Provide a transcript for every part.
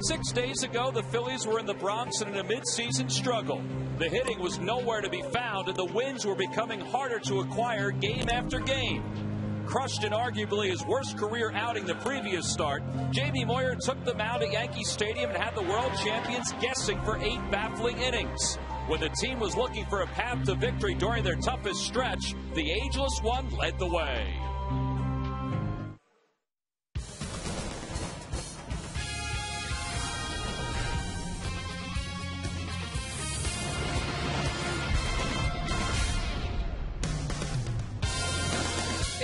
6 days ago, the Phillies were in the Bronx in a midseason struggle. The hitting was nowhere to be found, and the wins were becoming harder to acquire game after game. Crushed in arguably his worst career outing the previous start, Jamie Moyer took the mound at Yankee Stadium and had the world champions guessing for 8 baffling innings. When the team was looking for a path to victory during their toughest stretch, the ageless one led the way.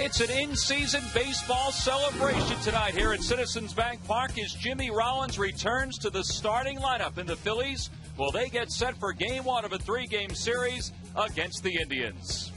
It's an in-season baseball celebration tonight here at Citizens Bank Park as Jimmy Rollins returns to the starting lineup. In the Phillies, will they get set for Game 1 of a 3-game series against the Indians?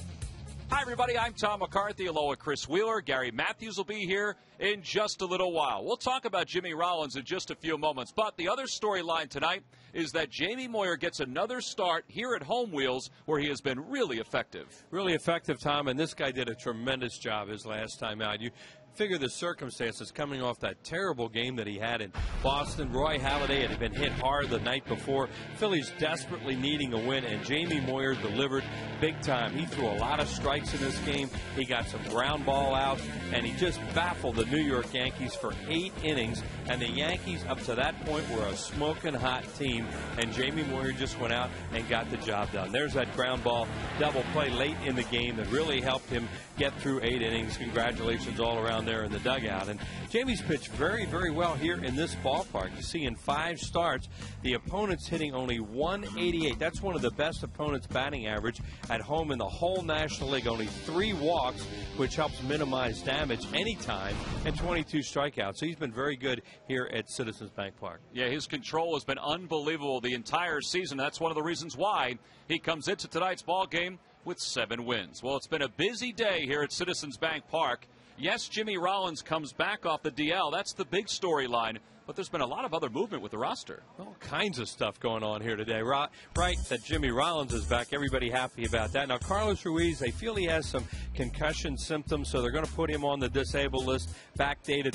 Hi, everybody. I'm Tom McCarthy, along with Chris Wheeler. Gary Matthews will be here in just a little while. We'll talk about Jimmy Rollins in just a few moments. But the other storyline tonight is that Jamie Moyer gets another start here at Home Wheels, where he has been really effective. Really effective, Tom, and this guy did a tremendous job his last time out. You figure the circumstances coming off that terrible game that he had in Boston. Roy Halladay had been hit hard the night before. Phillies desperately needing a win, and Jamie Moyer delivered big time. He threw a lot of strikes in this game. He got some ground ball out, and he just baffled the New York Yankees for 8 innings. And the Yankees, up to that point, were a smoking hot team, and Jamie Moyer just went out and got the job done. There's that ground ball double play late in the game that really helped him get through 8 innings. Congratulations all around there in the dugout. And Jamie's pitched very, very well here in this ballpark. You see, in 5 starts, the opponent's hitting only 188. That's one of the best opponents' batting average at home in the whole National League. Only 3 walks, which helps minimize damage anytime, and 22 strikeouts. So he's been very good here at Citizens Bank Park. Yeah, his control has been unbelievable the entire season. That's one of the reasons why he comes into tonight's ball game with 7 wins. Well, it's been a busy day here at Citizens Bank Park. Yes, Jimmy Rollins comes back off the DL. That's the big storyline. But there's been a lot of other movement with the roster. All kinds of stuff going on here today. Right, that Jimmy Rollins is back. Everybody happy about that. Now, Carlos Ruiz, they feel he has some concussion symptoms, so they're going to put him on the disabled list, backdated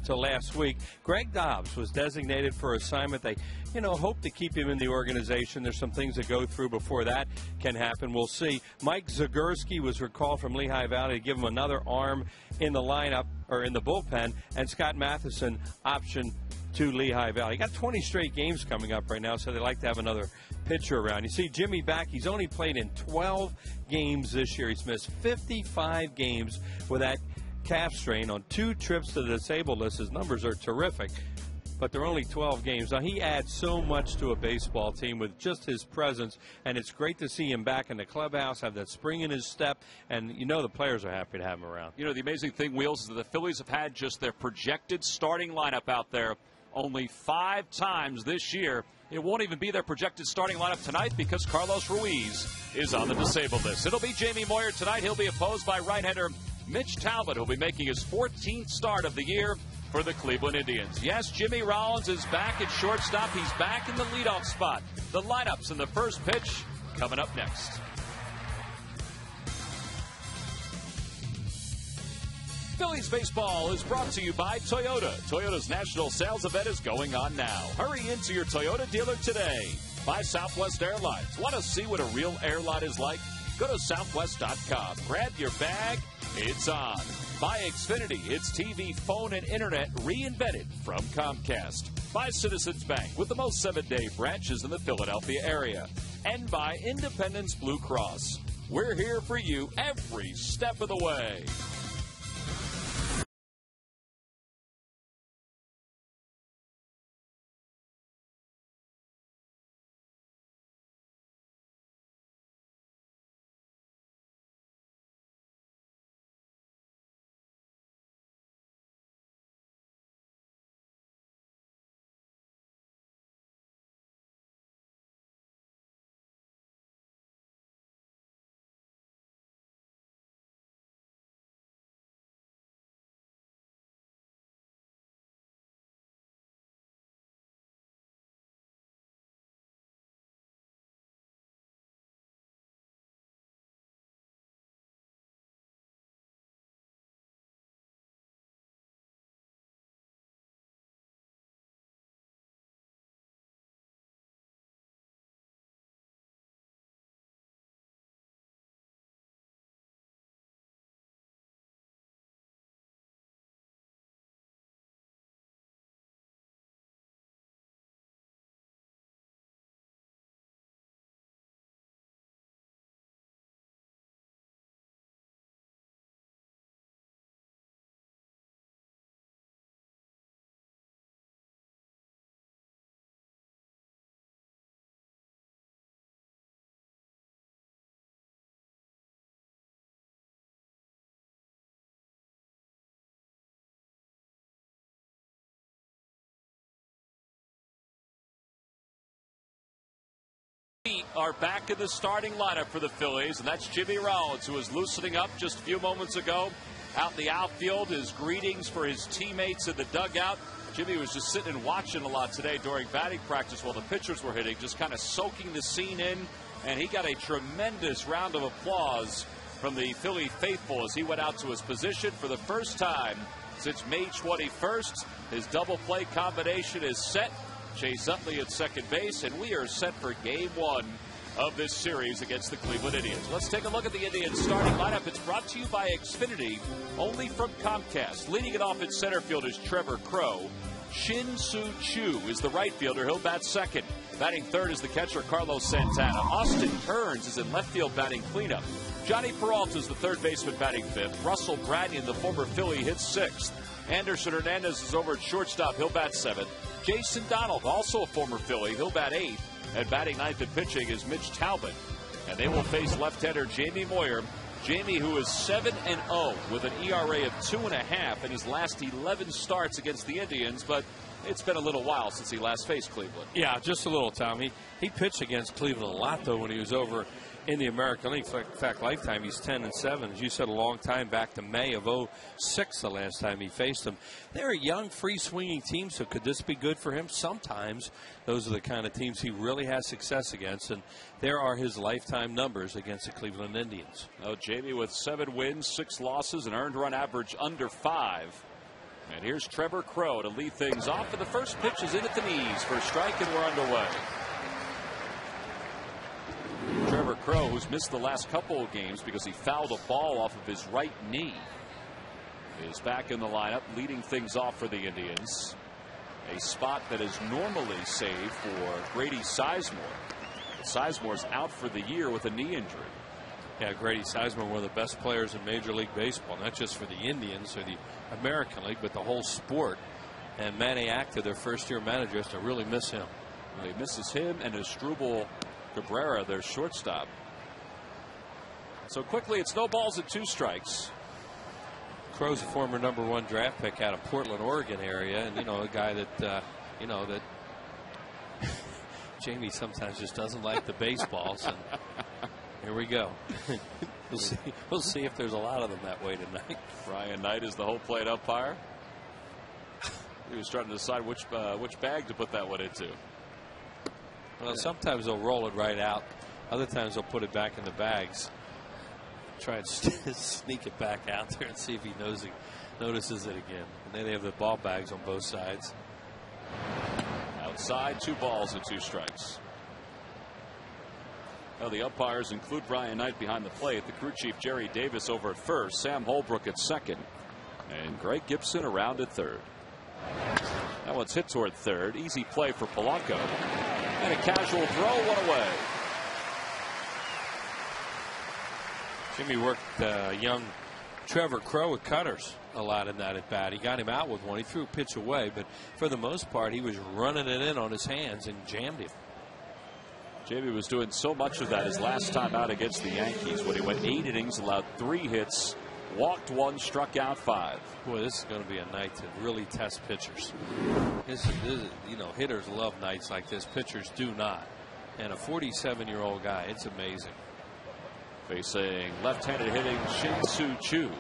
till last week. Greg Dobbs was designated for assignment. They, hope to keep him in the organization. There's some things that go through before that can happen. We'll see. Mike Zagorski was recalled from Lehigh Valley to give him another arm in the lineup, or in the bullpen, and Scott Matheson optioned to Lehigh Valley. Got 20 straight games coming up right now, so they like to have another pitcher around. You see Jimmy back. He's only played in 12 games this year. He's missed 55 games with that calf strain on 2 trips to the disabled list. His numbers are terrific, but they're only 12 games. Now, he adds so much to a baseball team with just his presence, and it's great to see him back in the clubhouse, have that spring in his step, and the players are happy to have him around. The amazing thing, Wheels, is that the Phillies have had just their projected starting lineup out there only 5 times this year. It won't even be their projected starting lineup tonight because Carlos Ruiz is on the disabled list. It'll be Jamie Moyer tonight. He'll be opposed by right-hander Mitch Talbot, who'll be making his 14th start of the year for the Cleveland Indians. Yes, Jimmy Rollins is back at shortstop. He's back in the leadoff spot. The lineups in the first pitch coming up next. Phillies baseball is brought to you by Toyota. Toyota's national sales event is going on now. Hurry into your Toyota dealer today. By Southwest Airlines. Want to see what a real airline is like? Go to southwest.com. Grab your bag. It's on. By Xfinity, it's TV, phone, and internet reinvented from Comcast. By Citizens Bank, with the most 7-day branches in the Philadelphia area. And by Independence Blue Cross. We're here for you every step of the way. Are back in the starting lineup for the Phillies, and that's Jimmy Rollins, who was loosening up just a few moments ago out in the outfield. His greetings for his teammates in the dugout. Jimmy was just sitting and watching a lot today during batting practice while the pitchers were hitting, just kind of soaking the scene in, and he got a tremendous round of applause from the Philly faithful as he went out to his position for the first time since May 21st. His double play combination is set. Chase Utley at second base, and we are set for game one of this series against the Cleveland Indians. Let's take a look at the Indians starting lineup. It's brought to you by Xfinity, only from Comcast. Leading it off at center field is Trevor Crow. Shin-Soo Choo is the right fielder. He'll bat second. Batting third is the catcher, Carlos Santana. Austin Kearns is in left field batting cleanup. Johnny Peralta is the third baseman batting fifth. Russell Branyan, the former Philly, hits sixth. Anderson Hernandez is over at shortstop. He'll bat seventh. Jason Donald, also a former Philly, he'll bat eighth. And batting ninth and pitching is Mitch Talbot. And they will face left-hander Jamie Moyer. Jamie, who is 7-0 with an ERA of 2.5 in his last 11 starts against the Indians, but it's been a little while since he last faced Cleveland. Yeah, just a little, Tommy. He pitched against Cleveland a lot, though, when he was over in the American League. In fact, lifetime, he's 10-7. As you said, a long time back to May of 2006, the last time he faced him. They're a young, free-swinging team, so could this be good for him? Sometimes those are the kind of teams he really has success against, and there are his lifetime numbers against the Cleveland Indians. Oh, Jamie with 7 wins, 6 losses, an earned run average under 5. And here's Trevor Crow to lead things off, and the first pitch is in at the knees for a strike, and we're underway. Trevor Crow, who's missed the last couple of games because he fouled a ball off of his right knee, is back in the lineup, leading things off for the Indians. A spot that is normally saved for Grady Sizemore. Sizemore's out for the year with a knee injury. Yeah, Grady Sizemore, one of the best players in Major League Baseball, not just for the Indians or the American League, but the whole sport. And Manny Acta, their first-year manager, has to really miss him. Well, he misses him and Asdrubal Cabrera, their shortstop. So quickly, it's no balls and 2 strikes. Crow's a former #1 draft pick out of Portland, Oregon area, and a guy that that Jamie sometimes just doesn't like the baseballs. And here we go. We'll see if there's a lot of them that way tonight. Brian Knight is the home plate umpire. He was trying to decide which bag to put that one into. Well, sometimes they'll roll it right out. Other times they'll put it back in the bags. Try and sneak it back out there and see if he notices it again. And then they have the ball bags on both sides. Outside, 2 balls and 2 strikes. Well, the umpires include Brian Knight behind the plate, the crew chief Jerry Davis over at first, Sam Holbrook at second, and Greg Gibson around at third. That one's hit toward third. Easy play for Polanco. And a casual throw, one away. Jimmy worked young Trevor Crow with cutters a lot in that at bat. He got him out with one. He threw a pitch away, but for the most part, he was running it in on his hands and jammed him. Jamie was doing so much of that his last time out against the Yankees when he went 8 innings, allowed 3 hits, walked 1, struck out 5. Boy, this is going to be a night to really test pitchers. Hitters love nights like this. Pitchers do not. And a 47-year-old guy, it's amazing. Facing left-handed hitting Shin-Soo Choo,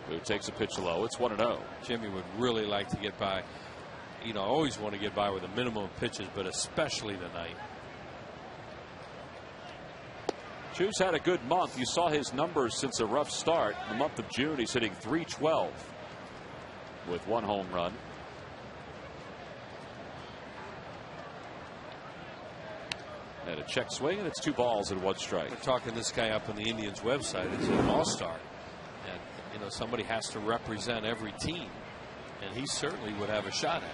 who takes a pitch low. It's 1-0. Jimmy would really like to get by. Always want to get by with a minimum of pitches, but especially tonight. Choo's had a good month. You saw his numbers since a rough start. In the month of June, he's hitting .312 with 1 home run. And a check swing, and it's 2 balls and 1 strike. We're talking this guy up on the Indians website. It's an all-star. And, somebody has to represent every team. And he certainly would have a shot at it.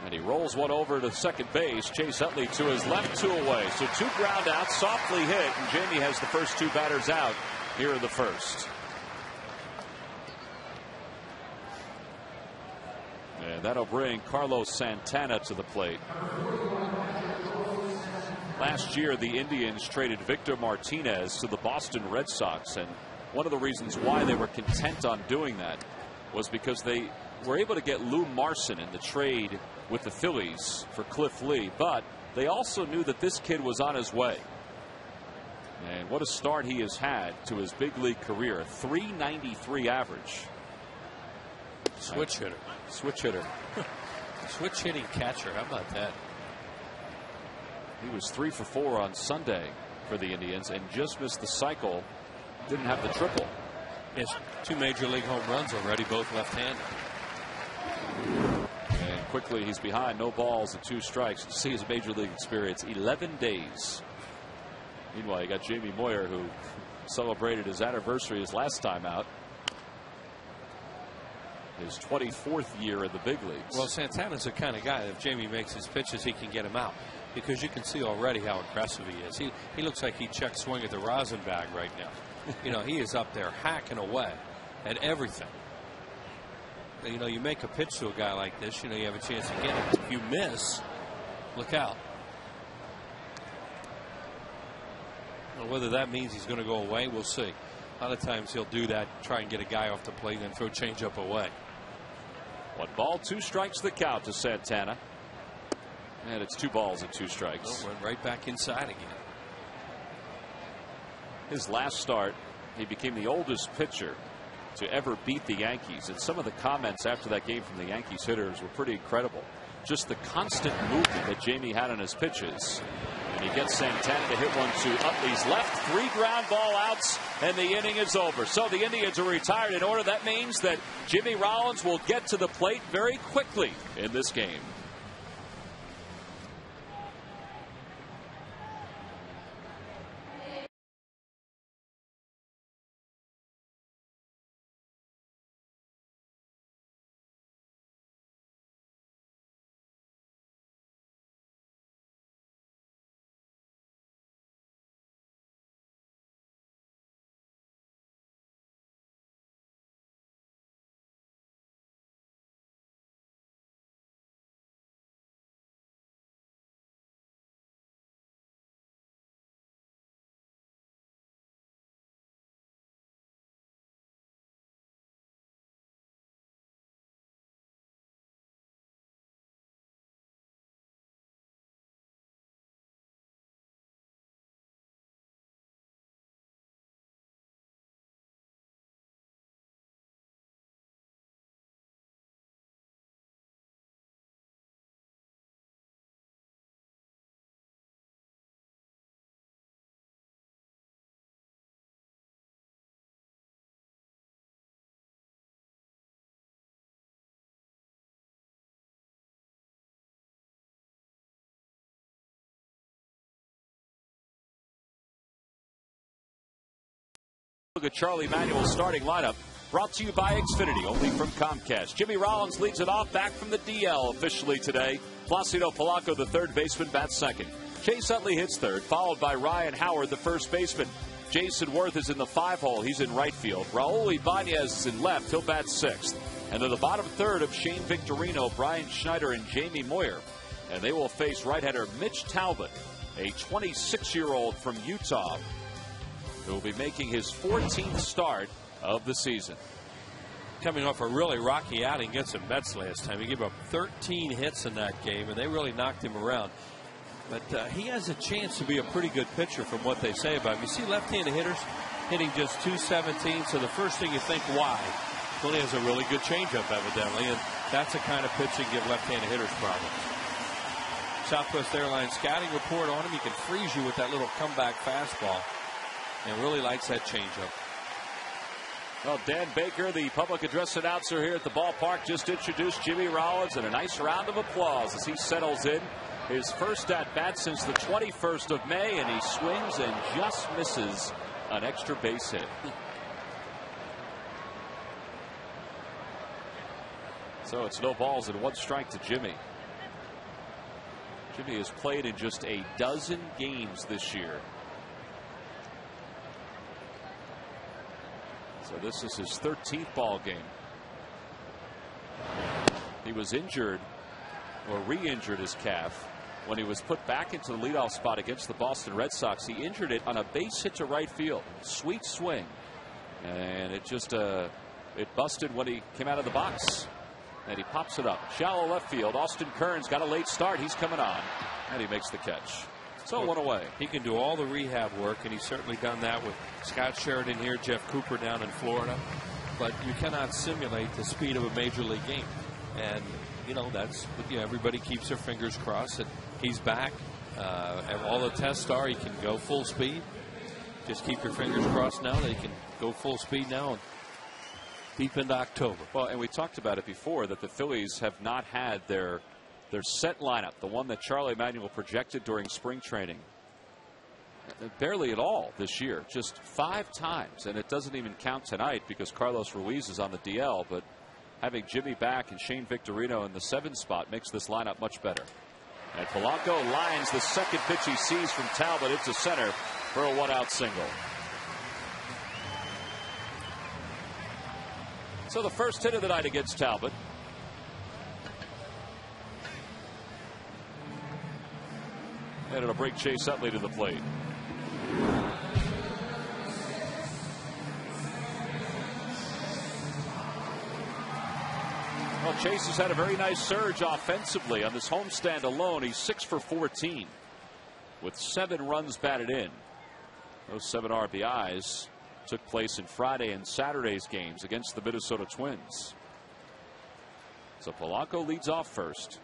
And he rolls one over to second base. Chase Utley to his left, 2 away. So 2 ground outs, softly hit, and Jamie has the first 2 batters out here in the first. And that'll bring Carlos Santana to the plate. Last year, the Indians traded Victor Martinez to the Boston Red Sox, and one of the reasons why they were content on doing that was because they were able to get Lou Marson in the trade with the Phillies for Cliff Lee, but they also knew that this kid was on his way. And what a start he has had to his big league career. A .393 average. Switch hitter. Switch hitter. Switch hitting catcher. How about that? He was 3 for 4 on Sunday for the Indians and just missed the cycle. Didn't have the triple. Yes, 2 major league home runs already, both left-handed. And quickly he's behind, no balls and 2 strikes. You see his major league experience, 11 days. Meanwhile, you got Jamie Moyer, who celebrated his anniversary his last time out. His 24th year in the big leagues. Well, Santana's the kind of guy that if Jamie makes his pitches, he can get him out, because you can see already how aggressive he is. He looks like he check swing at the rosin bag right now. You know, he is up there hacking away at everything. You know, you make a pitch to a guy like this, you know, you have a chance to get it. If you miss, look out. Well, whether that means he's going to go away, we'll see. A lot of times he'll do that, try and get a guy off the plate and then throw changeup away. 1 ball, 2 strikes the count to Santana. And it's 2 balls and 2 strikes. Oh, went right back inside again. His last start, he became the oldest pitcher to ever beat the Yankees. And some of the comments after that game from the Yankees hitters were pretty incredible. Just the constant movement that Jamie had on his pitches. And he gets Santana to hit one to Utley's left. 3 ground ball outs, and the inning is over. So the Indians are retired in order. That means that Jimmy Rollins will get to the plate very quickly in this game. Look at Charlie Manuel's starting lineup, brought to you by Xfinity, only from Comcast. Jimmy Rollins leads it off, back from the DL officially today. Placido Polanco, the third baseman, bats second. Chase Utley hits third, followed by Ryan Howard, the first baseman. Jason Worth is in the 5-hole. He's in right field. Raul Ibanez is in left. He'll bat sixth. And then the bottom third of Shane Victorino, Brian Schneider, and Jamie Moyer. And they will face right-hander Mitch Talbot, a 26-year-old from Utah, who will be making his 14th start of the season. Coming off a really rocky outing against the Mets last time. He gave up 13 hits in that game, and they really knocked him around. But he has a chance to be a pretty good pitcher from what they say about him. You see left-handed hitters hitting just .217, so the first thing you think, why? Well, he has a really good changeup, evidently, and that's the kind of pitch that can give left-handed hitters problems. Southwest Airlines scouting report on him. He can freeze you with that little comeback fastball, and really likes that changeup. Well, Dan Baker, the public address announcer here at the ballpark, just introduced Jimmy Rollins, and a nice round of applause as he settles in. His first at-bat since the 21st of May, and he swings and just misses an extra base hit. So it's no balls and 1 strike to Jimmy. Jimmy has played in just a dozen games this year. So this is his 13th ball game. He was injured, or re-injured his calf, when he was put back into the leadoff spot against the Boston Red Sox. He injured it on a base hit to right field. Sweet swing. And it just It busted when he came out of the box. And he pops it up. Shallow left field. Austin Kearns got a late start. He's coming on. And he makes the catch. So one away. He can do all the rehab work, and he's certainly done that with Scott Sheridan here, Jeff Cooper down in Florida. But you cannot simulate the speed of a major league game. And, you know, that's, you know, everybody keeps their fingers crossed that he's back. And all the tests are he can go full speed. Just keep your fingers crossed now that he can go full speed now and deep into October. Well, and we talked about it before that the Phillies have not had their set lineup, the one that Charlie Emanuel projected during spring training, barely at all this year. Just 5 times, and it doesn't even count tonight because Carlos Ruiz is on the DL. But having Jimmy back and Shane Victorino in the 7 spot makes this lineup much better. And Polanco lines the second pitch he sees from Talbot into center for a 1-out single. So the first hit of the night against Talbot. And it'll bring Chase Utley to the plate. Well, Chase has had a very nice surge offensively on this homestand alone. He's 6 for 14 with 7 runs batted in. Those 7 RBIs took place in Friday and Saturday's games against the Minnesota Twins. So Polanco leads off first.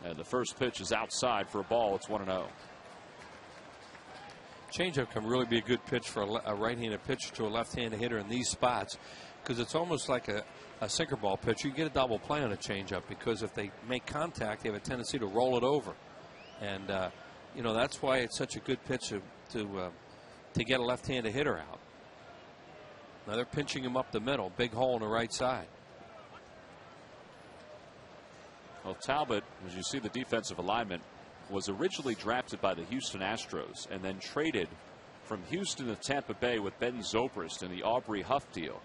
And the first pitch is outside for a ball. It's 1-0. Changeup can really be a good pitch for a right-handed pitcher to a left-handed hitter in these spots, because it's almost like a sinker ball pitch. You get a double play on a changeup because if they make contact, they have a tendency to roll it over, and you know, that's why it's such a good pitch to get a left-handed hitter out. Now they're pinching him up the middle, big hole on the right side. Well, Talbot, as you see the defensive alignment, was originally drafted by the Houston Astros and then traded from Houston to Tampa Bay with Ben Zobrist in the Aubrey Huff deal.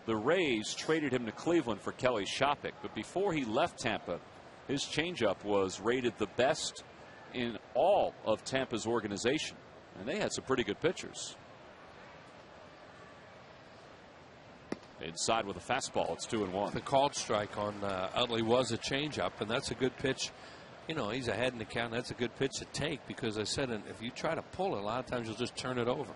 The Rays traded him to Cleveland for Kelly Shoppach, but before he left Tampa, his changeup was rated the best in all of Tampa's organization, and they had some pretty good pitchers. Inside with a fastball, it's 2-1. The called strike on Utley was a changeup, and that's a good pitch. You know, he's ahead in the count. That's a good pitch to take because I said if you try to pull it, a lot of times you'll just turn it over.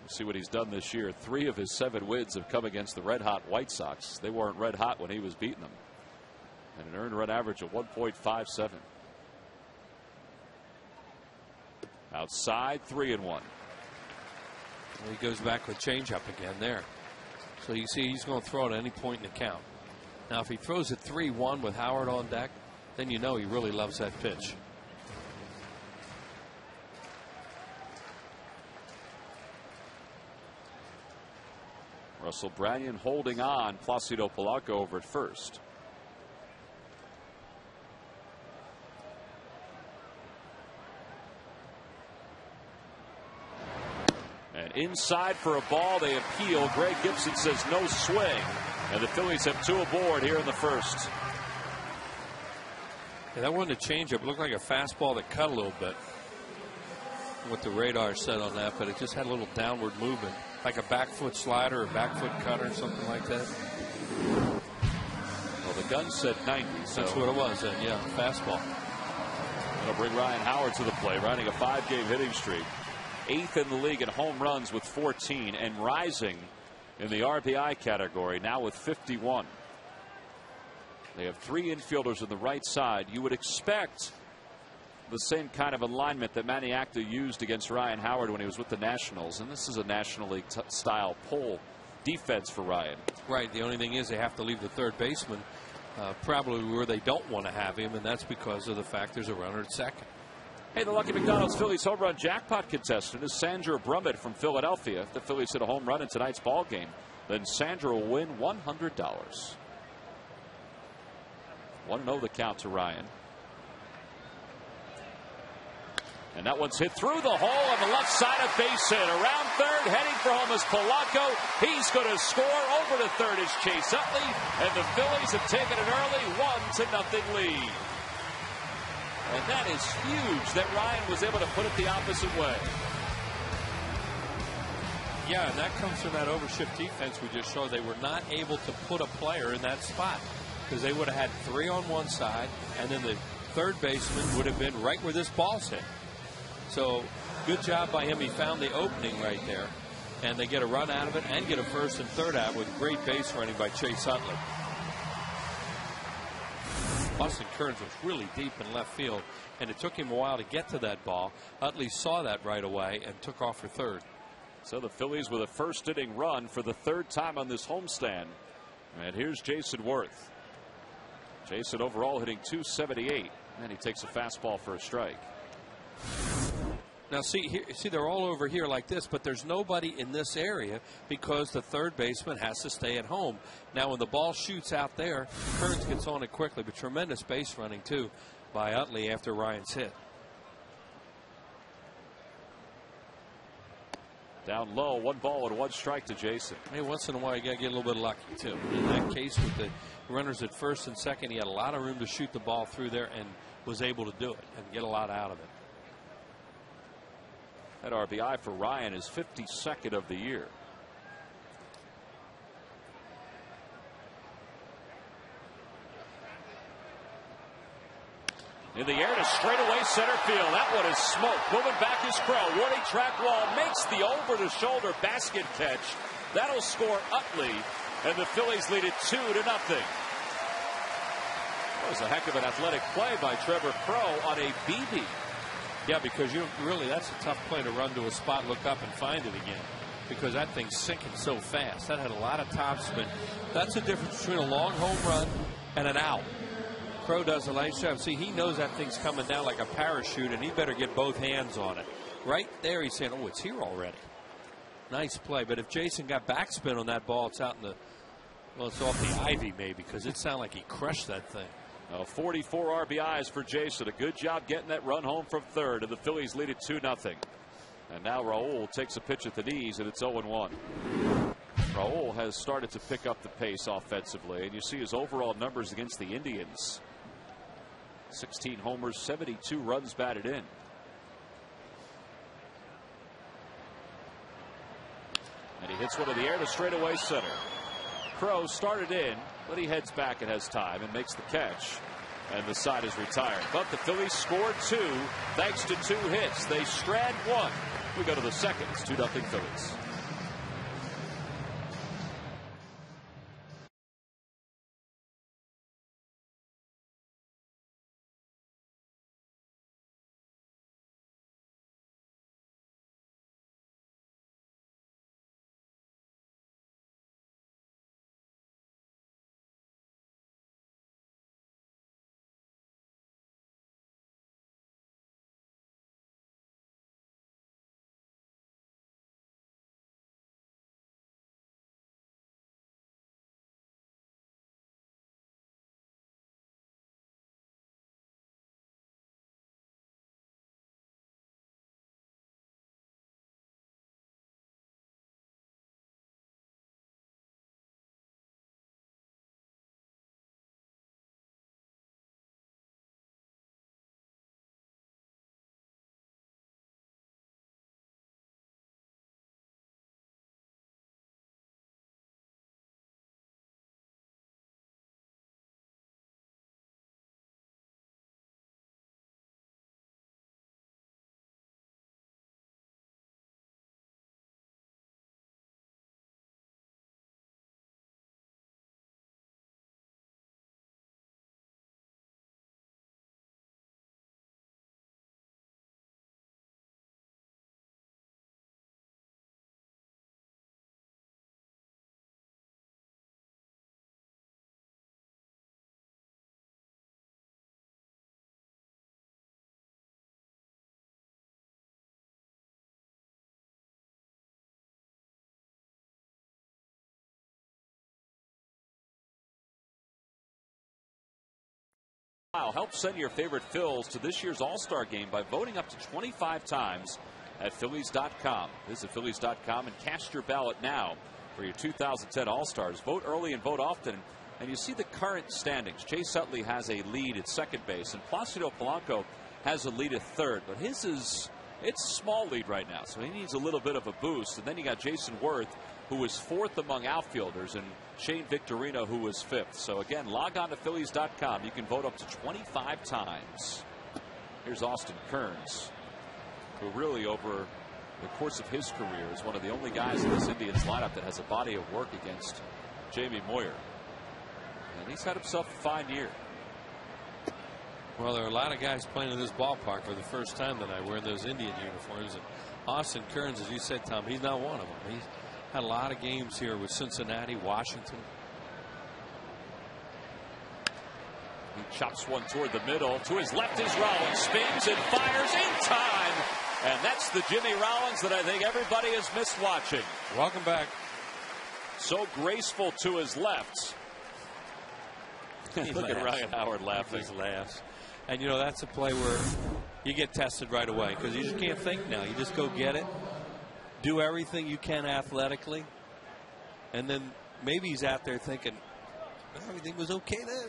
See what he's done this year. 3 of his 7 wins have come against the red-hot White Sox. They weren't red-hot when he was beating them. And an earned run average of 1.57. Outside, 3-1. Well, he goes back with changeup again there. So you see he's going to throw it at any point in the count. Now, if he throws it 3-1 with Howard on deck, then you know he really loves that pitch. Russell Branyan holding on. Placido Polanco over at first. And inside for a ball. They appeal. Greg Gibson says no swing. And the Phillies have 2 aboard here in the first. Yeah, that wasn't a changeup. It looked like a fastball that cut a little bit. What the radar said on that, but it just had a little downward movement, like a back foot slider or back foot cutter, something like that. Well, the gun said 90, so that's what it was. Then, yeah, fastball. That'll bring Ryan Howard to the play, riding a 5-game hitting streak. 8th in the league in home runs with 14, and rising in the RBI category now with 51. They have 3 infielders on the right side. You would expect the same kind of alignment that Manny Acta used against Ryan Howard when he was with the Nationals, and this is a National League style pull defense for Ryan. Right. The only thing is they have to leave the third baseman probably where they don't want to have him, and that's because of the fact there's a runner at second. Hey, the Lucky McDonald's Phillies home run jackpot contestant is Sandra Brummett from Philadelphia. If the Phillies hit a home run in tonight's ball game, then Sandra will win $100. 1-0 the count to Ryan. And that one's hit through the hole on the left side of base hit. Around third, heading for home is Polanco. He's going to score. Over to third is Chase Utley. And the Phillies have taken an early 1-0 lead. And that is huge that Ryan was able to put it the opposite way. Yeah, and that comes from that overshift defense we just showed. They were not able to put a player in that spot because they would have had 3 on one side, and then the third baseman would have been right where this ball's hit. So good job by him. He found the opening right there, and they get a run out of it and get a first and third out with great base running by Chase Utley. Austin Kearns was really deep in left field, and it took him a while to get to that ball. Utley saw that right away and took off for third. So the Phillies with a first inning run for the third time on this homestand. And here's Jason Worth. Jason overall hitting .278, and he takes a fastball for a strike. Now see they're all over here like this, but there's nobody in this area because the third baseman has to stay at home. Now when the ball shoots out there, Kearns gets on it quickly, but tremendous base running too by Utley after Ryan's hit. Down low, 1 ball and 1 strike to Jason. Hey, once in a while you got to get a little bit lucky too. In that case with the runners at first and second, he had a lot of room to shoot the ball through there and was able to do it and get a lot out of it. That RBI for Ryan is 52nd of the year. In the air to straightaway center field. That one is smoke. Moving back is Crow. Warning track wall. Makes the over-the-shoulder basket catch. That'll score Utley. And the Phillies lead it 2-0. That was a heck of an athletic play by Trevor Crow on a BB. Yeah, because that's a tough play to run to a spot, look up, and find it again. Because that thing's sinking so fast. That had a lot of topspin. That's the difference between a long home run and an out. Crow does a nice job. See, he knows that thing's coming down like a parachute, and he better get both hands on it. Right there, he's saying, oh, it's here already. Nice play. But if Jason got backspin on that ball, it's out in the, well, it's off the ivy maybe, because it sounded like he crushed that thing. 44 RBIs for Jason. A good job getting that run home from third, and the Phillies lead it 2-0. And now Raul takes a pitch at the knees, and it's 0-1. Raul has started to pick up the pace offensively, and you see his overall numbers against the Indians. 16 homers, 72 runs batted in. And he hits one in the air to straightaway center. Crow started in, but he heads back and has time and makes the catch. And the side is retired. But the Phillies scored 2 thanks to 2 hits. They strand 1. We go to the second. It's 2-0 Phillies. Help send your favorite Phils to this year's All-Star game by voting up to 25 times at Phillies.com. Visit Phillies.com and cast your ballot now for your 2010 All-Stars. Vote early and vote often. And you see the current standings. Chase Utley has a lead at second base, and Placido Polanco has a lead at third. But his is, it's a small lead right now, so he needs a little bit of a boost. And then you got Jason Worth, who is fourth among outfielders, and Shane Victorino, who was fifth. So again, log on to Phillies.com. You can vote up to 25 times. Here's Austin Kearns, who really over the course of his career is one of the only guys in this Indians lineup that has a body of work against Jamie Moyer. And he's had himself a fine year. Well, there are a lot of guys playing in this ballpark for the first time tonight wearing those Indian uniforms. And Austin Kearns, as you said, Tom, he's not one of them. He's had a lot of games here with Cincinnati, Washington. He chops one toward the middle. To his left is Rollins. Spins and fires in time. And that's the Jimmy Rollins that I think everybody has missed watching. Welcome back. So graceful to his left. Look at Ryan Howard laughing. He laughs. And, you know, that's a play where you get tested right away because you just can't think now. You just go get it, do everything you can athletically, and then maybe he's out there thinking everything was okay then.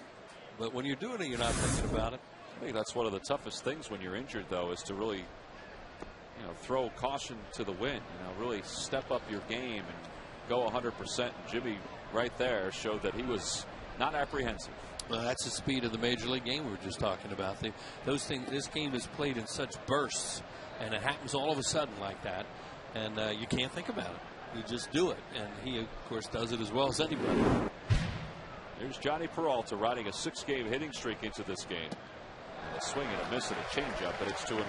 But when you're doing it, you're not thinking about it. I think that's one of the toughest things when you're injured, though, is to really, you know, throw caution to the wind. You know, really step up your game and go 100%. And Jimmy, right there, showed that he was not apprehensive. Well, that's the speed of the major league game we were just talking about. Those things. This game is played in such bursts, and it happens all of a sudden like that, and you can't think about it. You just do it, and he, of course, does it as well as anybody. Here's Johnny Peralta riding a 6-game hitting streak into this game. A swing and a miss and a changeup, but it's 2-1.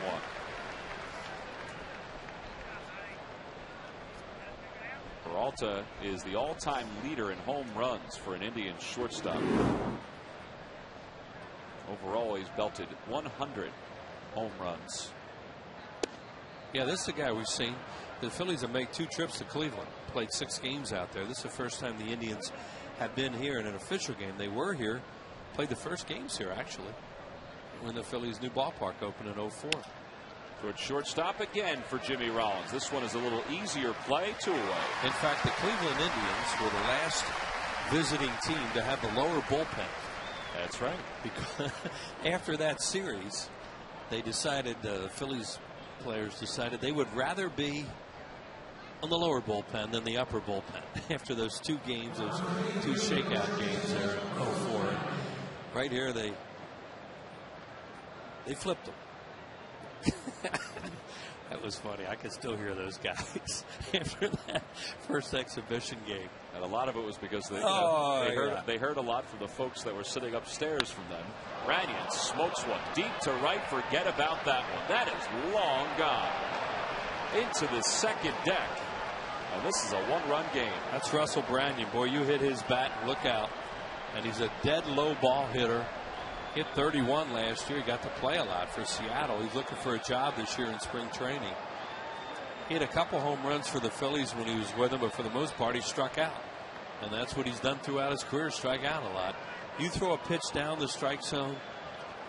Peralta is the all-time leader in home runs for an Indians shortstop. Overall, he's belted 100 home runs. Yeah, this is a guy we've seen. The Phillies have made 2 trips to Cleveland, played 6 games out there. This is the first time the Indians have been here in an official game. They were here, played the first games here, actually, when the Phillies' new ballpark opened in 2004. Towards shortstop again for Jimmy Rollins. This one is a little easier play, 2 away. In fact, the Cleveland Indians were the last visiting team to have the lower bullpen. That's right. Because after that series, they decided, the Phillies players decided they would rather be on the lower bullpen than the upper bullpen. After those 2 games, those 2 shakeout games there in 2004. Right here, they flipped them. That was funny. I can still hear those guys after that first exhibition game. And a lot of it was because they heard a lot from the folks that were sitting upstairs from them. Branyan smokes one deep to right. Forget about that one. That is long gone. Into the second deck. And this is a 1-run game. That's Russell Branyan. Boy, you hit his bat and look out. And he's a dead low ball hitter. Hit 31 last year. He got to play a lot for Seattle. He's looking for a job this year in spring training. He had a couple home runs for the Phillies when he was with them, but for the most part, he struck out. And that's what he's done throughout his career, strike out a lot. You throw a pitch down the strike zone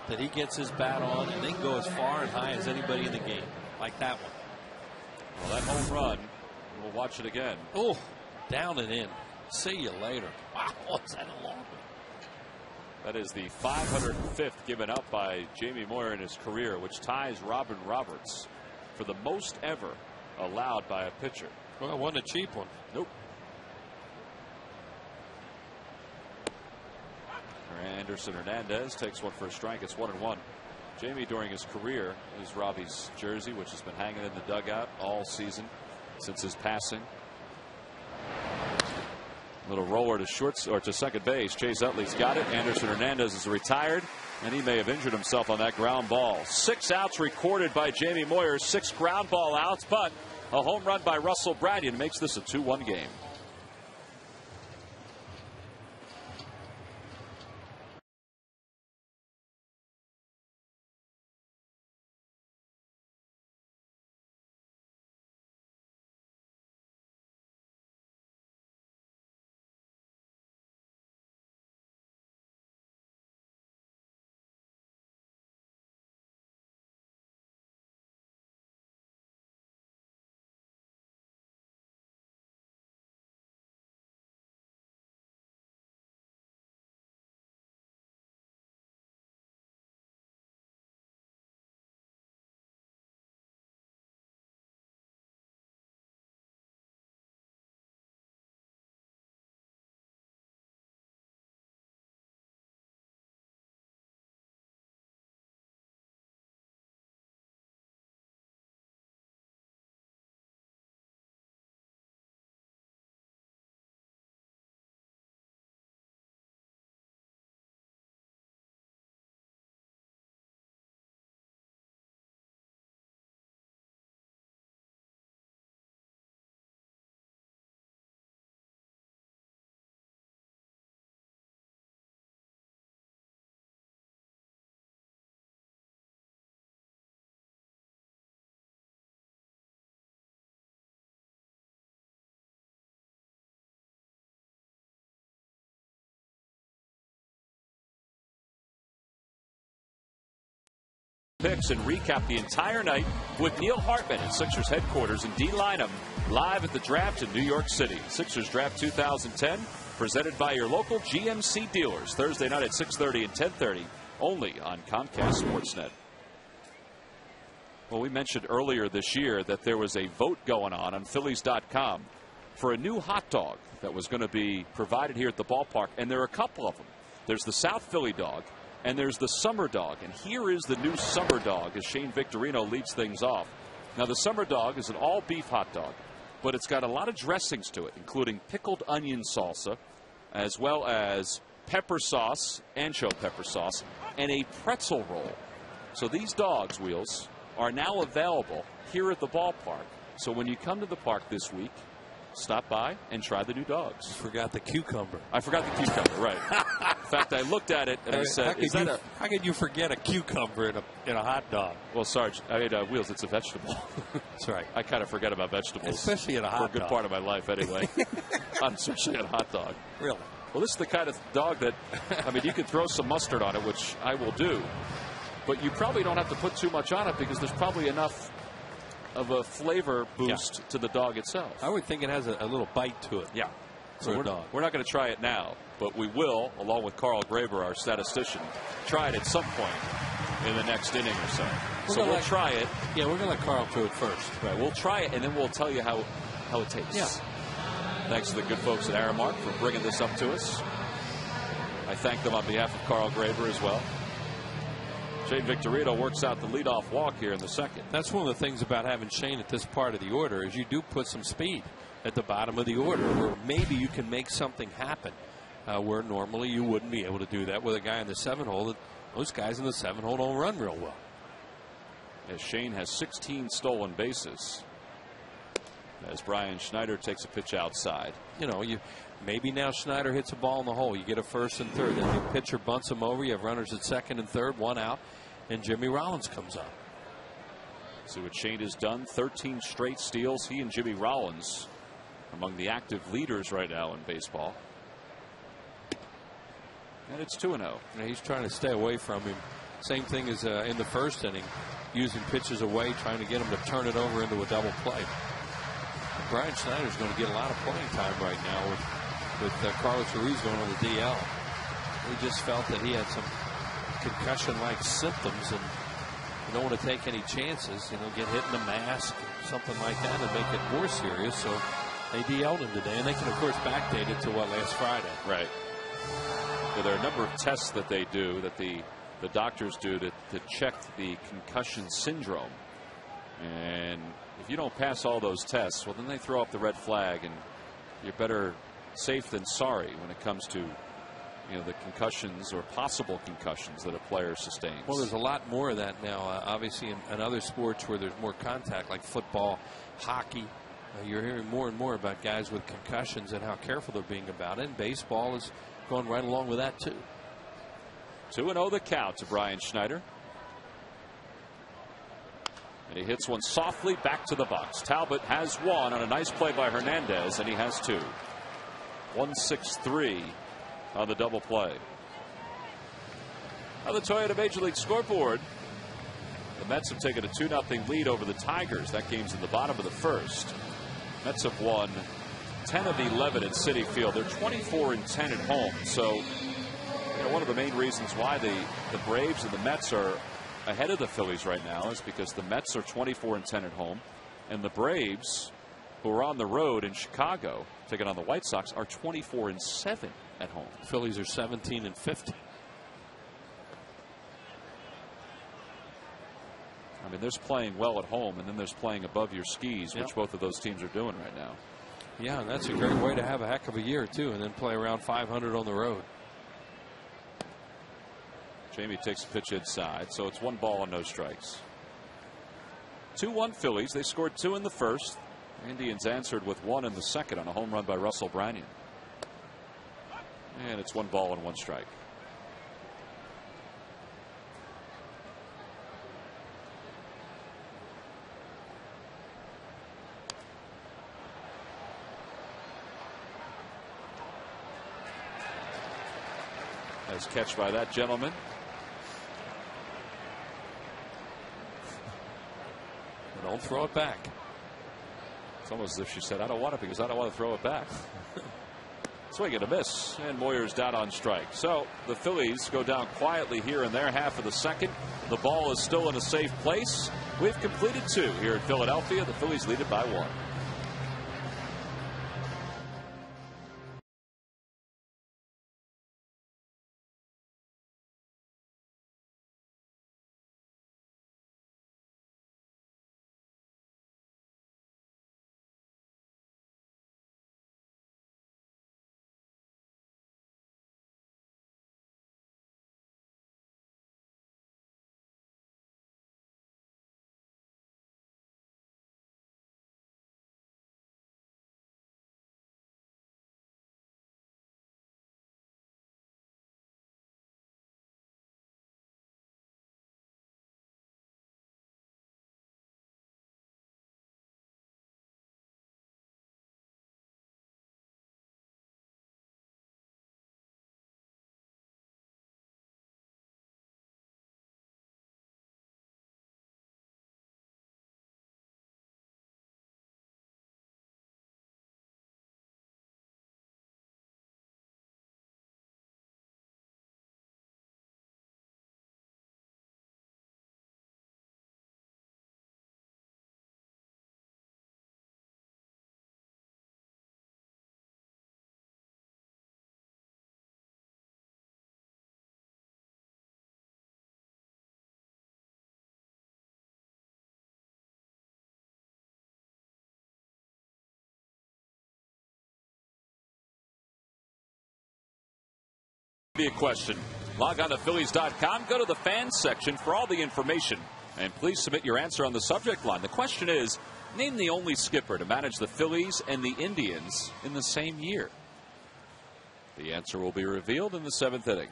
that he gets his bat on, and they can go as far and high as anybody in the game, like that one. Well, that home run, we'll watch it again. Oh, down and in. See you later. Wow, was that a long one? That is the 505th given up by Jamie Moyer in his career, which ties Robin Roberts for the most ever allowed by a pitcher. Well, it wasn't a cheap one. Nope. Anderson Hernandez takes one for a strike. It's 1-1. Jamie, during his career, is Robbie's jersey, which has been hanging in the dugout all season since his passing. Little roller to second base. Chase Utley's got it. Anderson Hernandez is retired, and he may have injured himself on that ground ball. 6 outs recorded by Jamie Moyer. 6 ground ball outs, but a home run by Russell Branyan makes this a 2-1 game. Picks and recap the entire night with Neil Hartman at Sixers headquarters in D. Lynham, live at the draft in New York City. Sixers Draft 2010, presented by your local GMC dealers. Thursday night at 6:30 and 10:30, only on Comcast Sportsnet. Well, we mentioned earlier this year that there was a vote going on Phillies.com for a new hot dog that was going to be provided here at the ballpark, and there are a couple of them. There's the South Philly dog, and there's the Summer Dog. And here is the new Summer Dog as Shane Victorino leads things off. Now, the Summer Dog is an all-beef hot dog, but it's got a lot of dressings to it, including pickled onion salsa, as well as pepper sauce, ancho pepper sauce, and a pretzel roll. So these dogs, Wheels, are now available here at the ballpark. So when you come to the park this week, stop by and try the new dogs. You forgot the cucumber. I forgot the cucumber, right. In fact, I looked at it and I said, how could you forget a cucumber in a hot dog? Well, Sarge, Wheels, it's a vegetable. That's right. I kind of forget about vegetables. Especially in a hot dog. For a good part of my life, anyway. Especially in a hot dog. Really? Well, this is the kind of dog that, you could throw some mustard on it, which I will do. But you probably don't have to put too much on it because there's probably enough of a flavor boost to the dog itself. I would think it has a little bite to it. Yeah. So we're not going to try it now, but we will, along with Carl Graber, our statistician, try it at some point in the next inning or so. So we'll try it. Yeah, we're going to let Carl do it first. Right. We'll try it, and then we'll tell you how it tastes. Yeah. Thanks to the good folks at Aramark for bringing this up to us. I thank them on behalf of Carl Graber as well. Shane Victorino works out the leadoff walk here in the second. That's one of the things about having Shane at this part of the order is you do put some speed at the bottom of the order where maybe you can make something happen where normally you wouldn't be able to do that with a guy in the 7-hole. Those guys in the 7-hole don't run real well. As Shane has 16 stolen bases. As Brian Schneider takes a pitch outside. Maybe now Schneider hits a ball in the hole. You get a first and third. Then the pitcher bunts him over. You have runners at second and third, one out, and Jimmy Rollins comes up. See what Shane has done. 13 straight steals. He and Jimmy Rollins among the active leaders right now in baseball. And it's 2-0. He's trying to stay away from him. Same thing as in the first inning, using pitches away, trying to get him to turn it over into a double play. Brian Schneider's going to get a lot of playing time right now with Carlos Ruiz going on the DL. He just felt that he had some concussion-like symptoms, and you don't want to take any chances. Get hit in the mask, something like that, and make it more serious. So they DL'd him today, and they can, of course, backdate it to last Friday. Right. So there are a number of tests that they do, that the doctors do to check the concussion syndrome. And if you don't pass all those tests, well, then they throw up the red flag, and you're better safe than sorry when it comes to the concussions or possible concussions that a player sustains. Well, there's a lot more of that now. Obviously, in other sports where there's more contact, like football, hockey, you're hearing more and more about guys with concussions and how careful they're being about it. And baseball is going right along with that, too. 2-0 the count to Brian Schneider. And he hits one softly back to the box. Talbot has one on a nice play by Hernandez, and he has two. 1-6-3 on the double play. On the Toyota Major League scoreboard, the Mets have taken a 2-0 lead over the Tigers. That game's in the bottom of the first. Mets have won 10 of 11 at Citi Field. They're 24-10 at home. So, one of the main reasons why the Braves and the Mets are ahead of the Phillies right now is because the Mets are 24-10 at home, and the Braves, who are on the road in Chicago taking on the White Sox, are 24-7 at home. The Phillies are 17-50. There's playing well at home, and then there's playing above your skis, which both of those teams are doing right now. Yeah, and that's a great way to have a heck of a year, too, and then play around 500 on the road. Jamie takes a pitch inside, so it's 1 ball and no strikes. 2-1 Phillies. They scored 2 in the first. Indians answered with 1 in the second on a home run by Russell Branyan. And it's 1 ball and 1 strike. Nice catch by that gentleman. Don't throw it back. It's almost as if she said, I don't want it because I don't want to throw it back. Swing and a miss, and Moyer's down on strike. So the Phillies go down quietly here in their half of the second. The ball is still in a safe place. We've completed 2 here in Philadelphia. The Phillies lead it by 1. Be a question. Log on to Phillies.com. Go to the fans section for all the information. And please submit your answer on the subject line. The question is, name the only skipper to manage the Phillies and the Indians in the same year. The answer will be revealed in the 7th inning.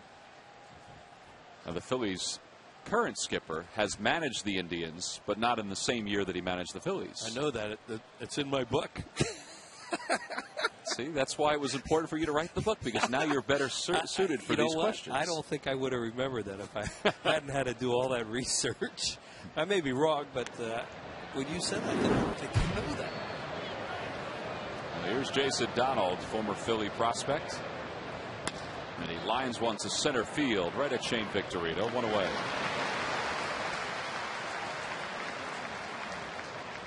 Now, the Phillies' current skipper has managed the Indians, but not in the same year that he managed the Phillies. I know that. It's in my book. See, that's why it was important for you to write the book, because now you're better suited for these questions. I don't think I would have remembered that if I hadn't had to do all that research. I may be wrong, but when you said that, I didn't think I know that. Well, here's Jason Donald, former Philly prospect. And he lines one to center field right at Shane Victorino. 1 away.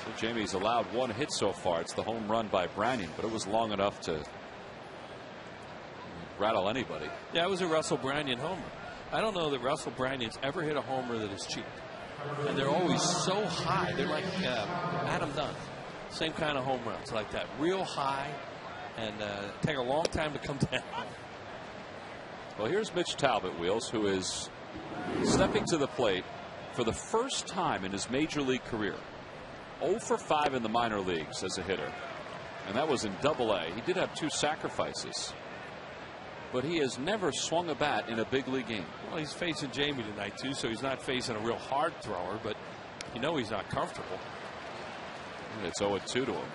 So Jamie's allowed 1 hit so far. It's the home run by Branyan, but it was long enough to rattle anybody. Yeah, it was a Russell Branyan homer. I don't know that Russell Branyan's ever hit a homer that is cheap. And they're always so high. They're like Adam Dunn. Same kind of home runs like that. Real high and take a long time to come down. Well, here's Mitch Talbot, Wheels, who is stepping to the plate for the first time in his major league career. 0 for 5 in the minor leagues as a hitter. And that was in Double-A. He did have 2 sacrifices. But he has never swung a bat in a big league game. Well, he's facing Jamie tonight, too, so he's not facing a real hard thrower, but you know he's not comfortable. And it's 0-2 to him.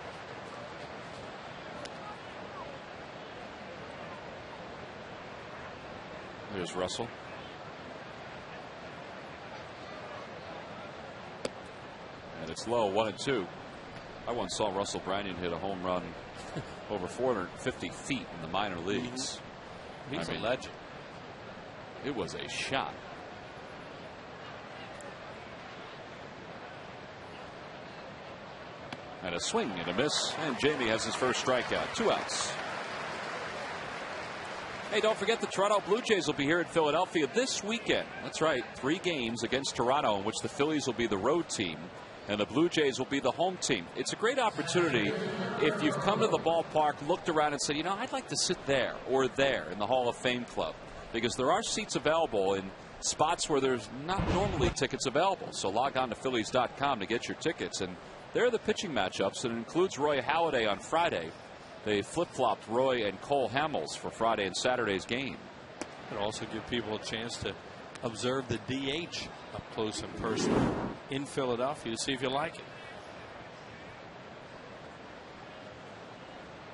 There's Russell. And it's low, 1-2. I once saw Russell Branyan hit a home run over 450 feet in the minor leagues. He's a legend. It was a shot. And a swing and a miss. And Jamie has his first strikeout. 2 outs. Hey, don't forget the Toronto Blue Jays will be here in Philadelphia this weekend. That's right, 3 games against Toronto in which the Phillies will be the road team and the Blue Jays will be the home team. It's a great opportunity if you've come to the ballpark, looked around and said, you know, I'd like to sit there or there in the Hall of Fame Club, because there are seats available in spots where there's not normally tickets available. So log on to Phillies.com to get your tickets. And there are the pitching matchups, and it includes Roy Halladay on Friday. They flip-flopped Roy and Cole Hamels for Friday and Saturday's game. It'll also give people a chance to observe the DH up close and personal in Philadelphia to see if you like it.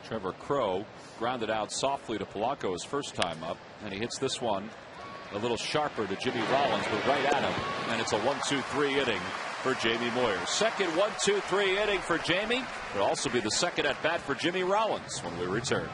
Trevor Crowe grounded out softly to Polanco his first time up, and he hits this one a little sharper to Jimmy Rollins, but right at him, and it's a 1-2-3 inning for Jamie Moyer. Second 1-2-3 inning for Jamie. It'll also be the second at bat for Jimmy Rollins when we return.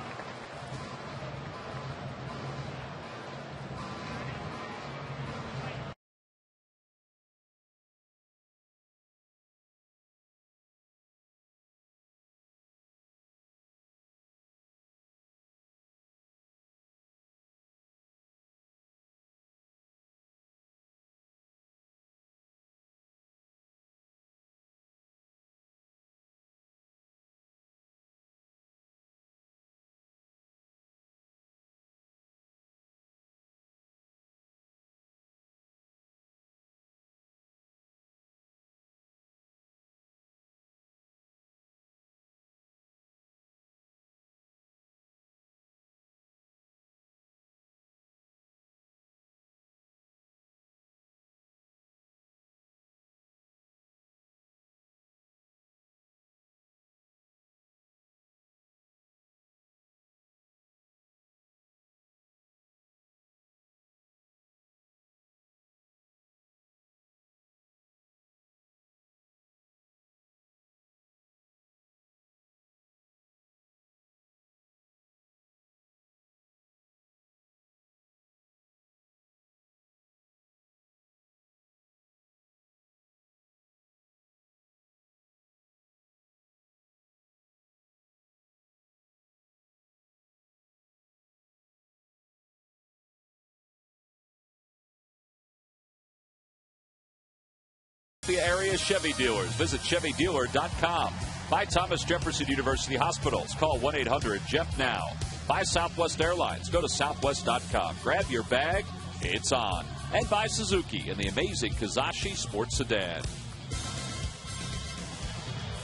The area Chevy dealers. Visit ChevyDealer.com. By Thomas Jefferson University Hospitals. Call 1-800-JEFF now. By Southwest Airlines. Go to Southwest.com. Grab your bag. It's on. And by Suzuki and the amazing Kizashi Sports Sedan.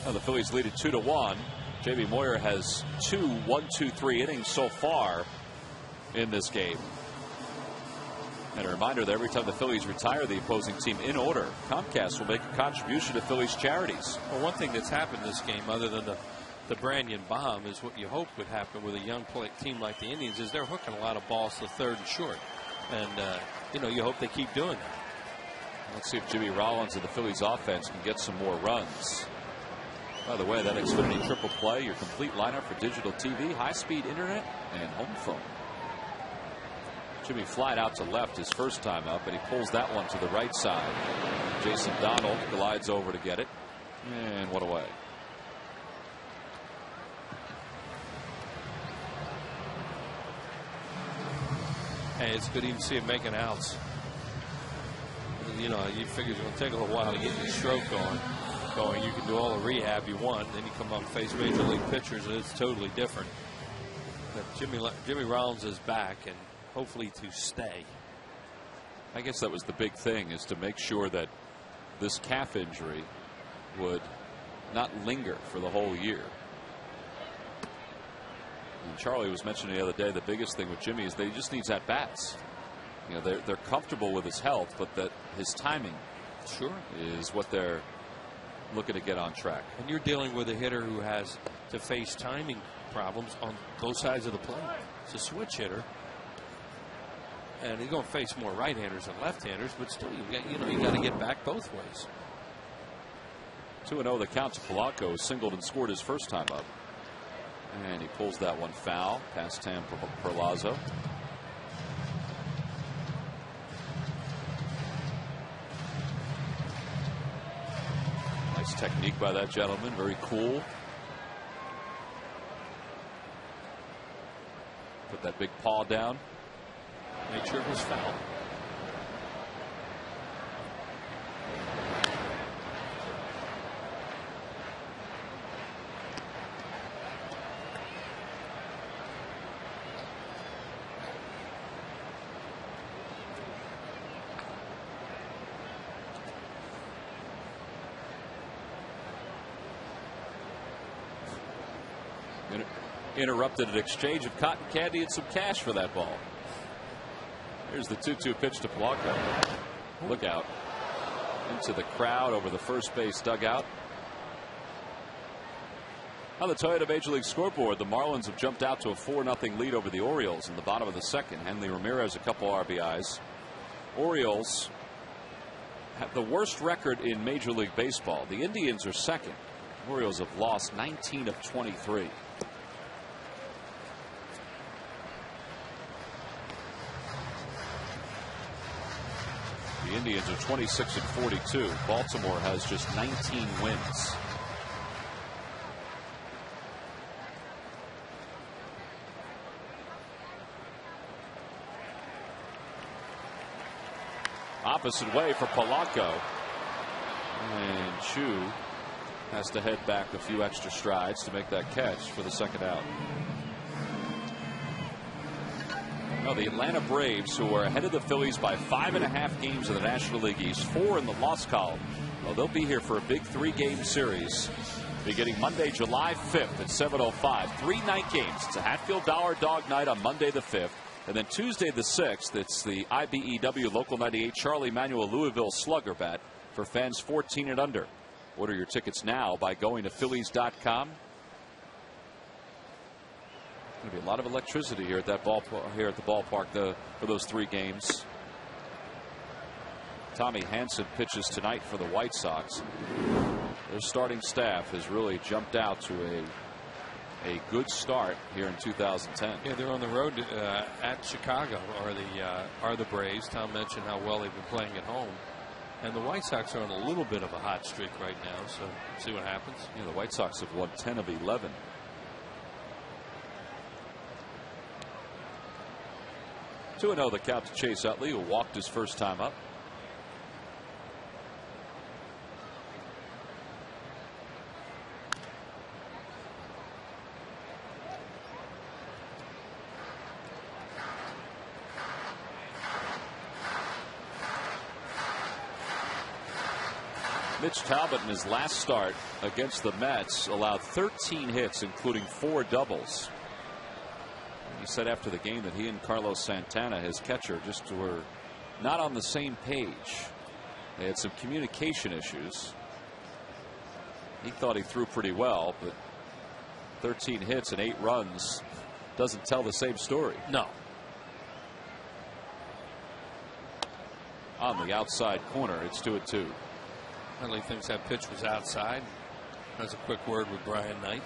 Now the Phillies lead it 2-1. Jamie Moyer has 2 1-2-3 innings so far in this game. And a reminder that every time the Phillies retire the opposing team in order, Comcast will make a contribution to Phillies charities. Well, one thing that's happened this game, other than the Branyan bomb, is what you hope would happen with a young team like the Indians, is they're hooking a lot of balls to third and short. And, you hope they keep doing that. Let's see if Jimmy Rollins and the Phillies offense can get some more runs. By the way, that Xfinity Triple Play, your complete lineup for digital TV, high-speed internet, and home phone. Jimmy flied out to left his first time up, and he pulls that one to the right side. Jason Donald glides over to get it, and one away. Hey, it's good to even see him making outs. You figure it's going to take a little while to get your stroke going. You can do all the rehab you want, then you come up and face major league pitchers, and it's totally different. But Jimmy Rollins is back, and hopefully to stay. I guess that was the big thing, is to make sure that this calf injury would not linger for the whole year. And Charlie was mentioning the other day, the biggest thing with Jimmy is that he just needs at bats. They're comfortable with his health, but that his timing is what they're looking to get on track. And you're dealing with a hitter who has to face timing problems on both sides of the plate. It's a switch hitter. And he's going to face more right-handers than left-handers, but still, you got to get back both ways. 2-0 the count to Polanco, who singled and scored his first time up. And he pulls that one foul past Tam Perlazo. Nice technique by that gentleman, very cool. Put that big paw down. Made sure it was foul. Interrupted an exchange of cotton candy and some cash for that ball. Here's the 2-2 pitch to Polanco. Look out. Into the crowd over the first base dugout. On the Toyota Major League scoreboard, the Marlins have jumped out to a 4-0 lead over the Orioles in the bottom of the second. Henley Ramirez a couple RBIs. Orioles have the worst record in Major League Baseball. The Indians are second. Orioles have lost 19 of 23. The Indians are 26 and 42. Baltimore has just 19 wins. Opposite way for Polanco. And Chu has to head back a few extra strides to make that catch for the second out. Now the Atlanta Braves, who are ahead of the Phillies by 5.5 games in the National League East, 4 in the loss column. Well, they'll be here for a big 3-game series beginning Monday, July 5th at 7:05. 3 night games. It's a Hatfield Dollar Dog Night on Monday the 5th. And then Tuesday the 6th, it's the IBEW Local 98 Charlie Manuel Louisville Slugger Bat for fans 14 and under. Order your tickets now by going to Phillies.com. Going to be a lot of electricity here at that here at the ballpark for those 3 games. Tommy Hanson pitches tonight for the White Sox. Their starting staff has really jumped out to a good start here in 2010. Yeah, they're on the road at Chicago. Are the Braves? Tom mentioned how well they've been playing at home, and the White Sox are on a little bit of a hot streak right now. So see what happens. Yeah, the White Sox have won 10 of 11. Two 2-0 the count to Chase Utley, who walked his first time up. Mitch Talbot in his last start against the Mets allowed 13 hits, including 4 doubles. He said after the game that he and Carlos Santana, his catcher, just were not on the same page. They had some communication issues. He thought he threw pretty well, but 13 hits and 8 runs doesn't tell the same story. No. On the outside corner, it's 2-2. Henley thinks that pitch was outside. Has a quick word with Brian Knight.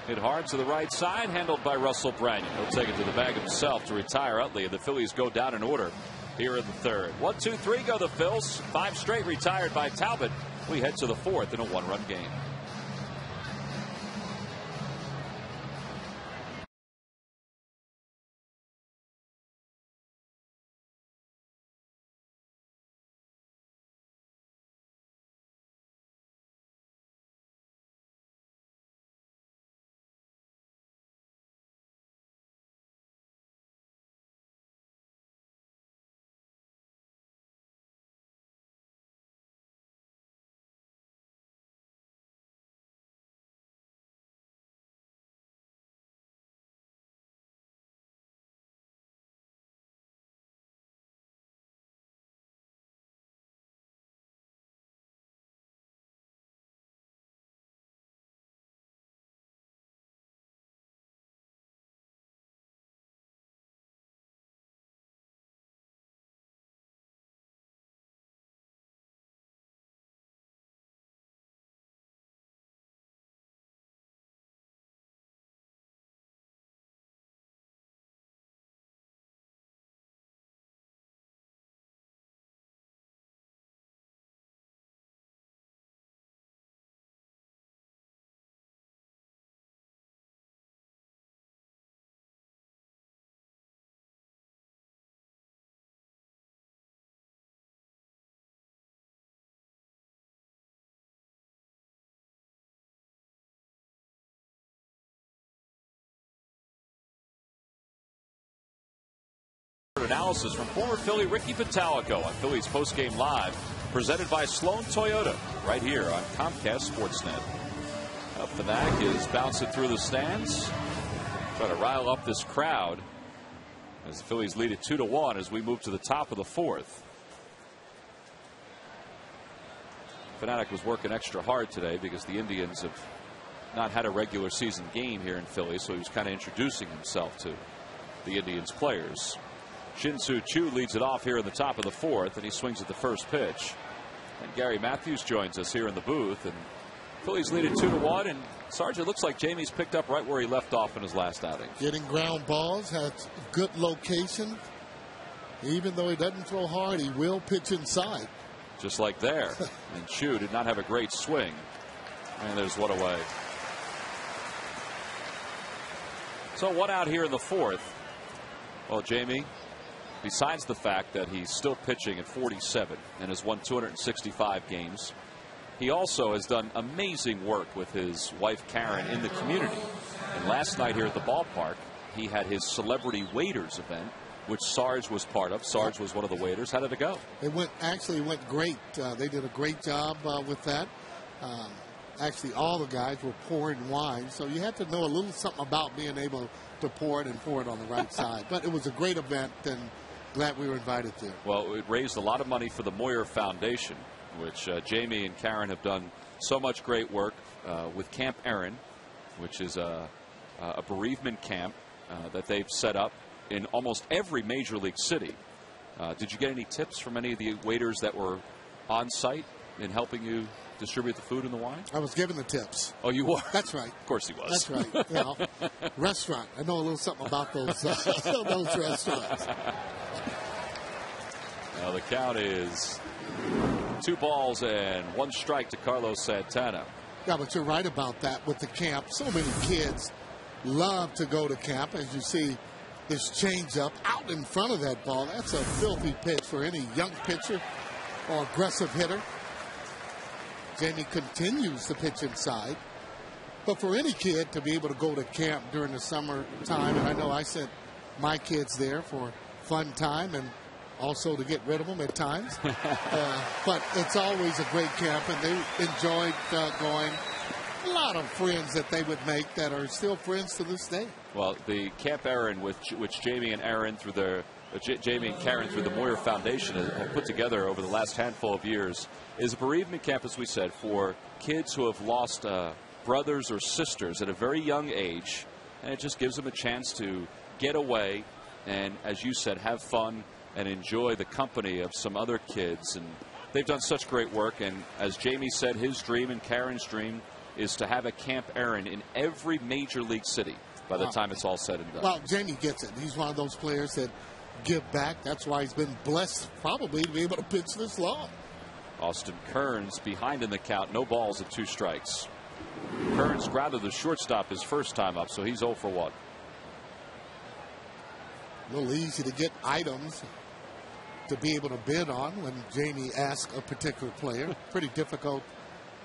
Hit hard to the right side, handled by Russell Branyan. He'll take it to the bag himself to retire Utley, and the Phillies go down in order here in the third. 1, 2, 3 go the Phils. 5 straight retired by Talbot. We head to the fourth in a 1-run game. Analysis from former Philly Ricky Pitalico on Phillies Postgame Live, presented by Sloan Toyota, right here on Comcast Sportsnet. Fanatic is bouncing through the stands, trying to rile up this crowd as the Phillies lead it 2-1 as we move to the top of the fourth. Fanatic was working extra hard today because the Indians have not had a regular season game here in Philly, so he was kind of introducing himself to the Indians players. Shin-Soo Choo leads it off here in the top of the fourth, and he swings at the first pitch. And Gary Matthews joins us here in the booth, and Phillies lead it 2-1, and Sarge, it looks like Jamie's picked up right where he left off in his last outing. Getting ground balls, has good location. Even though he doesn't throw hard, he will pitch inside. Just like there. And Choo did not have a great swing. And there's one away. So one out here in the fourth. Well, Jamie, besides the fact that he's still pitching at 47 and has won 265 games, he also has done amazing work with his wife Karen in the community. And last night here at the ballpark, he had his celebrity waiters event, which Sarge was part of. Sarge was one of the waiters. How did it go? It went great. They did a great job with that. Actually, all the guys were pouring wine, so you had to know a little something about being able to pour it and pour it on the right side. But it was a great event, and glad we were invited there. Well, it raised a lot of money for the Moyer Foundation, which Jamie and Karen have done so much great work with Camp Aaron, which is a bereavement camp that they've set up in almost every major league city. Did you get any tips from any of the waiters that were on site in helping you distribute the food and the wine? I was given the tips. Oh, you were? That's right. Of course he was. That's right. You know, restaurant. I know a little something about those those restaurants. Now the count is 2-1 to Carlos Santana. Yeah, but you're right about that with the camp. So many kids love to go to camp. As you see, this changeup out in front of that ball. That's a filthy pitch for any young pitcher or aggressive hitter. Jamie continues to pitch inside. But for any kid to be able to go to camp during the summertime, and I know I sent my kids there for fun time and also to get rid of them at times. But it's always a great camp, and they enjoyed going. A lot of friends that they would make that are still friends to this day. Well, the Camp Aaron, which Jamie and Karen through the Moyer Foundation have put together over the last handful of years, is a bereavement camp, as we said, for kids who have lost brothers or sisters at a very young age, and it just gives them a chance to get away and, as you said, have fun and enjoy the company of some other kids. And they've done such great work, and as Jamie said, his dream and Karen's dream is to have a Camp Aaron in every major league city by the time it's all said and done. Well, Jamie gets it. He's one of those players that give back. That's why he's been blessed probably to be able to pitch this long. Austin Kearns behind in the count. No balls at 2 strikes. Kearns grounded the shortstop his first time up, so he's 0 for 1. A little easy to get items to be able to bid on when Jamie asks a particular player. Pretty difficult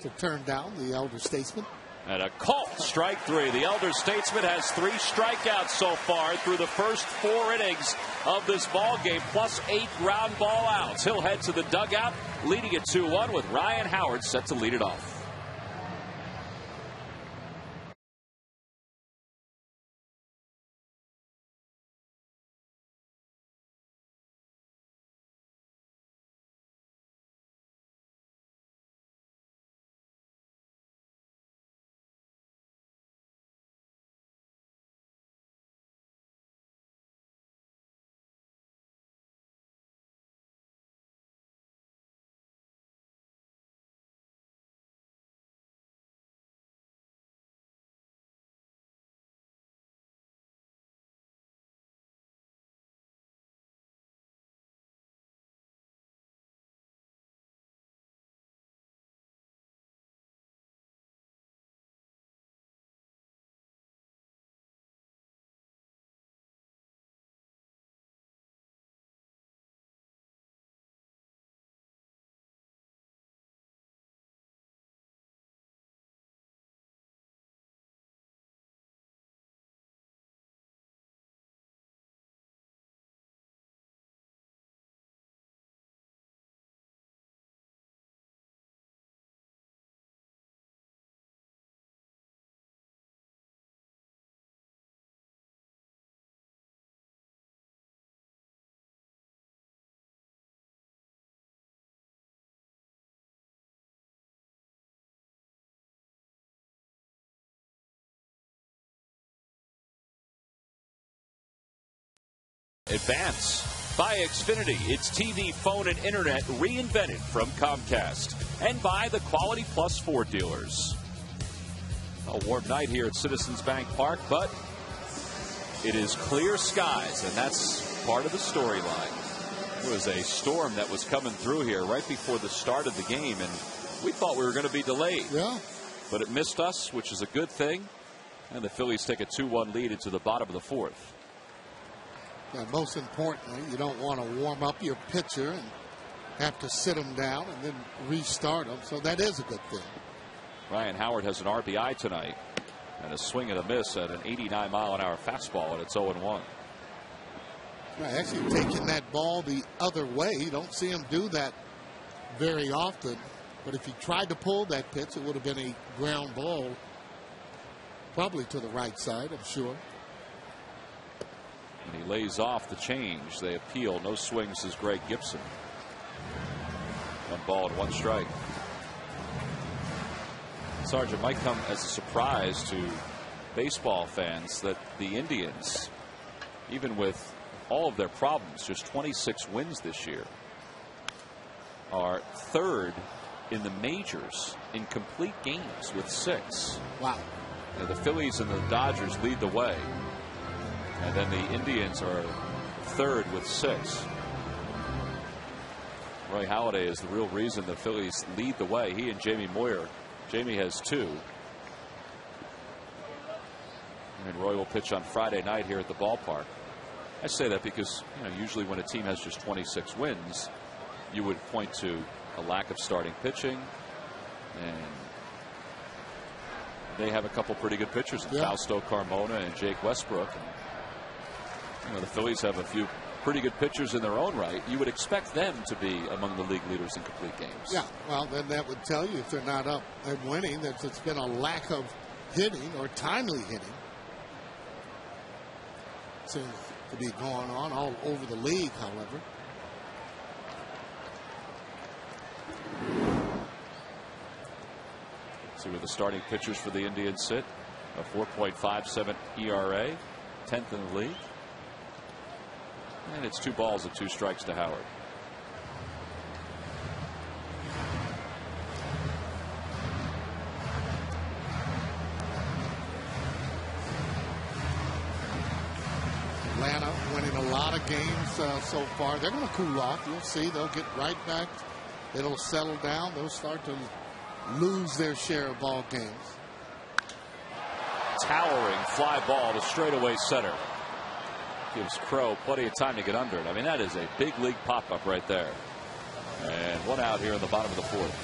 to turn down the elder statesman. And a call, strike 3. The elder statesman has 3 strikeouts so far through the first 4 innings of this ball game, plus 8 ground ball outs. He'll head to the dugout, leading it 2-1 with Ryan Howard set to lead it off. Advance by Xfinity. It's TV, phone, and internet reinvented from Comcast. And by the Quality Plus Ford dealers. A warm night here at Citizens Bank Park, but it is clear skies, and that's part of the storyline. There was a storm that was coming through here right before the start of the game, and we thought we were going to be delayed. Yeah. But it missed us, which is a good thing. And the Phillies take a 2-1 lead into the bottom of the fourth. And most importantly, you don't want to warm up your pitcher and have to sit him down and then restart him. So that is a good thing. Ryan Howard has an RBI tonight and a swing and a miss at an 89-mile-an-hour fastball, and it's 0-1. Actually taking that ball the other way. You don't see him do that very often. But if he tried to pull that pitch, it would have been a ground ball, probably to the right side, I'm sure. And he lays off the change. They appeal. No swings as Greg Gibson. 1 ball and 1 strike. Sarge, it might come as a surprise to baseball fans that the Indians, even with all of their problems, just 26 wins this year, are 3rd in the majors in complete games with 6. Wow. Now, the Phillies and the Dodgers lead the way. And then the Indians are 3rd with 6. Roy Halladay is the real reason the Phillies lead the way. He and Jamie Moyer. Jamie has 2. And Roy will pitch on Friday night here at the ballpark. I say that because, usually when a team has just 26 wins, you would point to a lack of starting pitching. And they have a couple pretty good pitchers, Fausto Carmona and Jake Westbrook. The Phillies have a few pretty good pitchers in their own right. You would expect them to be among the league leaders in complete games. Yeah, well, then that would tell you if they're not up and winning that it's been a lack of hitting or timely hitting. Seems to be going on all over the league, however. See where the starting pitchers for the Indians sit. A 4.57 ERA, 10th in the league. And it's 2 balls and 2 strikes to Howard. Atlanta winning a lot of games so far. They're going to cool off. You'll see they'll get right back. It'll settle down. They'll start to lose their share of ball games. Towering fly ball to straightaway center. Gives Crow plenty of time to get under it. I mean, that is a big league pop-up right there. And 1 out here in the bottom of the fourth.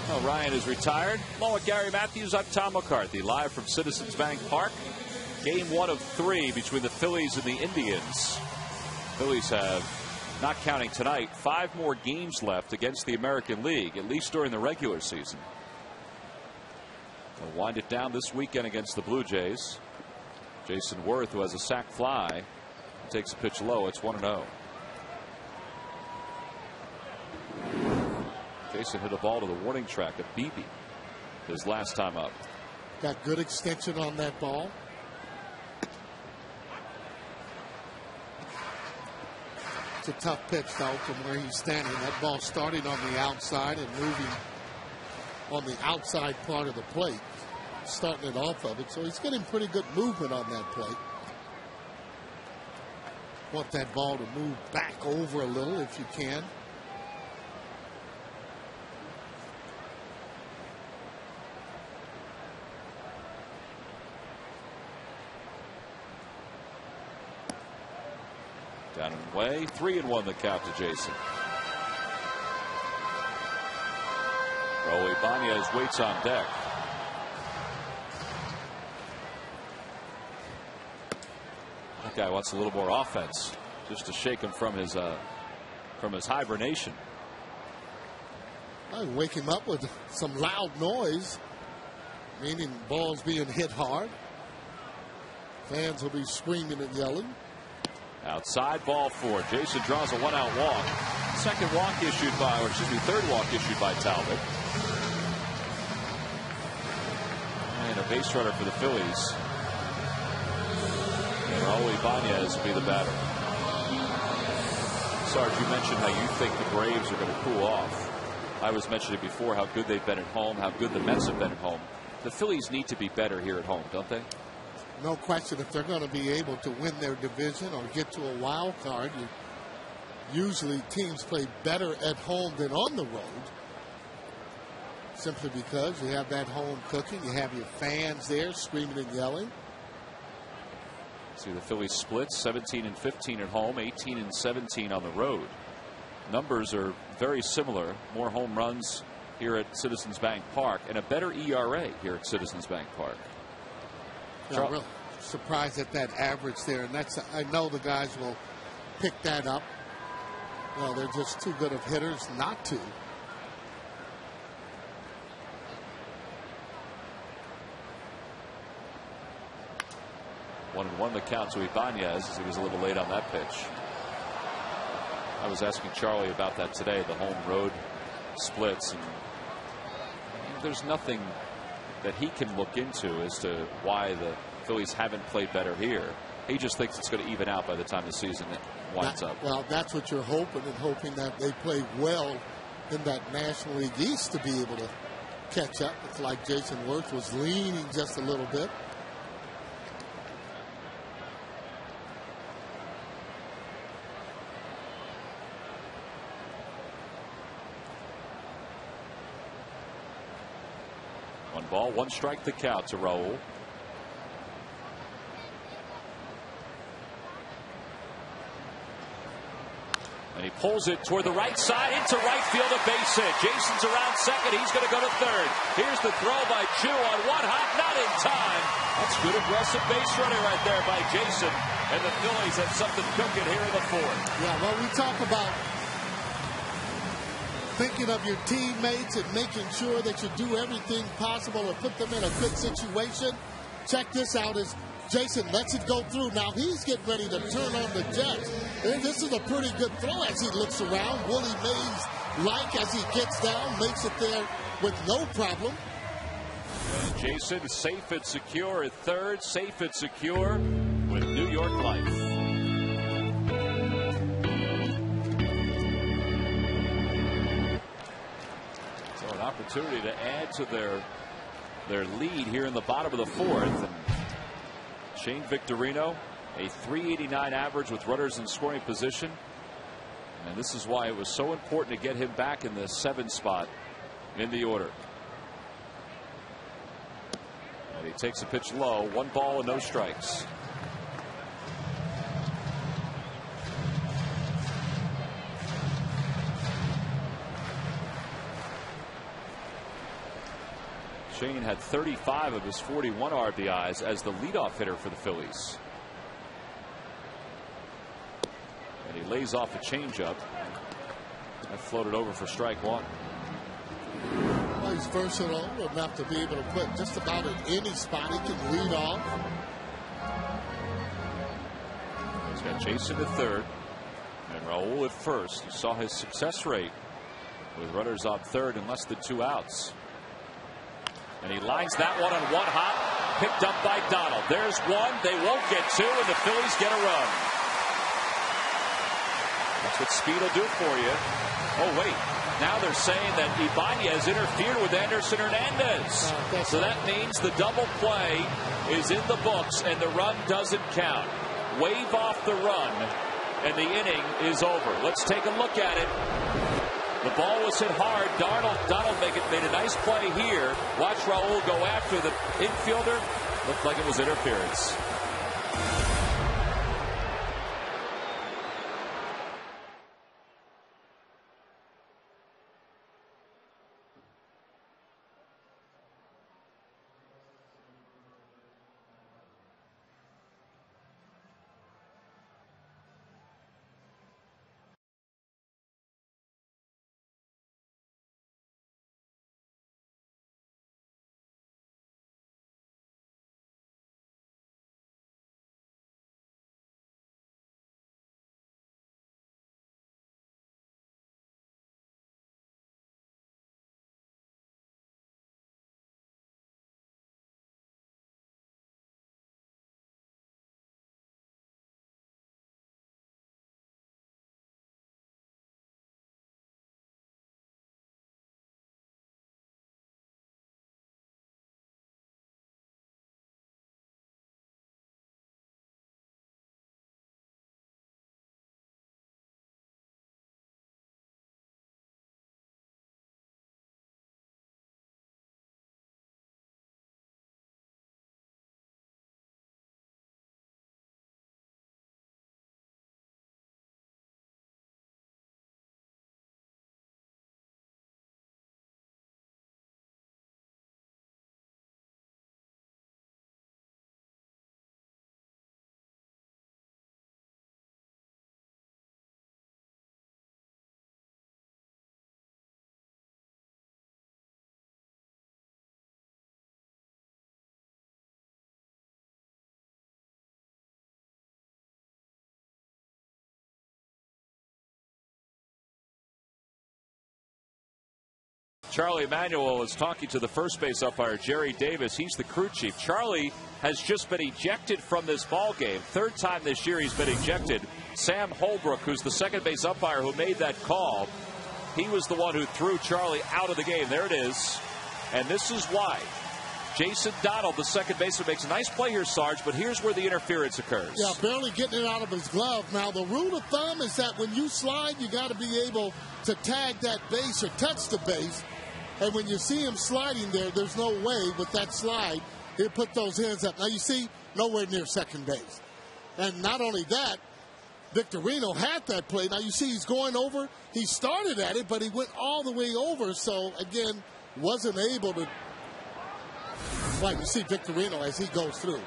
Well, Ryan is retired. Along with Gary Matthews, I'm Tom McCarthy, live from Citizens Bank Park. Game 1 of 3 between the Phillies and the Indians. Phillies have, not counting tonight, 5 more games left against the American League, at least during the regular season. They'll wind it down this weekend against the Blue Jays. Jason Worth, who has a sac fly, takes a pitch low. It's 1-0. Jason hit a ball to the warning track at BB his last time up. Got good extension on that ball. It's a tough pitch, though, from where he's standing. That ball starting on the outside and moving on the outside part of the plate, starting it off of it. So he's getting pretty good movement on that plate. Want that ball to move back over a little if you can. Down and away. 3-1 the count to Jason. Raul Ibanez waits on deck. That guy wants a little more offense, just to shake him from his hibernation. I wake him up with some loud noise, meaning balls being hit hard. Fans will be screaming and yelling. Outside, ball 4. Jason draws a 1-out walk. Second walk issued by, or excuse me, third walk issued by Talbot. And and a base runner for the Phillies. And Raul Ibanez will be the batter. Sarge, you mentioned how you think the Braves are going to cool off. I was mentioning before how good they've been at home, how good the Mets have been at home. The Phillies need to be better here at home, don't they? No question. If they're going to be able to win their division or get to a wild card, usually teams play better at home than on the road. Simply because you have that home cooking, you have your fans there screaming and yelling. See the Phillies split 17-15 at home, 18-17 on the road. Numbers are very similar. More home runs here at Citizens Bank Park and a better ERA here at Citizens Bank Park. Yeah, I'm really surprised at that average there, and I know the guys will pick that up. Well, they're just too good of hitters not to. One and one the count to Ibanez as he was a little late on that pitch. I was asking Charlie about that today, the home road splits, and there's nothing that he can look into as to why the Phillies haven't played better here. He just thinks it's going to even out by the time the season winds up. Well, that's what you're hoping, and hoping that they play well in that National League East to be able to catch up. It's like Jason Worth was leaning just a little bit. One ball, one strike the count to Raul. And he pulls it toward the right side into right field, a base hit. Jason's around second. He's going to go to third. Here's the throw by Chu on one hop, not in time. That's good aggressive base running right there by Jason. And the Phillies have something cooking here in the fourth. Yeah, well, we talk about thinking of your teammates and making sure that you do everything possible to put them in a good situation. Check this out as Jason lets it go through. Now he's getting ready to turn on the Jets. And this is a pretty good throw as he looks around. Willie Mays, as he gets down, makes it there with no problem. And Jason safe and secure at third, safe and secure with New York life. An opportunity to add to their lead here in the bottom of the fourth. And Shane Victorino, a .389 average with runners in scoring position, and this is why it was so important to get him back in the 7 spot in the order. And he takes a pitch low, 1 ball and no strikes. Shane had 35 of his 41 RBIs as the leadoff hitter for the Phillies. And he lays off a changeup. That floated over for strike one. Well, he's versatile enough to be able to put just about in any spot. He can lead off. He's got Jason at third and Raul at first. You saw his success rate with runners on third and less than 2 outs. And he lines that one on one hop, picked up by Donald. There's one. They won't get 2, and the Phillies get a run. That's what speed will do for you. Oh, wait. Now they're saying that Ibanez interfered with Anderson Hernandez. So that means the double play is in the books, and the run doesn't count. Wave off the run, and the inning is over. Let's take a look at it. The ball was hit hard. Donald made a nice play here. Watch Raul go after the infielder. Looked like it was interference. Charlie Emanuel is talking to the first base umpire, Jerry Davis. He's the crew chief. Charlie has just been ejected from this ball game. Third time this year he's been ejected. Sam Holbrook, who's the second base umpire who made that call, he was the one who threw Charlie out of the game. There it is. And this is why. Jason Donald, the second baseman, makes a nice play here, Sarge, but here's where the interference occurs. Yeah, barely getting it out of his glove. Now, the rule of thumb is that when you slide, you got to be able to tag that base or touch the base. And when you see him sliding there, there's no way with that slide he'll put those hands up. Now, you see, nowhere near second base. And not only that, Victorino had that play. Now, you see he's going over. He started at it, but he went all the way over. So, again, wasn't able to. Like you see Victorino as he goes through.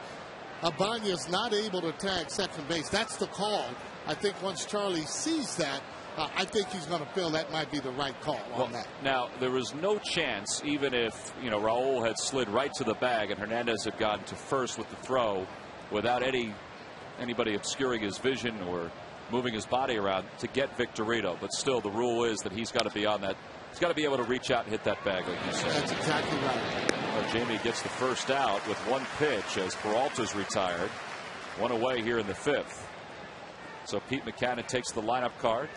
Abanya's not able to tag second base. That's the call. I think once Charlie sees that, I think he's going to feel that might be the right call on that. Now, there was no chance, even if, Raul had slid right to the bag and Hernandez had gotten to first with the throw without anybody obscuring his vision or moving his body around to get Victorino. But still, the rule is that he's got to be on that. He's got to be able to reach out and hit that bag, like you said. That's exactly right. Jamie gets the first out with one pitch as Peralta's retired. One away here in the fifth. So Pete Mackanin takes the lineup card.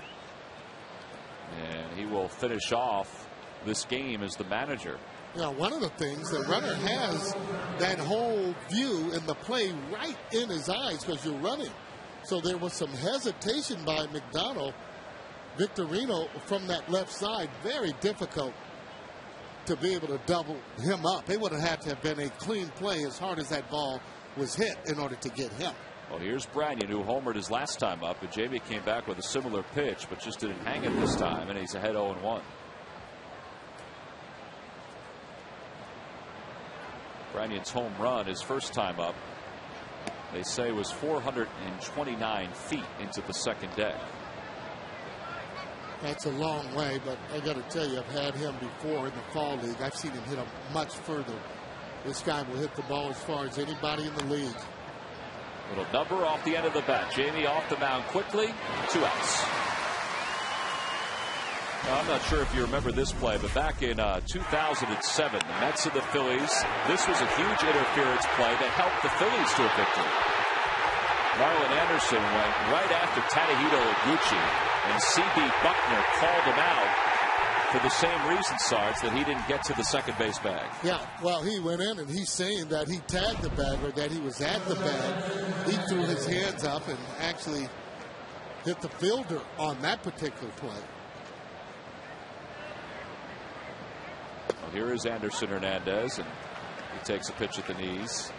And he will finish off this game as the manager. Yeah, one of the things, the runner has that whole view in the play right in his eyes because you're running. So there was some hesitation by McDonald. Victorino from that left side, very difficult to be able to double him up. It would have had to have been a clean play as hard as that ball was hit in order to get him. Well, here's Branyan, who homered his last time up, and Jamie came back with a similar pitch, but just didn't hang it this time, and he's ahead 0-1. Branyan's home run, his first time up, they say was 429 feet into the second deck. That's a long way, but I got to tell you, I've had him before in the fall league. I've seen him hit them much further. This guy will hit the ball as far as anybody in the league. Little number off the end of the bat. Jamie off the mound quickly. 2 outs. Now, I'm not sure if you remember this play, but back in 2007, the Mets and the Phillies, this was a huge interference play that helped the Phillies to a victory. Marlon Anderson went right after Tadahito Iguchi, and C.B. Buckner called him out for the same reason, Sarge, that he didn't get to the second base bag. Yeah, well, he went in and he's saying that he tagged the bag or that he was at the bag. He threw his hands up and actually hit the fielder on that particular play. Well, here is Anderson Hernandez, and he takes a pitch at the knees.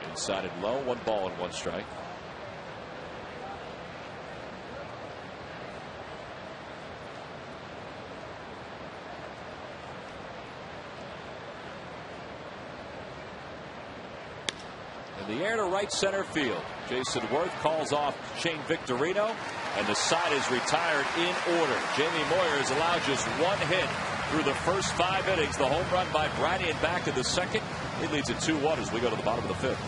Inside and low, 1 ball and 1 strike. In the air to right center field. Jason Worth calls off Shane Victorino, and the side is retired in order. Jamie Moyer has allowed just 1 hit through the first 5 innings. The home run by Branyan back in the second. He leads at 2-1 as we go to the bottom of the 5th.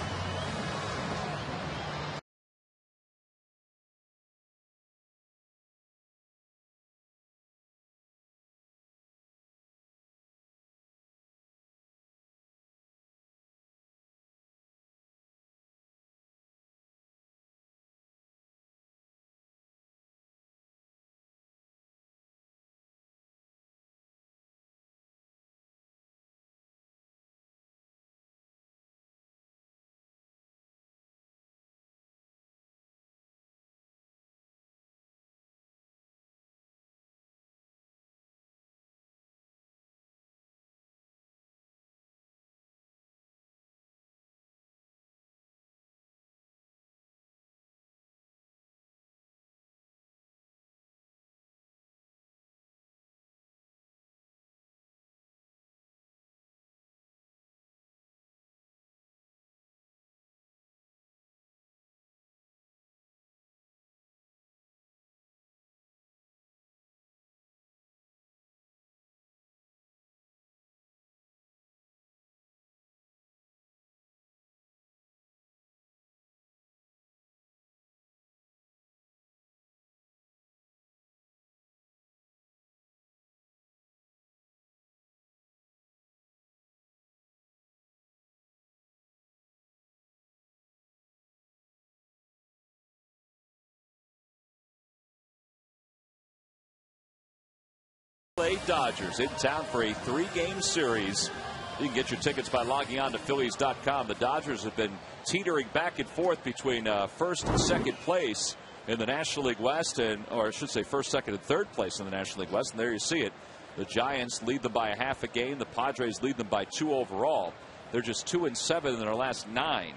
State Dodgers in town for a 3-game series. You can get your tickets by logging on to Phillies.com. The Dodgers have been teetering back and forth between first and second place in the National League West, or I should say first, second, and third place in the National League West. And there you see it. The Giants lead them by a half a game. The Padres lead them by 2 overall. They're just 2-7 in their last 9.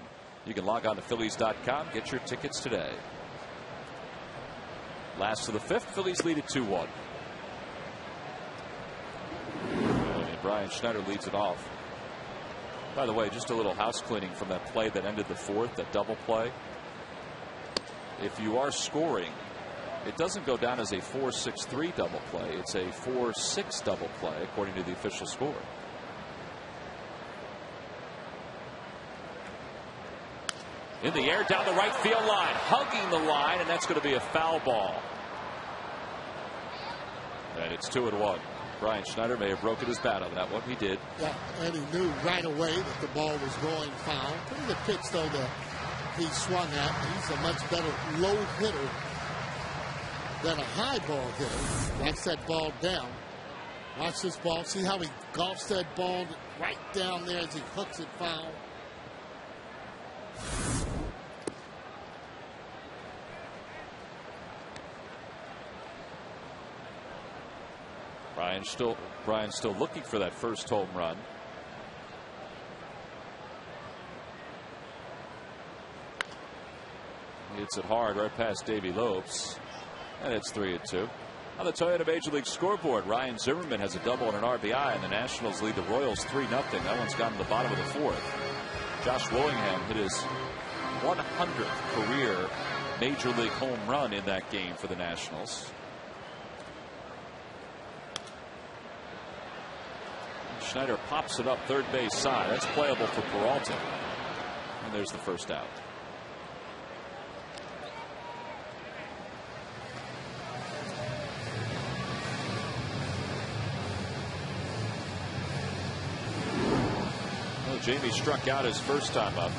You can log on to Phillies.com. Get your tickets today. Last of the 5th, Phillies lead at 2-1. And Brian Schneider leads it off. By the way, just a little house cleaning from that play that ended the 4th, that double play. If you are scoring, it doesn't go down as a 4-6-3 double play. It's a 4-6 double play, according to the official score. In the air, down the right field line, hugging the line, and that's going to be a foul ball. And it's 2-1. Brian Schneider may have broken his bat on that one. He did. Yeah, and he knew right away that the ball was going foul. Pretty good pitch, though, that he swung at. He's a much better low hitter than a high ball hitter. Watch that ball down. Watch this ball. See how he golfs that ball right down there as he hooks it foul. Brian's still looking for that first home run. He hits it hard right past Davey Lopes, and it's 3-2. On the Toyota Major League scoreboard, Ryan Zimmerman has a double and an RBI, and the Nationals lead the Royals 3-0. That one's gone to the bottom of the 4th. Josh Willingham hit his 100th career Major League home run in that game for the Nationals. Schneider pops it up third base side. That's playable for Peralta. And there's the first out. Well, Jamie struck out his first time up.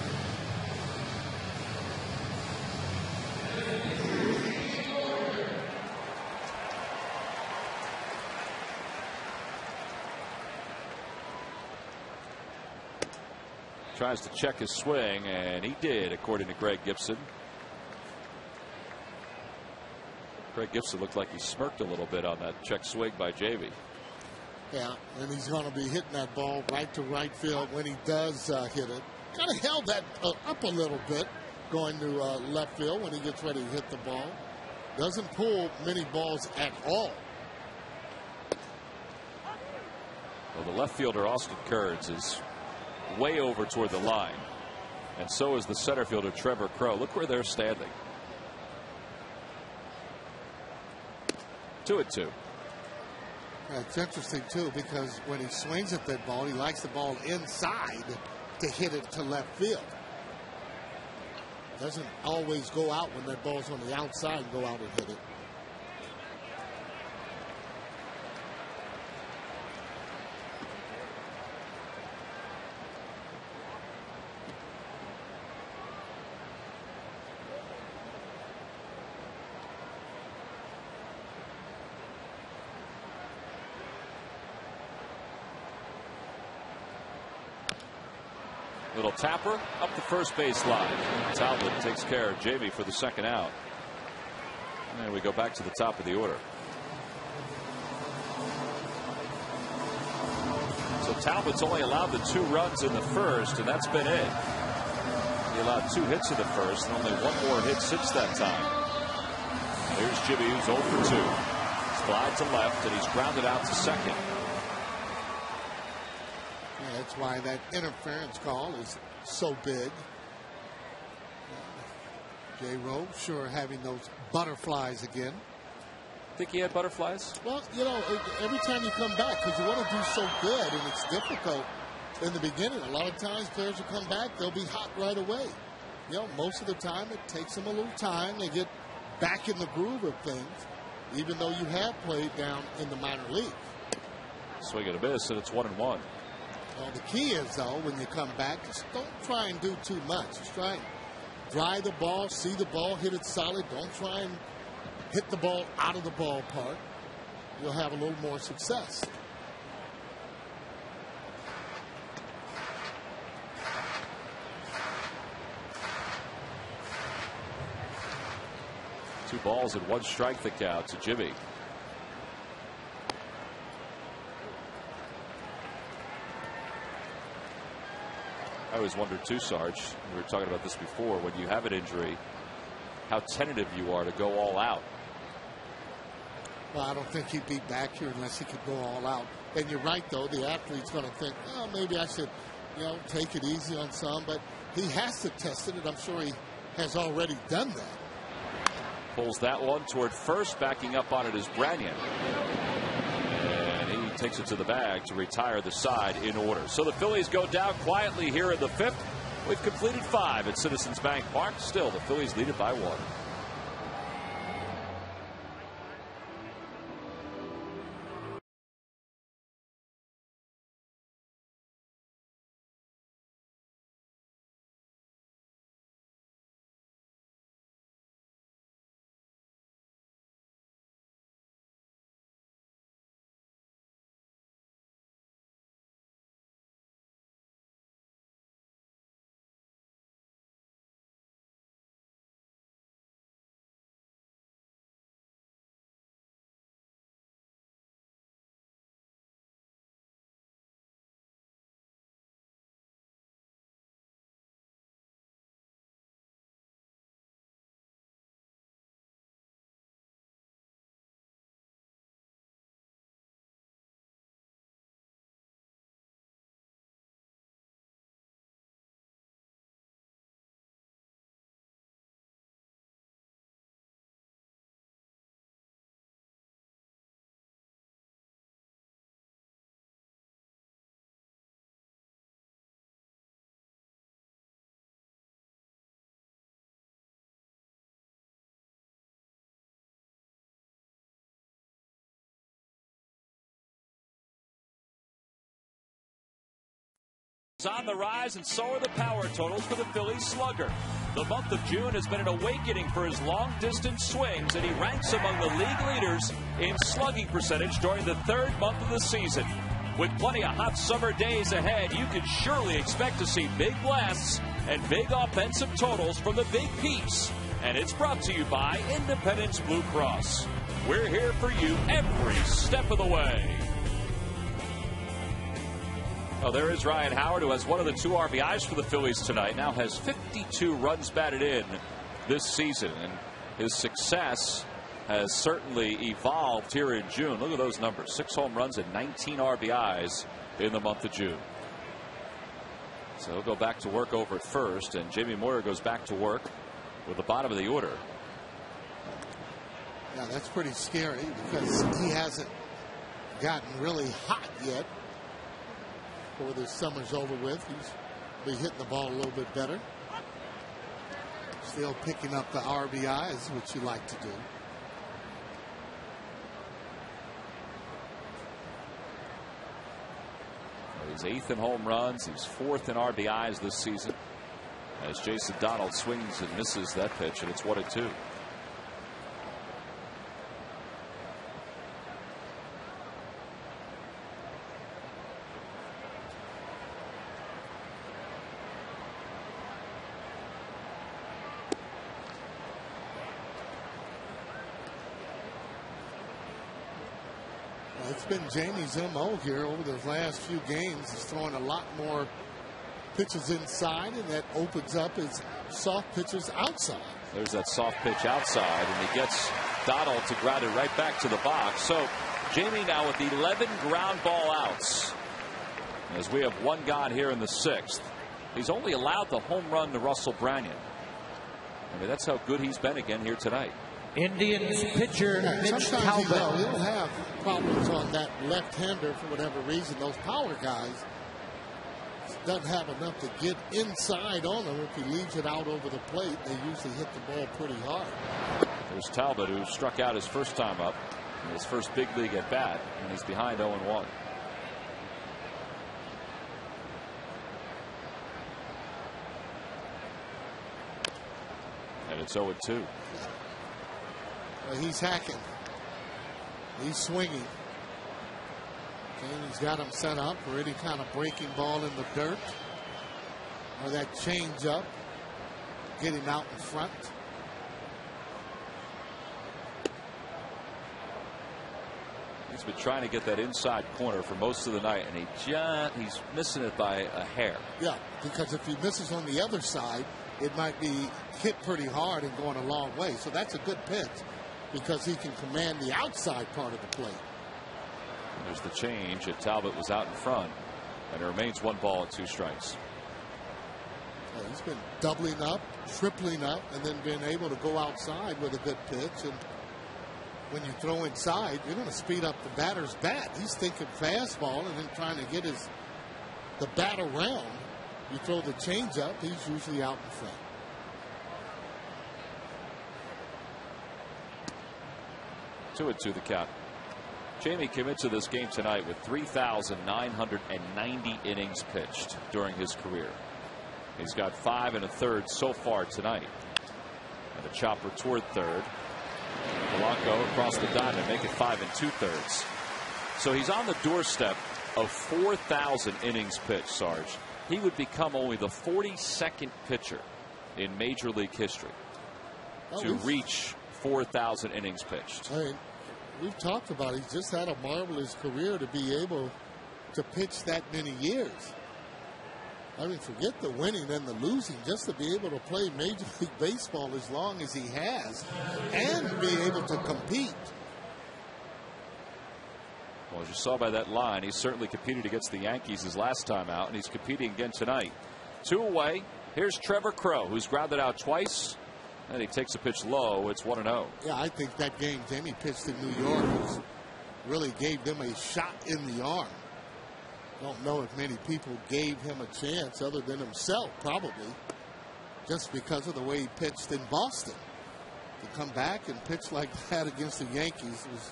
Tries to check his swing, and he did, according to Greg Gibson. Greg Gibson looked like he smirked a little bit on that check swing by Jamie. Yeah, and he's going to be hitting that ball right to right field when he does hit it. Kind of held that up a little bit going to left field when he gets ready to hit the ball. Doesn't pull many balls at all. Well, the left fielder, Austin Kurtz, is way over toward the line, and so is the center fielder Trevor Crow. Look where they're standing. 2-2. It's interesting too, because when he swings at that ball, he likes the ball inside to hit it to left field. Doesn't always go out when that ball's on the outside and go out and hit it. Little tapper up the first base line. Talbot takes care of Jamie for the second out. And we go back to the top of the order. So Talbot's only allowed the 2 runs in the first, and that's been it. He allowed 2 hits in the first, and only 1 more hit since that time. Here's Jimmy, who's 0 for 2. Slide to left, and he's grounded out to second. That's why that interference call is so big. J. Rowe sure having those butterflies again. Think he had butterflies? Well, you know, every time you come back, because you want to do so good, and it's difficult in the beginning. A lot of times players will come back, they'll be hot right away. You know, most of the time it takes them a little time. They get back in the groove of things, even though you have played down in the minor league. Swing and a miss, and it's 1-1. Well, the key is, though, when you come back, just don't try and do too much. Just try and drive the ball, see the ball, hit it solid. Don't try and hit the ball out of the ballpark. you'll have a little more success. Two balls and one strike the count to Jimmy. I always wondered too, Sarge, we were talking about this before, when you have an injury, how tentative you are to go all out. Well, I don't think he'd be back here unless he could go all out. And you're right, though. The athlete's going to think, oh, maybe I should, take it easy on some. But he has to test it, and I'm sure he has already done that. Pulls that one toward first. Backing up on it is Branyan. And he takes it to the bag to retire the side in order. So the Phillies go down quietly here in the fifth. We've completed 5 at Citizens Bank Park. Still, the Phillies lead it by 1. On the rise, and so are the power totals for the Phillies slugger. The month of June has been an awakening for his long-distance swings, and he ranks among the league leaders in slugging percentage during the 3rd month of the season. With plenty of hot summer days ahead, you can surely expect to see big blasts and big offensive totals from the Big Peeps. And it's brought to you by Independence Blue Cross. We're here for you every step of the way. Oh, there is Ryan Howard, who has one of the 2 RBIs for the Phillies tonight. Now has 52 runs batted in this season. And his success has certainly evolved here in June. Look at those numbers. 6 home runs and 19 RBIs in the month of June. So he'll go back to work over at first. And Jamie Moyer goes back to work with the bottom of the order. Yeah, that's pretty scary because he hasn't gotten really hot yet. Before this summer's over with, he's be hitting the ball a little bit better. Still picking up the RBIs, which you like to do. He's 8th in home runs. He's 4th in RBIs this season. As Jason Donald swings and misses that pitch, and it's 1-2. It's been Jamie's MO here over the last few games. He's throwing a lot more pitches inside, and that opens up his soft pitches outside. There's that soft pitch outside, and he gets Donald to ground it right back to the box. So Jamie now with 11 ground ball outs. As we have 1 gone here in the 6th. He's only allowed the home run to Russell Branyan. I mean, that's how good he's been again here tonight. Indians pitcher Mitch Talbot. He'll have problems on that left-hander for whatever reason. Those power guys doesn't have enough to get inside on him. If he leaves it out over the plate, they usually hit the ball pretty hard. There's Talbot, who struck out his first time up in his first big league at bat, and he's behind 0-1. And it's 0-2. He's hacking. He's swinging. Jamie's got him set up for any kind of breaking ball in the dirt. Or that change up. Get him out in front. He's been trying to get that inside corner for most of the night, and he's missing it by a hair. Yeah, because if he misses on the other side, it might be hit pretty hard and going a long way. So that's a good pitch because he can command the outside part of the plate. There's the change, and Talbot was out in front, and it remains 1 ball and 2 strikes. He's been doubling up, tripling up, and then being able to go outside with a good pitch. And when you throw inside, you're going to speed up the batter's bat. He's thinking fastball and then trying to get the bat around. You throw the change up, he's usually out in front. Two and two the count. Jamie came into this game tonight with 3,990 innings pitched during his career. He's got 5 1/3 so far tonight. And a chopper toward third. Polanco across the diamond, make it 5 2/3. So he's on the doorstep of 4,000 innings pitched, Sarge. He would become only the 42nd pitcher in Major League history to reach 4,000 innings pitched. I mean, we've talked about it. He's just had a marvelous career to be able to pitch that many years. I mean, forget the winning and the losing, just to be able to play Major League Baseball as long as he has and be able to compete. Well, as you saw by that line, he certainly competed against the Yankees his last time out, and he's competing again tonight. 2 away. Here's Trevor Crowe, who's grounded out twice, and he takes a pitch low. It's 1-0. Yeah, I think that game Jamie pitched in New York really gave them a shot in the arm. Don't know if many people gave him a chance other than himself, probably, just because of the way he pitched in Boston. To come back and pitch like that against the Yankees was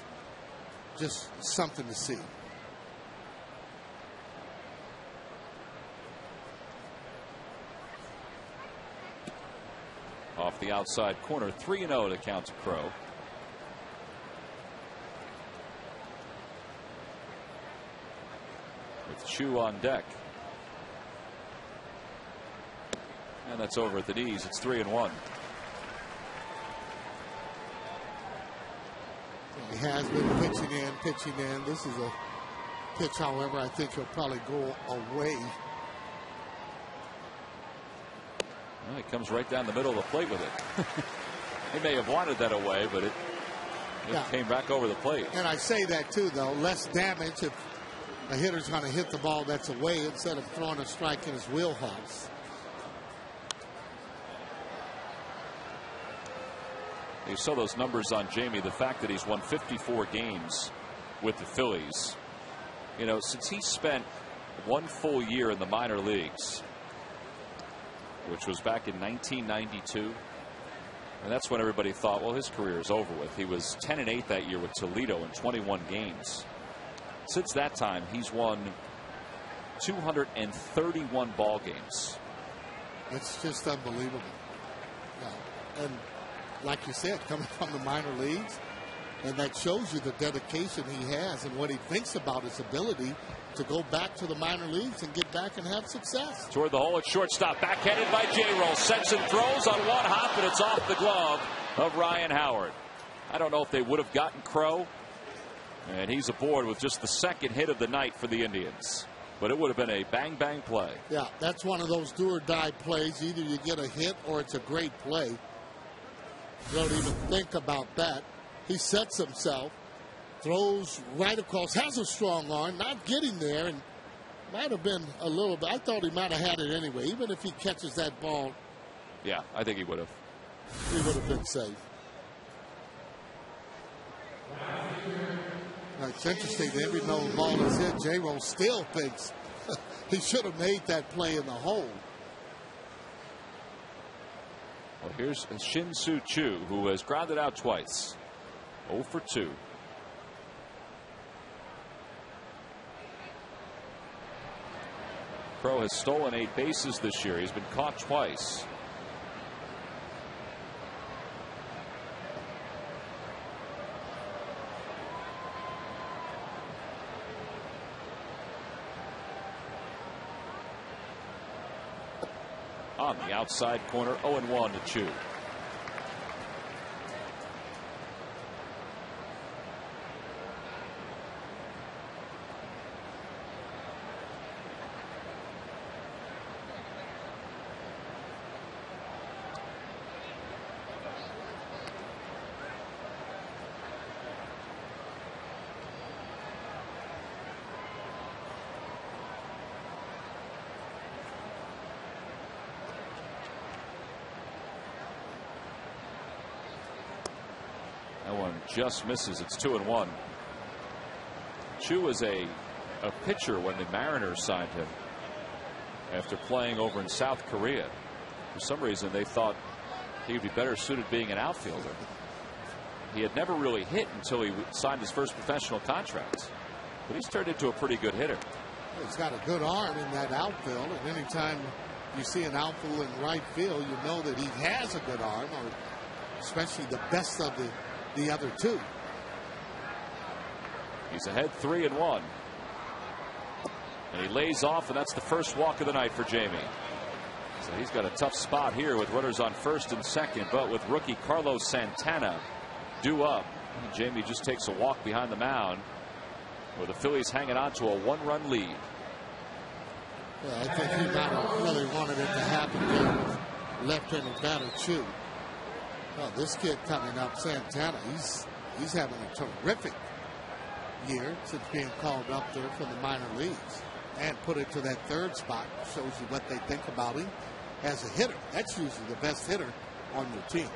just something to see. Off the outside corner, 3-0 to count to Crowe. With Chu on deck. And that's over at the knees. It's 3-1. He has been pitching in. This is a pitch, however, I think he'll probably go away. Well, he comes right down the middle of the plate with it. He may have wanted that away, but it came back over the plate. And I say that too, though. Less damage if a hitter's going to hit the ball that's away instead of throwing a strike in his wheelhouse. You saw those numbers on Jamie. The fact that he's won 54 games with the Phillies. You know, since he spent 1 full year in the minor leagues, which was back in 1992. And that's when everybody thought, well, his career is over with. He was 10-8 that year with Toledo in 21 games. Since that time, he's won 231 ball games. It's just unbelievable. And like you said, coming from the minor leagues, and that shows you the dedication he has and what he thinks about his ability to go back to the minor leagues and get back and have success. Toward the hole at shortstop, backhanded by J-Roll. Sets and throws on 1 hop, and it's off the glove of Ryan Howard. I don't know if they would have gotten Crowe, and he's aboard with just the 2nd hit of the night for the Indians. But it would have been a bang-bang play. Yeah, that's one of those do-or-die plays. Either you get a hit or it's a great play. You don't even think about that. He sets himself, throws right across, has a strong arm, not getting there, and might have been a little bit. I thought he might have had it anyway. Even if he catches that ball. Yeah, I think he would have. He would have been safe. Now, it's interesting that every no ball is hit, J-Roll still thinks he should have made that play in the hole. Well, here's Shin-Soo Choo, who has grounded out twice. 0 for 2. Crowe has stolen 8 bases this year. He's been caught twice. On the outside corner, 0-1 to Chu. That one just misses. It's 2-1. Chu was a pitcher when the Mariners signed him after playing over in South Korea. For some reason, they thought he would be better suited being an outfielder. He had never really hit until he signed his first professional contract. But he's turned into a pretty good hitter. He's got a good arm in that outfield, and anytime you see an outfield in right field, you know that he has a good arm, or especially the best of the other two. He's ahead 3-1. And he lays off, and that's the first walk of the night for Jamie. So he's got a tough spot here with runners on first and second, but with rookie Carlos Santana due up, Jamie just takes a walk behind the mound, with the Phillies hanging on to a 1-run lead. Yeah, I think he might have really wanted it to happen there with left-handed batter Chu. Well, this kid coming up, Santana, he's having a terrific year since being called up there from the minor leagues and put it to that third spot. Shows you what they think about him as a hitter. That's usually the best hitter on your team.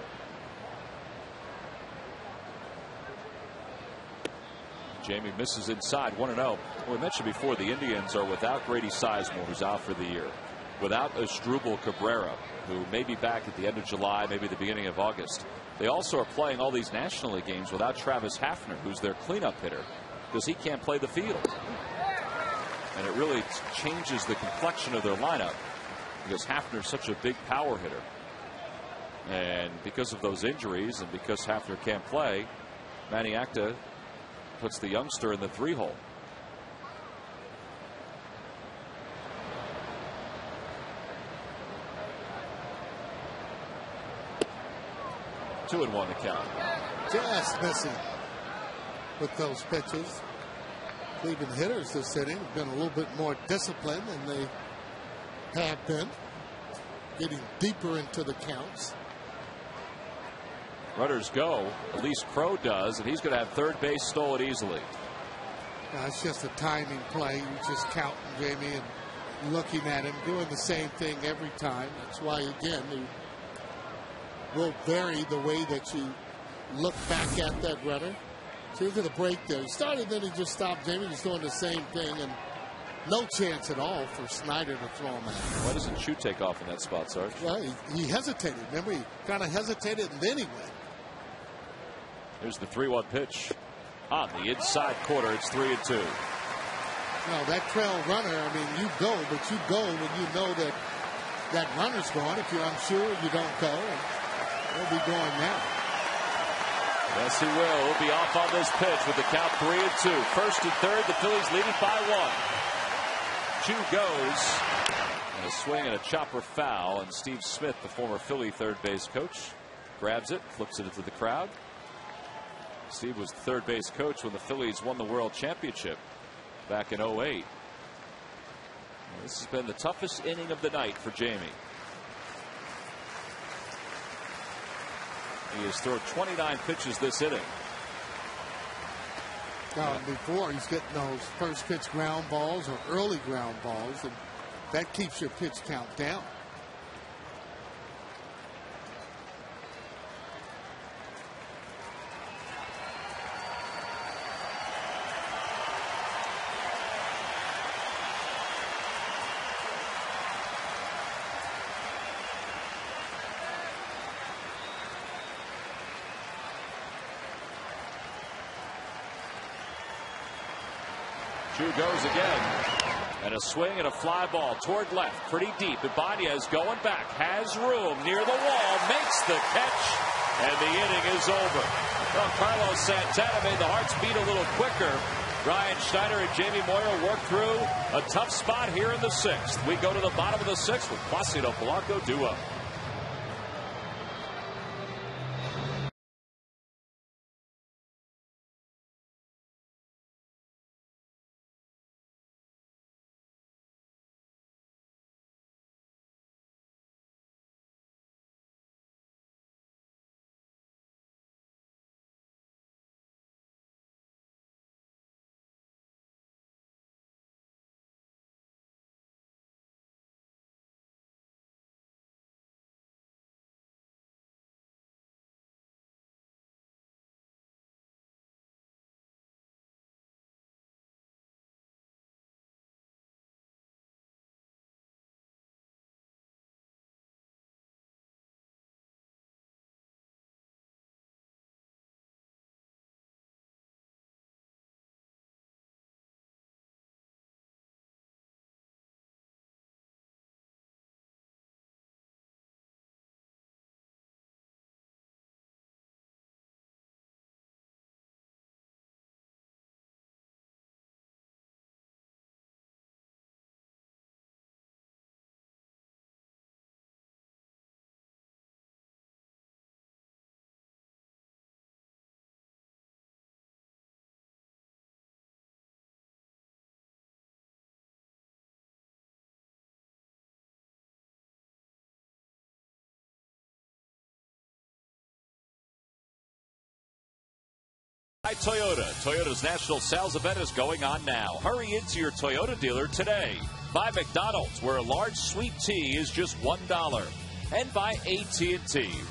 Jamie misses inside, 1-0. Well, we mentioned before the Indians are without Grady Sizemore, who's out for the year, without Asdrubal Cabrera, who may be back at the end of July, maybe the beginning of August. They also are playing all these National League games without Travis Hafner, who's their cleanup hitter, because he can't play the field. And it really changes the complexion of their lineup, because Hafner's such a big power hitter. And because of those injuries and because Hafner can't play, Maniacta puts the youngster in the 3-hole. Two and 1 to count. Just missing with those pitches. Cleveland hitters this inning have been a little bit more disciplined than they have been, getting deeper into the counts. Runners go. At least Crow does, and he's going to have third base stolen easily. Now, it's just a timing play. You're just counting Jamie and looking at him, doing the same thing every time. That's why, again, you will vary the way that you look back at that runner. See, look at the break there. He started, then he just stopped. Jamie was doing the same thing, and no chance at all for Snyder to throw him out. Why doesn't Chu take off in that spot, Sarge? Well, he hesitated. Remember, he kind of hesitated, and then he went. Here's the 3-1 pitch. On the inside corner, it's 3-2. No, that trail runner, I mean, you go, but you go when you know that that runner's gone. If you're unsure, you don't go. And he'll be going now. Yes, he will. He'll be off on this pitch with the count 3-2. First and third, the Phillies leading by 1. Chu goes. And a swing and a chopper foul. And Steve Smith, the former Philly third base coach, grabs it, flips it into the crowd. Steve was the third base coach when the Phillies won the World Championship back in 08. This has been the toughest inning of the night for Jamie. He has thrown 29 pitches this inning. Before, he's getting those first pitch ground balls or early ground balls, and that keeps your pitch count down. Chu goes again. And a swing and a fly ball toward left. Pretty deep. Ibanez going back. Has room near the wall. Makes the catch. And the inning is over. Well, Carlos Santana made the Hearts beat a little quicker. Ryan Schneider and Jamie Moyer work through a tough spot here in the 6th. We go to the bottom of the 6th with Placido Polanco duo. By Toyota. Toyota's national sales event is going on now. Hurry into your Toyota dealer today. By McDonald's, where a large sweet tea is just $1. And by AT&T.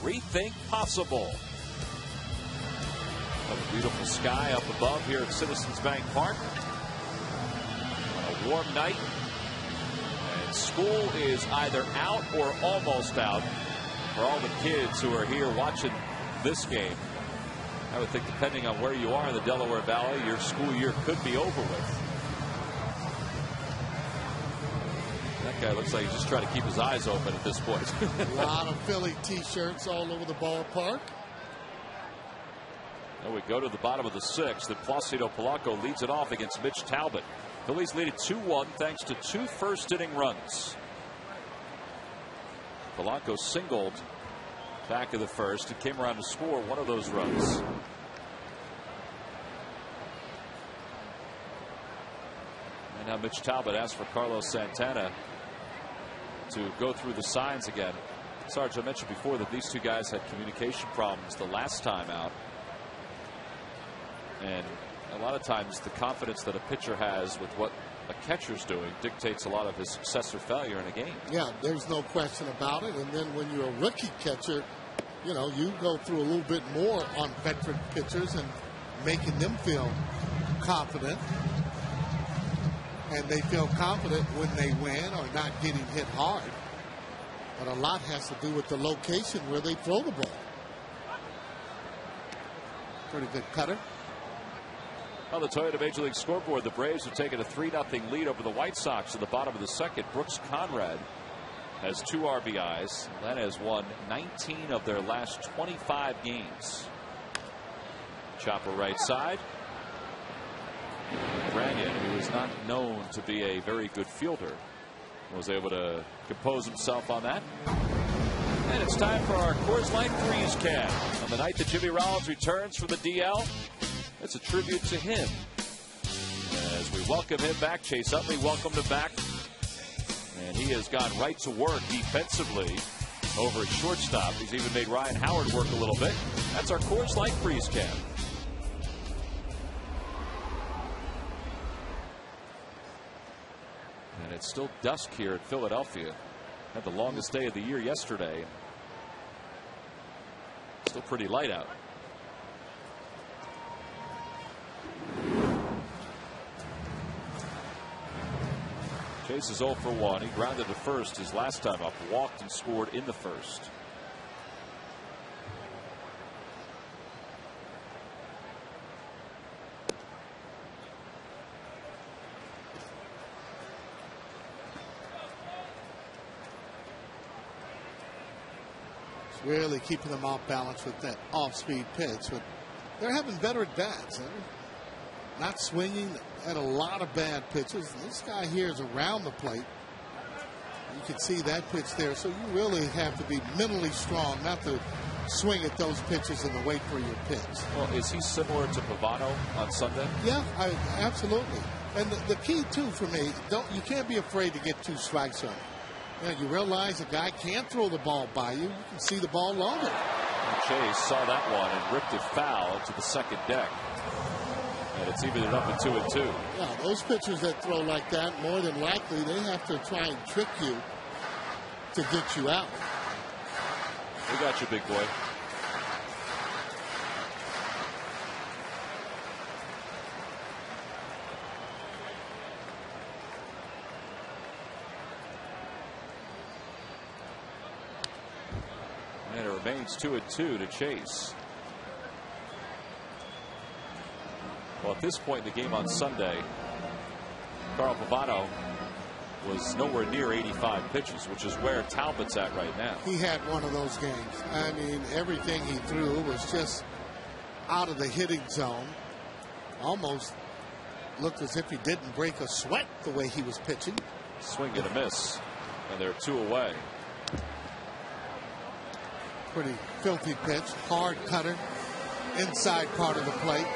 Rethink possible. A beautiful sky up above here at Citizens Bank Park. A warm night. And school is either out or almost out for all the kids who are here watching this game. I would think, depending on where you are in the Delaware Valley, your school year could be over with. That guy looks like he's just trying to keep his eyes open at this point. A lot of Philly T-shirts all over the ballpark. Now we go to the bottom of the 6th, and Placido Polanco leads it off against Mitch Talbot. Phillies lead it 2-1 thanks to 2 first-inning runs. Polanco singled back of the first and came around to score one of those runs. And now Mitch Talbot asked for Carlos Santana to go through the signs again. Sarge, I mentioned before that these two guys had communication problems the last time out. And a lot of times the confidence that a pitcher has with what a catcher's doing dictates a lot of his success or failure in a game. Yeah, there's no question about it. And then when you're a rookie catcher, you know, you go through a little bit more on veteran pitchers and making them feel confident. And they feel confident when they win or not getting hit hard. But a lot has to do with the location where they throw the ball. Pretty good cutter. On the Toyota Major League scoreboard, the Braves have taken a 3-0 lead over the White Sox in the bottom of the 2nd. Brooks Conrad has 2 RBIs. Atlanta has won 19 of their last 25 games. Chopper right side. Branyan, who is not known to be a very good fielder, was able to compose himself on that. And it's time for our Coors Light Freeze Can. On the night that Jimmy Rollins returns from the DL, it's a tribute to him. As we welcome him back, Chase Utley welcomed him back. And he has gone right to work defensively over at shortstop. He's even made Ryan Howard work a little bit. That's our Coors Light Freeze Can. And it's still dusk here at Philadelphia. Had the longest day of the year yesterday. Still pretty light out. Chase is 0 for 1. He grounded to first his last time up, walked and scored in the first. It's really keeping them off balance with that off-speed pitch. But they're having better at bats. not swinging, had a lot of bad pitches. This guy here is around the plate. You can see that pitch there. So you really have to be mentally strong not to swing at those pitches and to wait for your pitch. Well, is he similar to Pavano on Sunday? Yeah, absolutely. And the key, too, for me, you can't be afraid to get 2 strikes on him. You realize a guy can't throw the ball by you. You can see the ball longer. And Chase saw that one and ripped it foul to the second deck. And it's evened it up at 2-2. Yeah, those pitchers that throw like that, more than likely, they have to try and trick you to get you out. We got you, big boy. And it remains 2-2 to Chase. Well, at this point in the game on Sunday, Carl Pavano was nowhere near 85 pitches, which is where Talbot's at right now. He had one of those games. I mean, everything he threw was just out of the hitting zone. Almost looked as if he didn't break a sweat the way he was pitching. Swing and a miss, and they're 2 away. Pretty filthy pitch, hard cutter, inside part of the plate.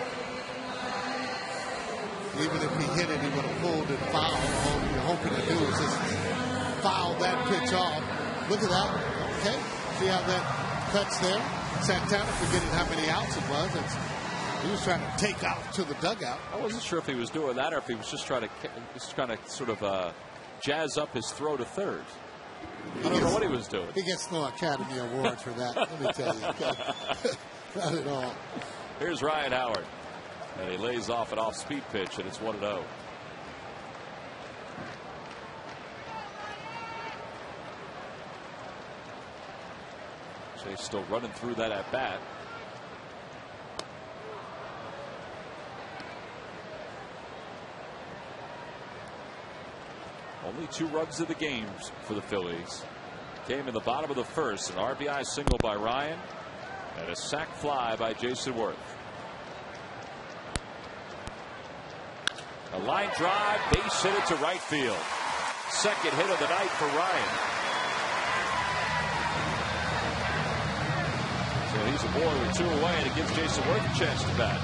Even if he hit it, he would have pulled and fouled. All you're hoping to do is just foul that pitch off. Look at that. Okay. See how that cuts there? Santana forgetting how many outs it was. He was trying to take out to the dugout. I wasn't sure if he was doing that or if he was just trying to sort of jazz up his throw to third. I don't know what he was doing. He gets no Academy Award for that. Let me tell you. Not at all. Here's Ryan Howard. And he lays off an off-speed pitch, and it's 1-0. Chase still running through that at bat. Only 2 runs of the game for the Phillies. Came in the bottom of the first, an RBI single by Ryan, and a sac fly by Jason Worth. A line drive, base hit it to right field. Second hit of the night for Ryan. So he's aboard with 2 away, and it gives Jason Worth a chance to bat.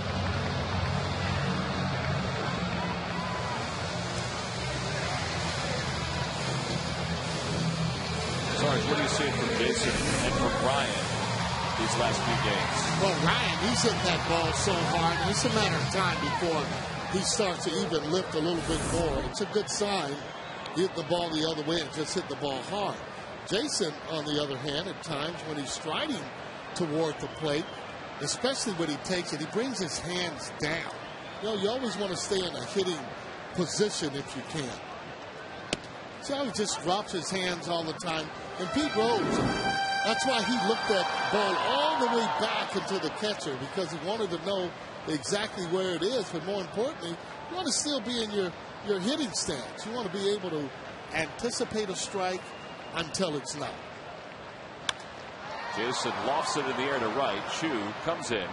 Sarge, what do you see from Jason and from Ryan these last few games? Well, Ryan, he's hitting that ball so hard, and it's a matter of time before he starts to even lift a little bit more. It's a good sign. Hit the ball the other way and just hit the ball hard. Jason, on the other hand, at times when he's striding toward the plate, especially when he takes it, he brings his hands down. You always want to stay in a hitting position if you can. See how he just drops his hands all the time. And Pete Rose, that's why he looked that ball all the way back into the catcher, because he wanted to know exactly where it is. But more importantly, you want to still be in your hitting stance. You want to be able to anticipate a strike until it's not. Jason lofts it in the air to right. Chu comes in,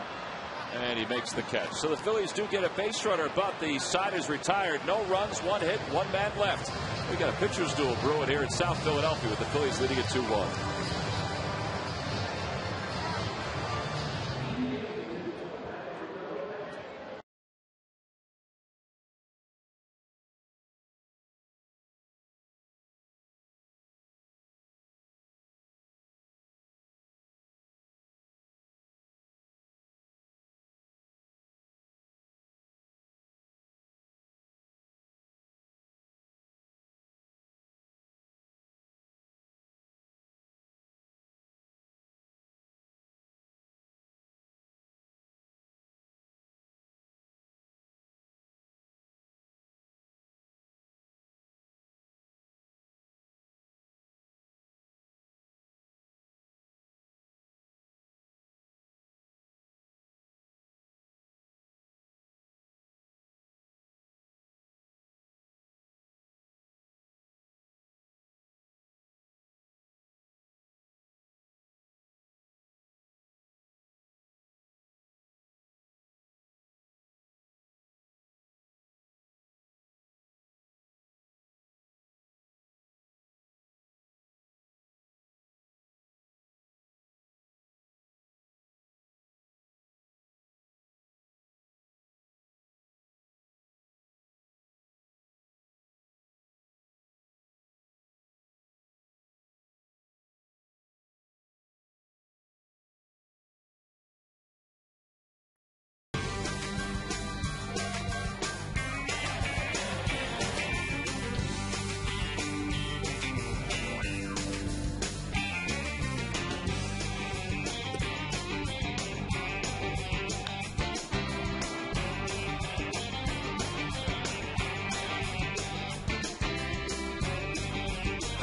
and he makes the catch. So the Phillies do get a base runner, but the side is retired. No runs, 1 hit, 1 man left. We got a pitcher's duel brewing here in South Philadelphia with the Phillies leading at 2-1.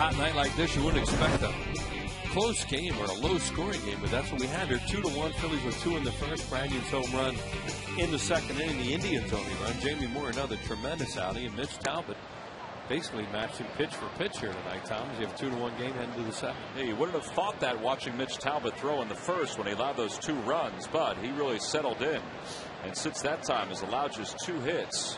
hot night like this, you wouldn't expect a close game or a low-scoring game, but that's what we had there. 2-1. Phillies with 2 in the first. Brannion's home run in the second inning. The Indians only run. Jamie Moore, another tremendous outing, and Mitch Talbot basically matched him pitch for pitch here tonight, Thomas. You have a 2-1 game heading to the second. Yeah, you wouldn't have thought that watching Mitch Talbot throw in the first when he allowed those 2 runs, but he really settled in, and since that time has allowed just 2 hits.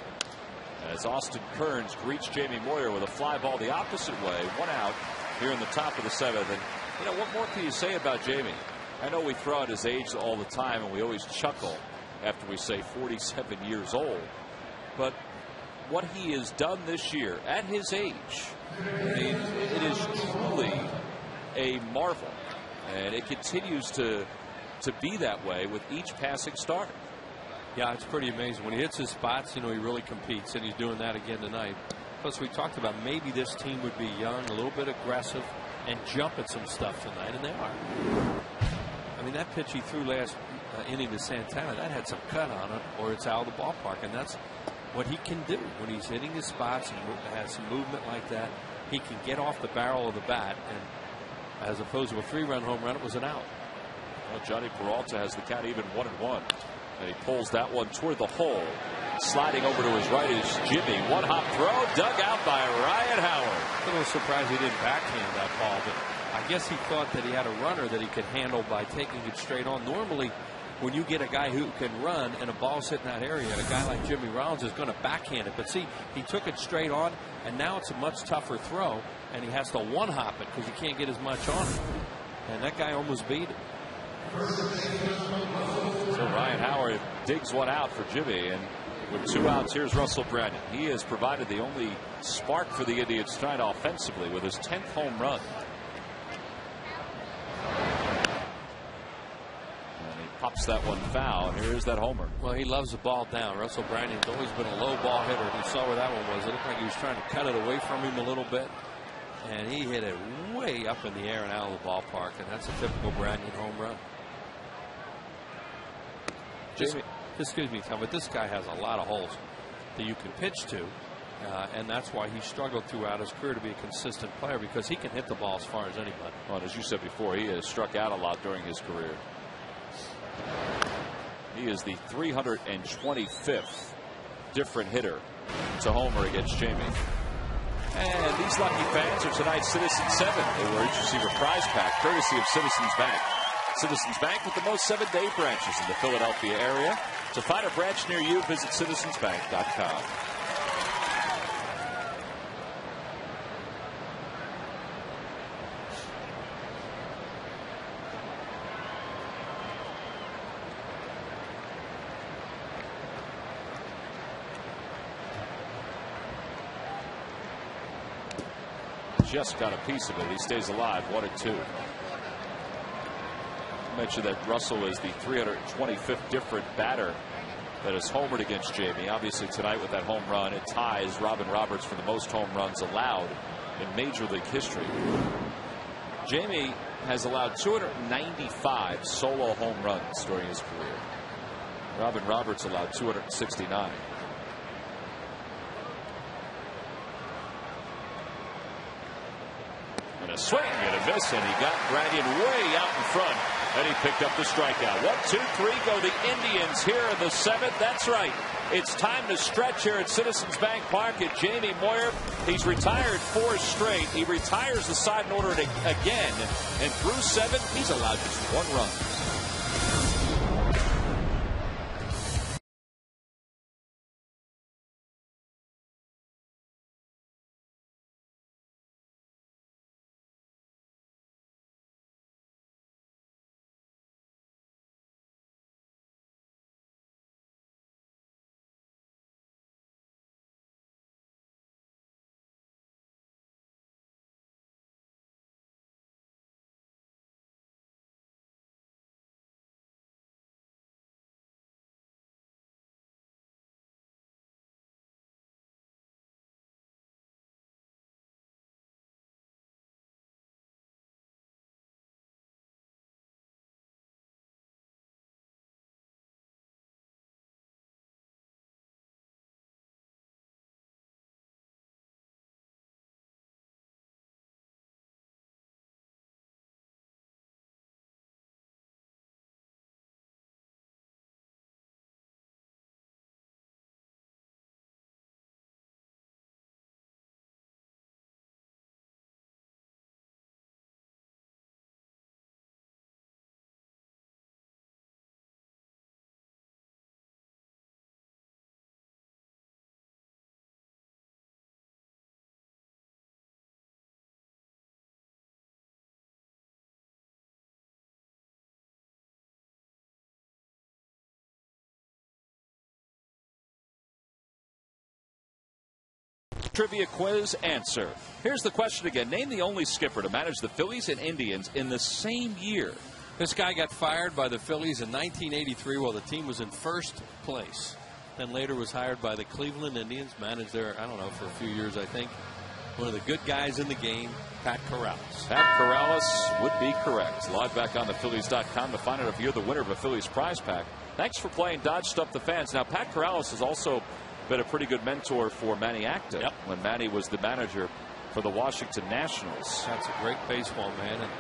As Austin Kearns greets Jamie Moyer with a fly ball the opposite way, 1 out here in the top of the 7th. And you know, what more can you say about Jamie? I know we throw out his age all the time, and we always chuckle after we say 47 years old, but what he has done this year at his age, I mean, it is truly a marvel, and it continues to be that way with each passing start. Yeah, it's pretty amazing. When he hits his spots, you know, he really competes, and he's doing that again tonight. Plus, we talked about maybe this team would be young, a little bit aggressive, and jump at some stuff tonight, and they are. I mean, that pitch he threw last inning to Santana, that had some cut on it, or it's out of the ballpark, and that's what he can do when he's hitting his spots and has some movement like that. He can get off the barrel of the bat, and as opposed to a 3-run home run, it was an out. Well, Johnny Peralta has the count even 1-1, and he pulls that one toward the hole. Sliding over to his right is Jimmy. 1-hop throw, dug out by Ryan Howard. A little surprised he didn't backhand that ball, but I guess he thought that he had a runner that he could handle by taking it straight on. Normally, when you get a guy who can run and a ball's hitting that area, a guy like Jimmy Rollins is going to backhand it. But see, he took it straight on, and now it's a much tougher throw, and he has to 1-hop it because he can't get as much on it. And that guy almost beat it. So Ryan Howard digs one out for Jimmy, and with 2 outs, here's Russell Brannion. He has provided the only spark for the Indians tonight offensively with his 10th home run. Pops that one foul, and here's that homer. Well, he loves the ball down. Russell Brannion's always been a low ball hitter, and you saw where that one was. It looked like he was trying to cut it away from him a little bit, and he hit it way up in the air and out of the ballpark, and that's a typical Brannion home run. Excuse me, Tom, but this guy has a lot of holes that you can pitch to, and that's why he struggled throughout his career to be a consistent player, because he can hit the ball as far as anybody. Well, as you said before, he has struck out a lot during his career. He is the 325th different hitter to homer against Jamie. And these lucky fans are tonight's Citizens 7. They will receive a prize pack courtesy of Citizens Bank. Citizens Bank with the most 7-day branches in the Philadelphia area. To find a branch near you, visit citizensbank.com. Just got a piece of it. He stays alive. 1-2. I mentioned that Russell is the 325th different batter that has homered against Jamie. Obviously tonight with that home run, it ties Robin Roberts for the most home runs allowed in Major League history. Jamie has allowed 295 solo home runs during his career. Robin Roberts allowed 269. And a swing and a miss, and he got Brannion way out in front, and he picked up the strikeout. 1, 2, 3 go the Indians here in the 7th. That's right. It's time to stretch here at Citizens Bank Park at Jamie Moyer. He's retired 4 straight. He retires the side in order again, and through 7, he's allowed just 1 run. trivia quiz answer. Here's the question again. Name the only skipper to manage the Phillies and Indians in the same year. This guy got fired by the Phillies in 1983 while the team was in first place. Then later was hired by the Cleveland Indians, managed there, I don't know, for a few years, I think. One of the good guys in the game, Pat Corrales. Pat Corrales would be correct. Log back on thephillies.com to find out if you're the winner of a Phillies prize pack. Thanks for playing Dodge Stuff the Fans. Now, Pat Corrales has also been a pretty good mentor for Manny Acta when Manny was the manager for the Washington Nationals. That's a great baseball man. And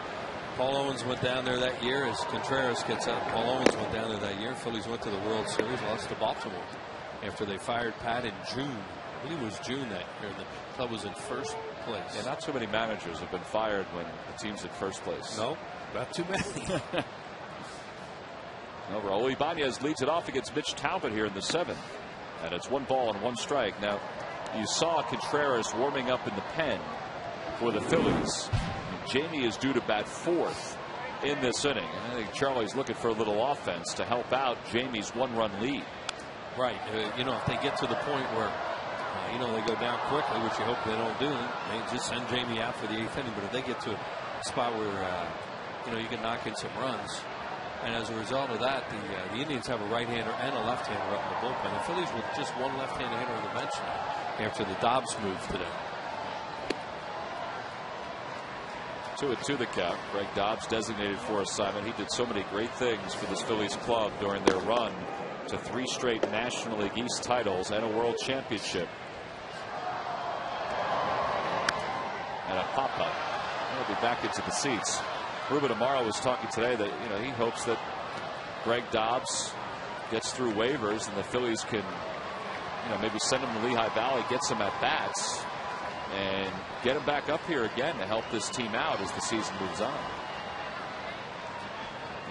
Paul Owens went down there that year as Contreras gets up. Paul Owens went down there that year. Phillies went to the World Series, lost to Baltimore after they fired Pat in June. I believe it was June that year. The club was in first place. Yeah, not too many managers have been fired when the team's in first place. No, not too many. Raul Ibanez leads it off against Mitch Talbot here in the 7th. And it's 1 ball and 1 strike. Now, you saw Contreras warming up in the pen for the Phillies. Jamie is due to bat 4th in this inning. And I think Charlie's looking for a little offense to help out Jamie's 1-run lead. Right. If they get to the point where, they go down quickly, which you hope they don't do, they just send Jamie out for the 8th inning. But if they get to a spot where, you can knock in some runs, and as a result of that, the Indians have a right-hander and a left-hander up in the bullpen. The Phillies with just one left-handed hitter on the bench now after the Dobbs move today. 2-2 the count. Greg Dobbs designated for assignment. He did so many great things for this Phillies club during their run to 3 straight National League East titles and a World Championship. And a pop-up. He'll be back into the seats. Ruben Amaro was talking today that he hopes that Greg Dobbs gets through waivers and the Phillies can maybe send him to Lehigh Valley, get some at bats, and get him back up here again to help this team out as the season moves on.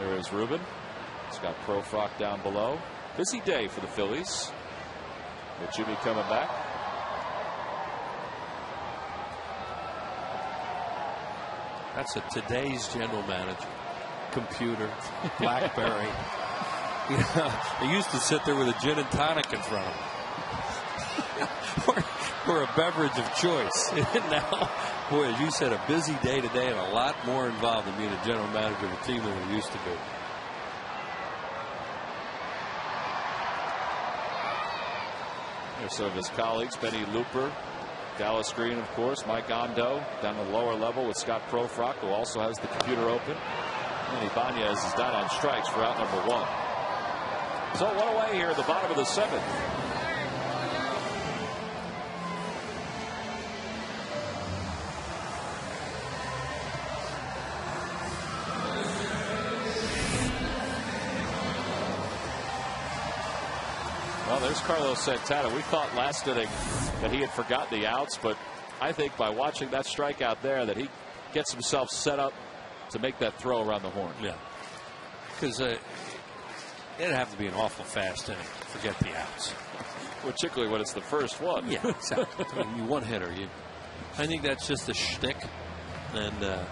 There is Ruben. He's got Profrock down below. Busy day for the Phillies with Jimmy coming back. That's today's general manager. Computer, BlackBerry. They used to sit there with a gin and tonic in front of them. or a beverage of choice. Now, boy, as you said, a busy day today and a lot more involved in being a general manager of a team than there used to be. There's some of his colleagues, Benny Looper, Dallas Green, of course, Mike Ondo down the lower level with Scott Profrock, who also has the computer open. And Ibanez is down on strikes for out number 1. So 1 away here at the bottom of the 7th. Well, there's Carlos Santana. We thought last inning that he had forgotten the outs, but I think by watching that strikeout there that he gets himself set up to make that throw around the horn. Yeah. Because it'd have to be an awful fast inning to forget the outs. Particularly when it's the first one. Yeah, exactly. I mean, you one hitter. I think that's just a shtick. And, the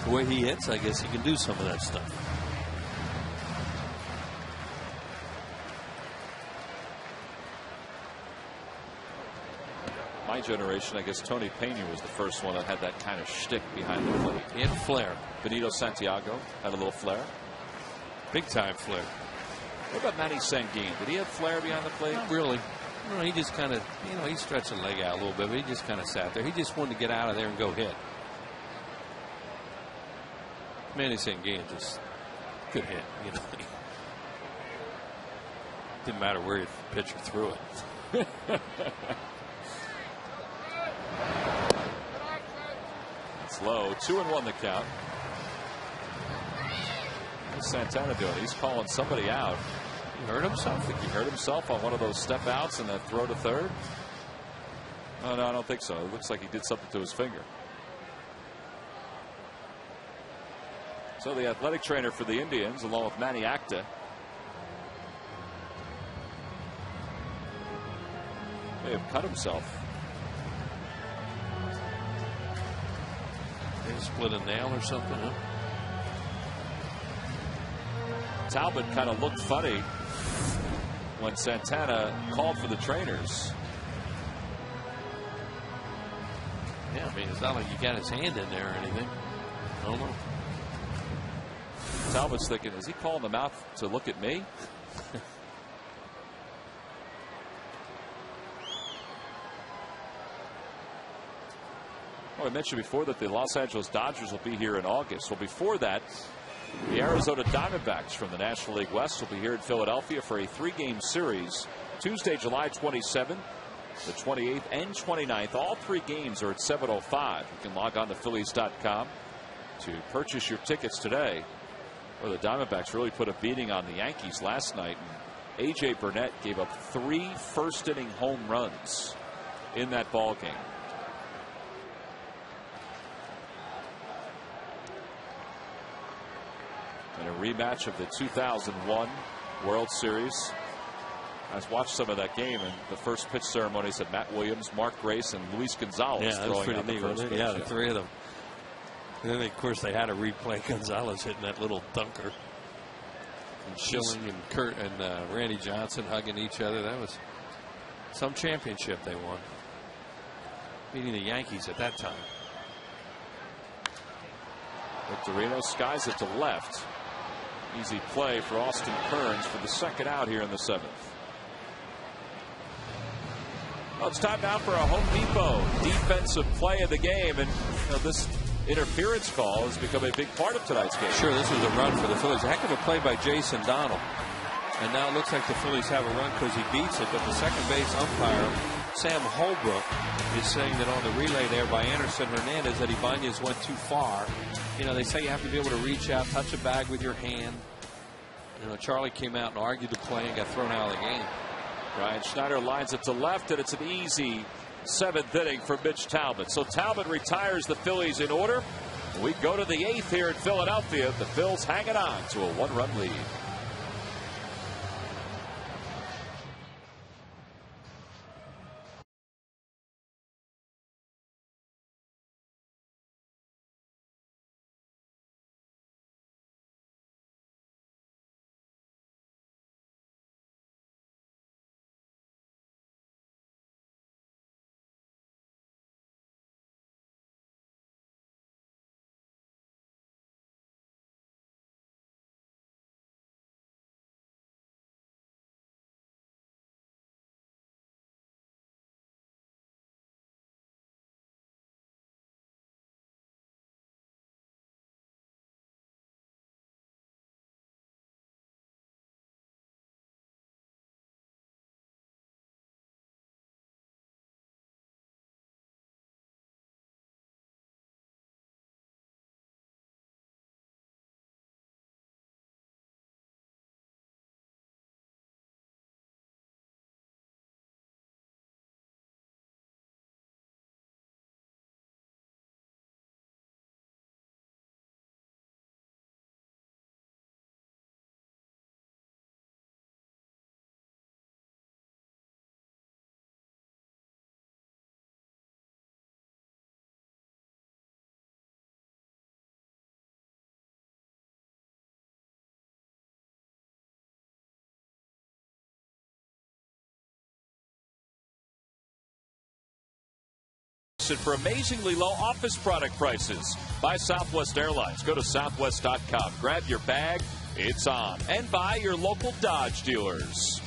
way he hits, I guess he can do some of that stuff. My generation, I guess Tony Pena was the first one that had that kind of shtick behind the plate. He had a flair. Benito Santiago had a little flair. Big time flair. What about Manny Sanguine? Did he have flair behind the plate? Not really. No, he just kind of, he stretched the leg out a little bit, but he just kind of sat there. He just wanted to get out of there and go hit. Manny Sanguine just could hit, Didn't matter where the pitcher threw it. It's low. 2-1 the count. What's Santana doing? He's calling somebody out. He hurt himself. I think he hurt himself on one of those step outs and that throw to third. Oh, no, I don't think so. It looks like he did something to his finger. So the athletic trainer for the Indians, along with Manny Acta, may have cut himself. They split a nail or something, huh? Talbot kind of looked funny when Santana called for the trainers. Yeah, I mean, it's not like he got his hand in there or anything. I don't know. Talbot's thinking, is he calling them out to look at me? Well, I mentioned before that the Los Angeles Dodgers will be here in August. Well, before that, the Arizona Diamondbacks from the National League West will be here in Philadelphia for a 3-game series. Tuesday, July 27th, the 28th, and 29th. All 3 games are at 7:05. You can log on to Phillies.com to purchase your tickets today. Well, the Diamondbacks really put a beating on the Yankees last night. And A.J. Burnett gave up 3 first-inning home runs in that ball game. In a rematch of the 2001 World Series. I watched some of that game, and the first pitch ceremonies had Matt Williams, Mark Grace, and Luis Gonzalez throwing out the first pitch. Yeah, the 3 of them. And then, of course, they had to replay Gonzalez hitting that little dunker. And Schilling and Kurt and Randy Johnson hugging each other. That was some championship they won. Beating the Yankees at that time. Victorino skies it to left. Easy play for Austin Kearns for the second out here in the 7th. Well, it's time now for a Home Depot defensive play of the game, and this interference call has become a big part of tonight's game. Sure, this was a run for the Phillies. A heck of a play by Jason Donald. And now it looks like the Phillies have a run because he beats it, but the second base umpire, Sam Holbrook, is saying that on the relay there by Anderson Hernandez that Ibanez went too far. They say you have to be able to reach out, touch a bag with your hand. Charlie came out and argued the play and got thrown out of the game. Ryan Schneider lines it to left, and it's an easy 7th inning for Mitch Talbot. So Talbot retires the Phillies in order. We go to the 8th here in Philadelphia. The Phils hanging on to a 1-run lead. For amazingly low office product prices by Southwest Airlines. Go to southwest.com. Grab your bag. It's on. And buy your local Dodge dealers.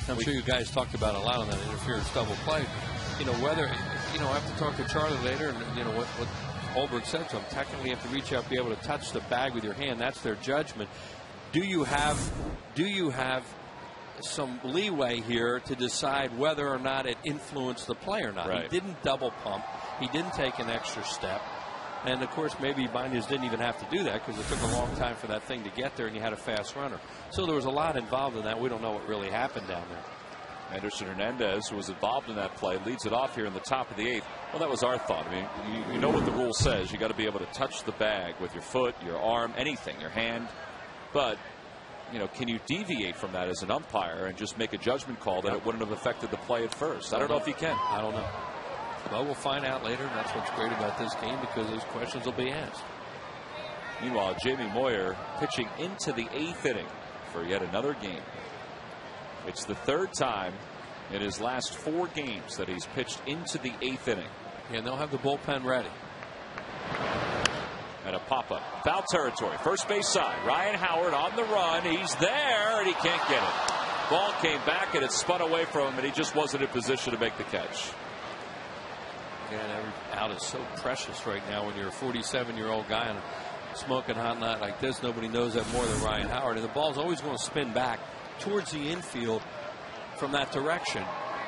I'm sure you guys talked about a lot on that interference double play. Whether, I have to talk to Charlie later, and, what Holbrook said to him. Technically, you have to reach out, be able to touch the bag with your hand. That's their judgment. Do you have some leeway here to decide whether or not it influenced the play or not? Right. He didn't double pump. He didn't take an extra step. And, of course, maybe Ibanez didn't even have to do that because it took a long time for that thing to get there and you had a fast runner. So there was a lot involved in that. We don't know what really happened down there. Anderson Hernandez, who was involved in that play, leads it off here in the top of the 8th. Well, that was our thought. I mean, you know what the rule says. You got to be able to touch the bag with your foot, your arm, anything, your hand. But can you deviate from that as an umpire and just make a judgment call that it wouldn't have affected the play at first? I don't know if you can. I don't know. Well, we'll find out later, and that's what's great about this game because those questions will be asked. Meanwhile, Jamie Moyer pitching into the 8th inning for yet another game. It's the third time in his last 4 games that he's pitched into the 8th inning. And they'll have the bullpen ready. And a pop-up. Foul territory. First base side. Ryan Howard on the run. He's there, and he can't get it. Ball came back, and it spun away from him, and he just wasn't in position to make the catch. Again, every out is so precious right now when you're a 47-year-old guy on a smoking hot night like this. Nobody knows that more than Ryan Howard. And the ball's always going to spin back towards the infield from that direction.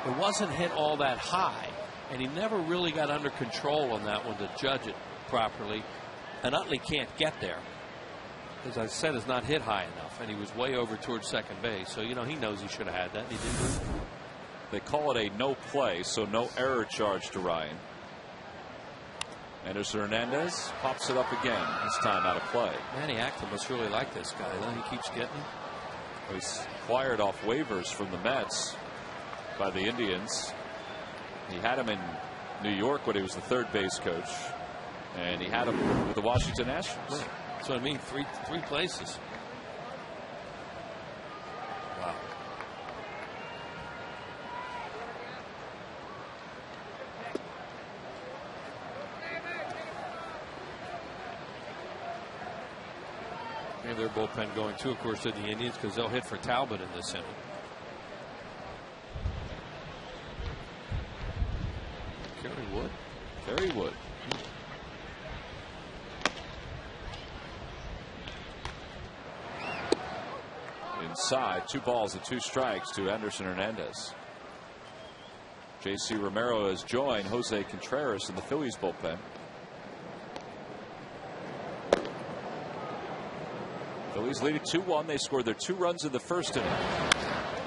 It wasn't hit all that high, and he never really got under control on that one to judge it properly. And Utley can't get there. As I said, it's not hit high enough, and he was way over towards second base. So, you know, he knows he should have had that, and he didn't. They call it a no play, so no error charge to Ryan. Anderson Hernandez pops it up again, this time out of play. Manny Acton must really like this guy, though. He keeps getting him. He's acquired off waivers from the Mets by the Indians. He had him in New York when he was the third base coach, and he had him with the Washington Nationals. Right. That's what I mean, three places. Wow. Maybe their bullpen going too, of course, to the Indians, because they'll hit for Talbot in this inning. Kerry Wood. Inside, 2 balls and 2 strikes to Anderson Hernandez. J.C. Romero has joined Jose Contreras in the Phillies bullpen. Phillies leading 2-1. They scored their 2 runs in the first inning.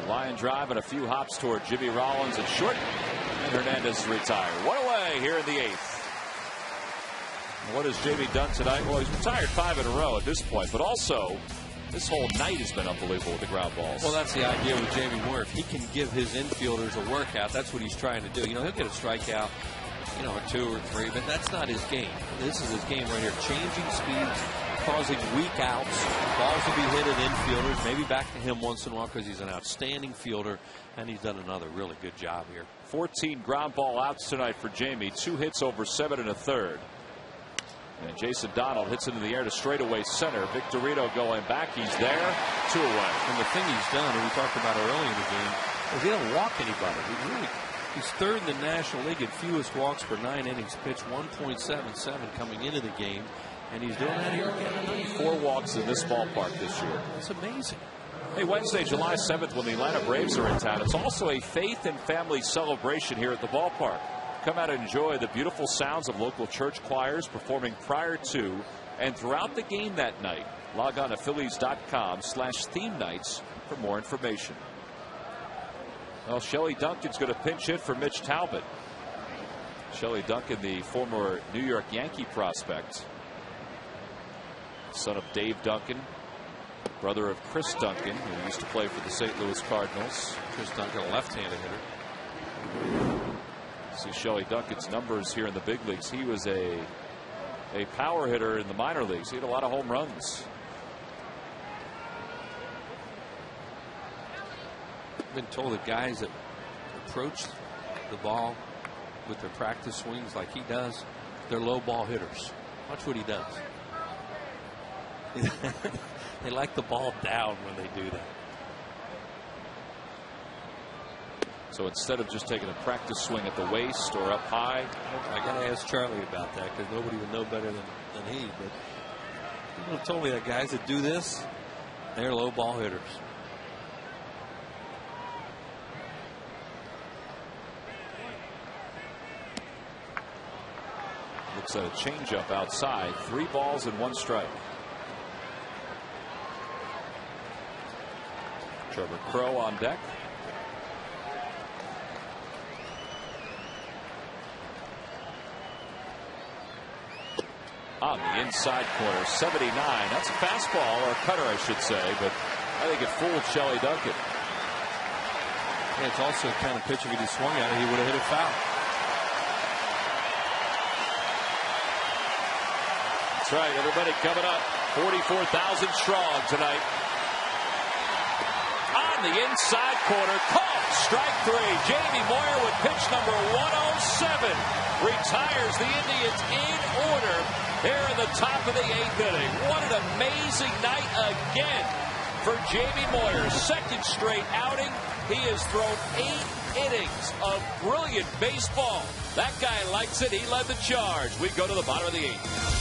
Line drive and a few hops toward Jimmy Rollins at short. And Hernandez is retired. 1 away here in the 8th. What has Jamie done tonight? Well, he's retired 5 in a row at this point, but also this whole night has been unbelievable with the ground balls. Well, that's the idea with Jamie Moore. If he can give his infielders a workout, that's what he's trying to do. You know, he'll get a strikeout, you know, or 2 or 3, but that's not his game. This is his game right here. Changing speeds, causing weak outs. Balls will be hit at infielders, maybe back to him once in a while because he's an outstanding fielder, and he's done another really good job here. 14 ground ball outs tonight for Jamie. 2 hits over 7 1/3. And Jason Donald hits into the air to straightaway center. Victorino going back. He's there. 2 away. And the thing he's done, and we talked about it early in the game, is he don't walk anybody. He's 3rd in the National League in fewest walks per 9 innings pitched, 1.77 coming into the game. And he's doing that here again. 4 walks in this ballpark this year. It's amazing. Hey, Wednesday, July 7th, when the Atlanta Braves are in town, it's also a faith and family celebration here at the ballpark. Come out and enjoy the beautiful sounds of local church choirs performing prior to and throughout the game that night. Log on to Phillies.com/theme nights for more information. Well, Shelley Duncan's going to pinch hit for Mitch Talbot. Shelley Duncan, the former New York Yankee prospect, son of Dave Duncan, brother of Chris Duncan, who used to play for the St. Louis Cardinals. Chris Duncan, a left-handed hitter. See Shelley Duncan's numbers here in the big leagues. He was a power hitter in the minor leagues. He had a lot of home runs. I've been told that guys that approach the ball with their practice swings like he does, they're low ball hitters. Watch what he does. They like the ball down when they do that. So instead of just taking a practice swing at the waist or up high. I got to ask Charlie about that because nobody would know better than he. But people have told me that guys that do this, they're low ball hitters. Looks at a changeup outside. 3 balls and 1 strike. Trevor Crowe on deck. On the inside corner, 79. That's a fastball, or a cutter, I should say, but I think it fooled Shelley Duncan. Yeah, it's also the kind of pitch if he just swung at it, he would have hit it foul. That's right, everybody coming up. 44,000 strong tonight. On from the inside corner. Called strike three. Jamie Moyer with pitch number 107 retires the Indians in order here in the top of the 8th inning. What an amazing night again for Jamie Moyer. Second straight outing. He has thrown 8 innings of brilliant baseball. That guy likes it. He led the charge. We go to the bottom of the 8th.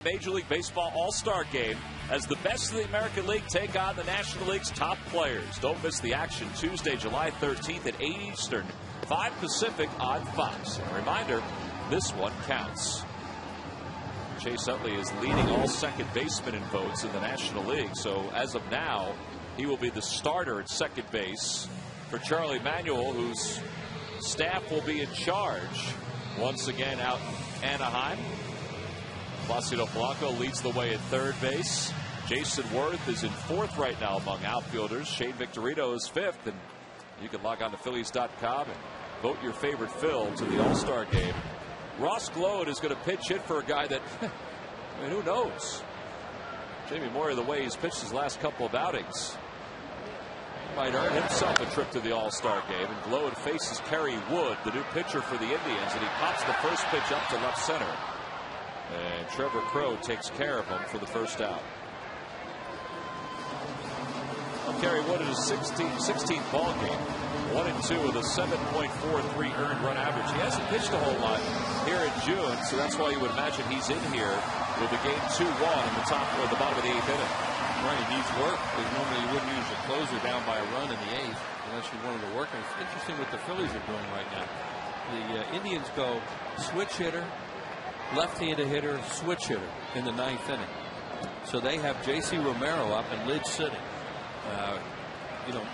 Major League Baseball All-Star Game as the best of the American League take on the National League's top players. Don't miss the action Tuesday, July 13th at 8 Eastern, 5 Pacific on Fox. And a reminder, this one counts. Chase Utley is leading all second basemen in votes in the National League. So as of now, he will be the starter at second base for Charlie Manuel, whose staff will be in charge once again out in Anaheim. Placido Blanco leads the way at third base. Jason Worth is in fourth right now among outfielders. Shane Victorino is fifth. And you can log on to Phillies.com and vote your favorite Phil to the All-Star game. Ross Glode is going to pitch hit for a guy that, I mean, who knows? Jamie Moyer, the way he's pitched his last couple of outings, might earn himself a trip to the All-Star game. And Glode faces Kerry Wood, the new pitcher for the Indians, and he pops the first pitch up to left center. And Trevor Crowe takes care of him for the first out. Well, Kerry Wood in his 16th ball game, 1-2 with a 7.43 earned run average. He hasn't pitched a whole lot here in June, so that's why you would imagine he's in here with the game 2-1 in the top or the bottom of the 8th inning. Right, he needs work because normally you wouldn't use a closer down by a run in the 8th unless you wanted to work. And it's interesting what the Phillies are doing right now. The Indians go switch hitter, left-handed hitter, switch hitter in the 9th inning. So they have J.C. Romero up and Lidge sitting. You know,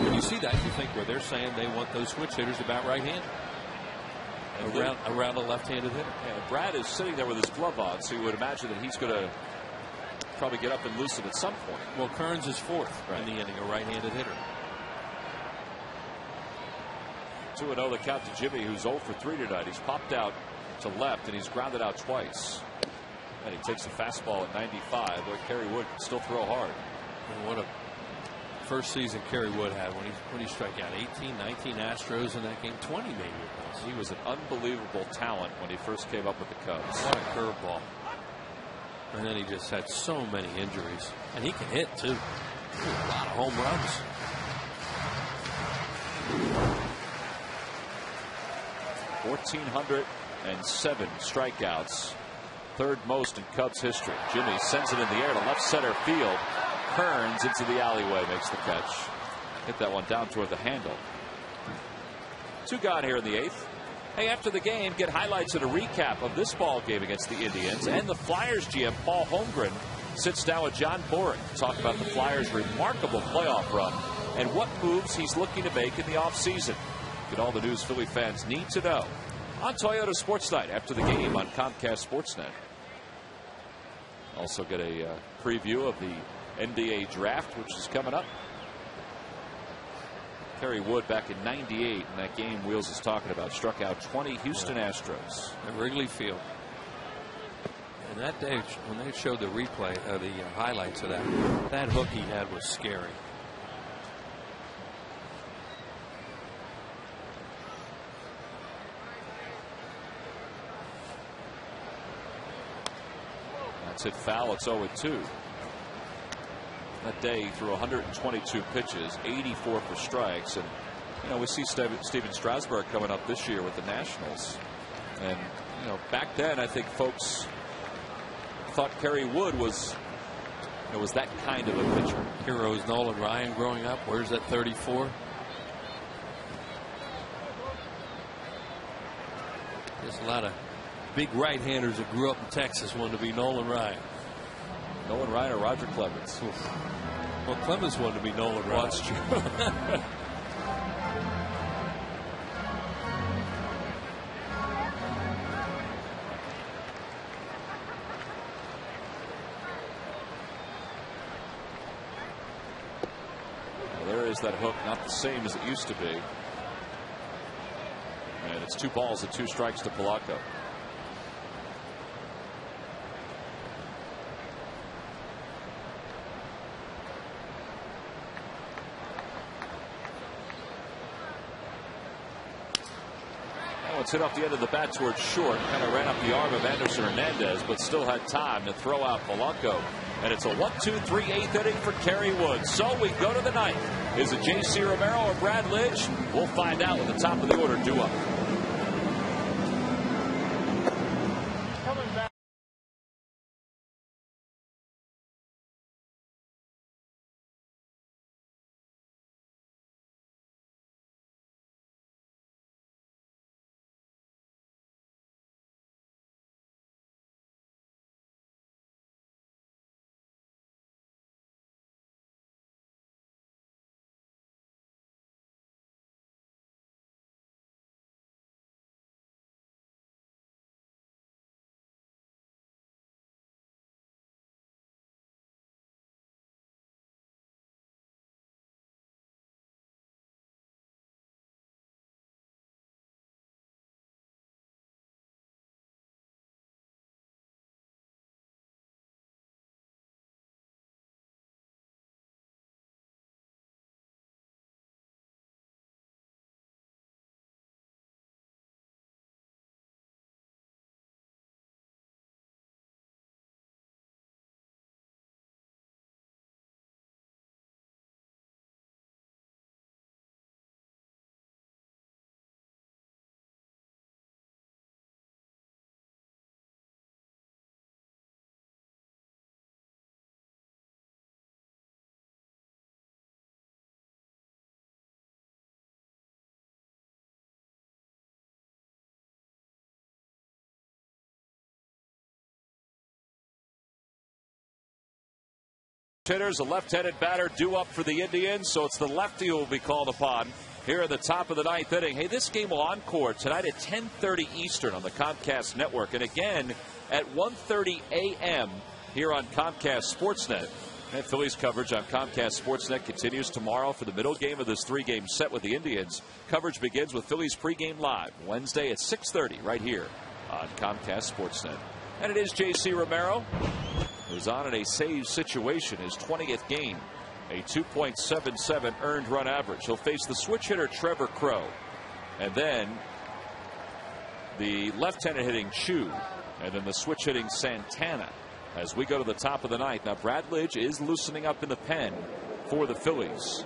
when you see that, you think, well, they're saying they want those switch hitters about right-handed around a left-handed hitter. Yeah, Brad is sitting there with his glove on, so you would imagine that he's going to probably get up and loosen at some point. Well, Kearns is fourth in the inning, a right-handed hitter. 2-0 the count to Jimmy, who's 0 for 3 tonight. He's popped out to left, and he's grounded out twice. And he takes a fastball at 95, but Kerry Wood can still throw hard. And what a first season Kerry Wood had when he struck out 18, 19 Astros in that game, 20 maybe it was. He was an unbelievable talent when he first came up with the Cubs. What a curveball. And then he just had so many injuries. And he can hit, too. A lot of home runs. .1,407 strikeouts. Third most in Cubs history. Jimmy sends it in the air to left center field. Kearns into the alleyway, makes the catch. Hit that one down toward the handle. 2 gone here in the 8th. Hey, after the game, get highlights and a recap of this ball game against the Indians. And the Flyers GM, Paul Holmgren, sits down with John Bourque to talk about the Flyers' remarkable playoff run and what moves he's looking to make in the offseason. Get all the news Philly fans need to know on Toyota Sports Night after the game on Comcast Sportsnet. Also get a preview of the NBA draft, which is coming up. Kerry Wood back in '98 in that game Wheels is talking about struck out 20 Houston Astros at Wrigley Field. And that day when they showed the replay of the highlights of that hook he had was scary. That's hit foul. It's 0-2. That day he threw 122 pitches, 84 for strikes, and we see Steven Strasburg coming up this year with the Nationals, and back then I think folks thought Kerry Wood was that kind of a pitcher. Heroes Nolan Ryan growing up. Where's that 34? There's a lot of big right-handers that grew up in Texas wanted to be Nolan Ryan. Nolan Ryan or Roger Clemens? Well, Clemens wanted to be Nolan Ryan. That's true. Well, there is that hook, not the same as it used to be. And it's 2 balls and 2 strikes to Polanco. It's hit off the end of the bat towards short. Kind of ran up the arm of Anderson Hernandez, but still had time to throw out Polanco. And it's a 1-2-3 8th inning for Kerry Wood. So we go to the 9th. Is it J.C. Romero or Brad Lidge? We'll find out at the top of the order due up. Hitters, a left-handed batter due up for the Indians, so it's the lefty who will be called upon here at the top of the 9th inning. Hey, this game will encore tonight at 10:30 Eastern on the Comcast Network, and again at 1:30 a.m. here on Comcast Sportsnet. And Phillies coverage on Comcast Sportsnet continues tomorrow for the middle game of this 3-game set with the Indians. Coverage begins with Phillies pregame live Wednesday at 6:30 right here on Comcast Sportsnet. And it is J.C. Romero, who's on in a save situation, his 20th game, a 2.77 earned run average. He'll face the switch hitter Trevor Crow, and then the left-handed hitting Chu, and then the switch hitting Santana as we go to the top of the 9th. Now Brad Lidge is loosening up in the pen for the Phillies,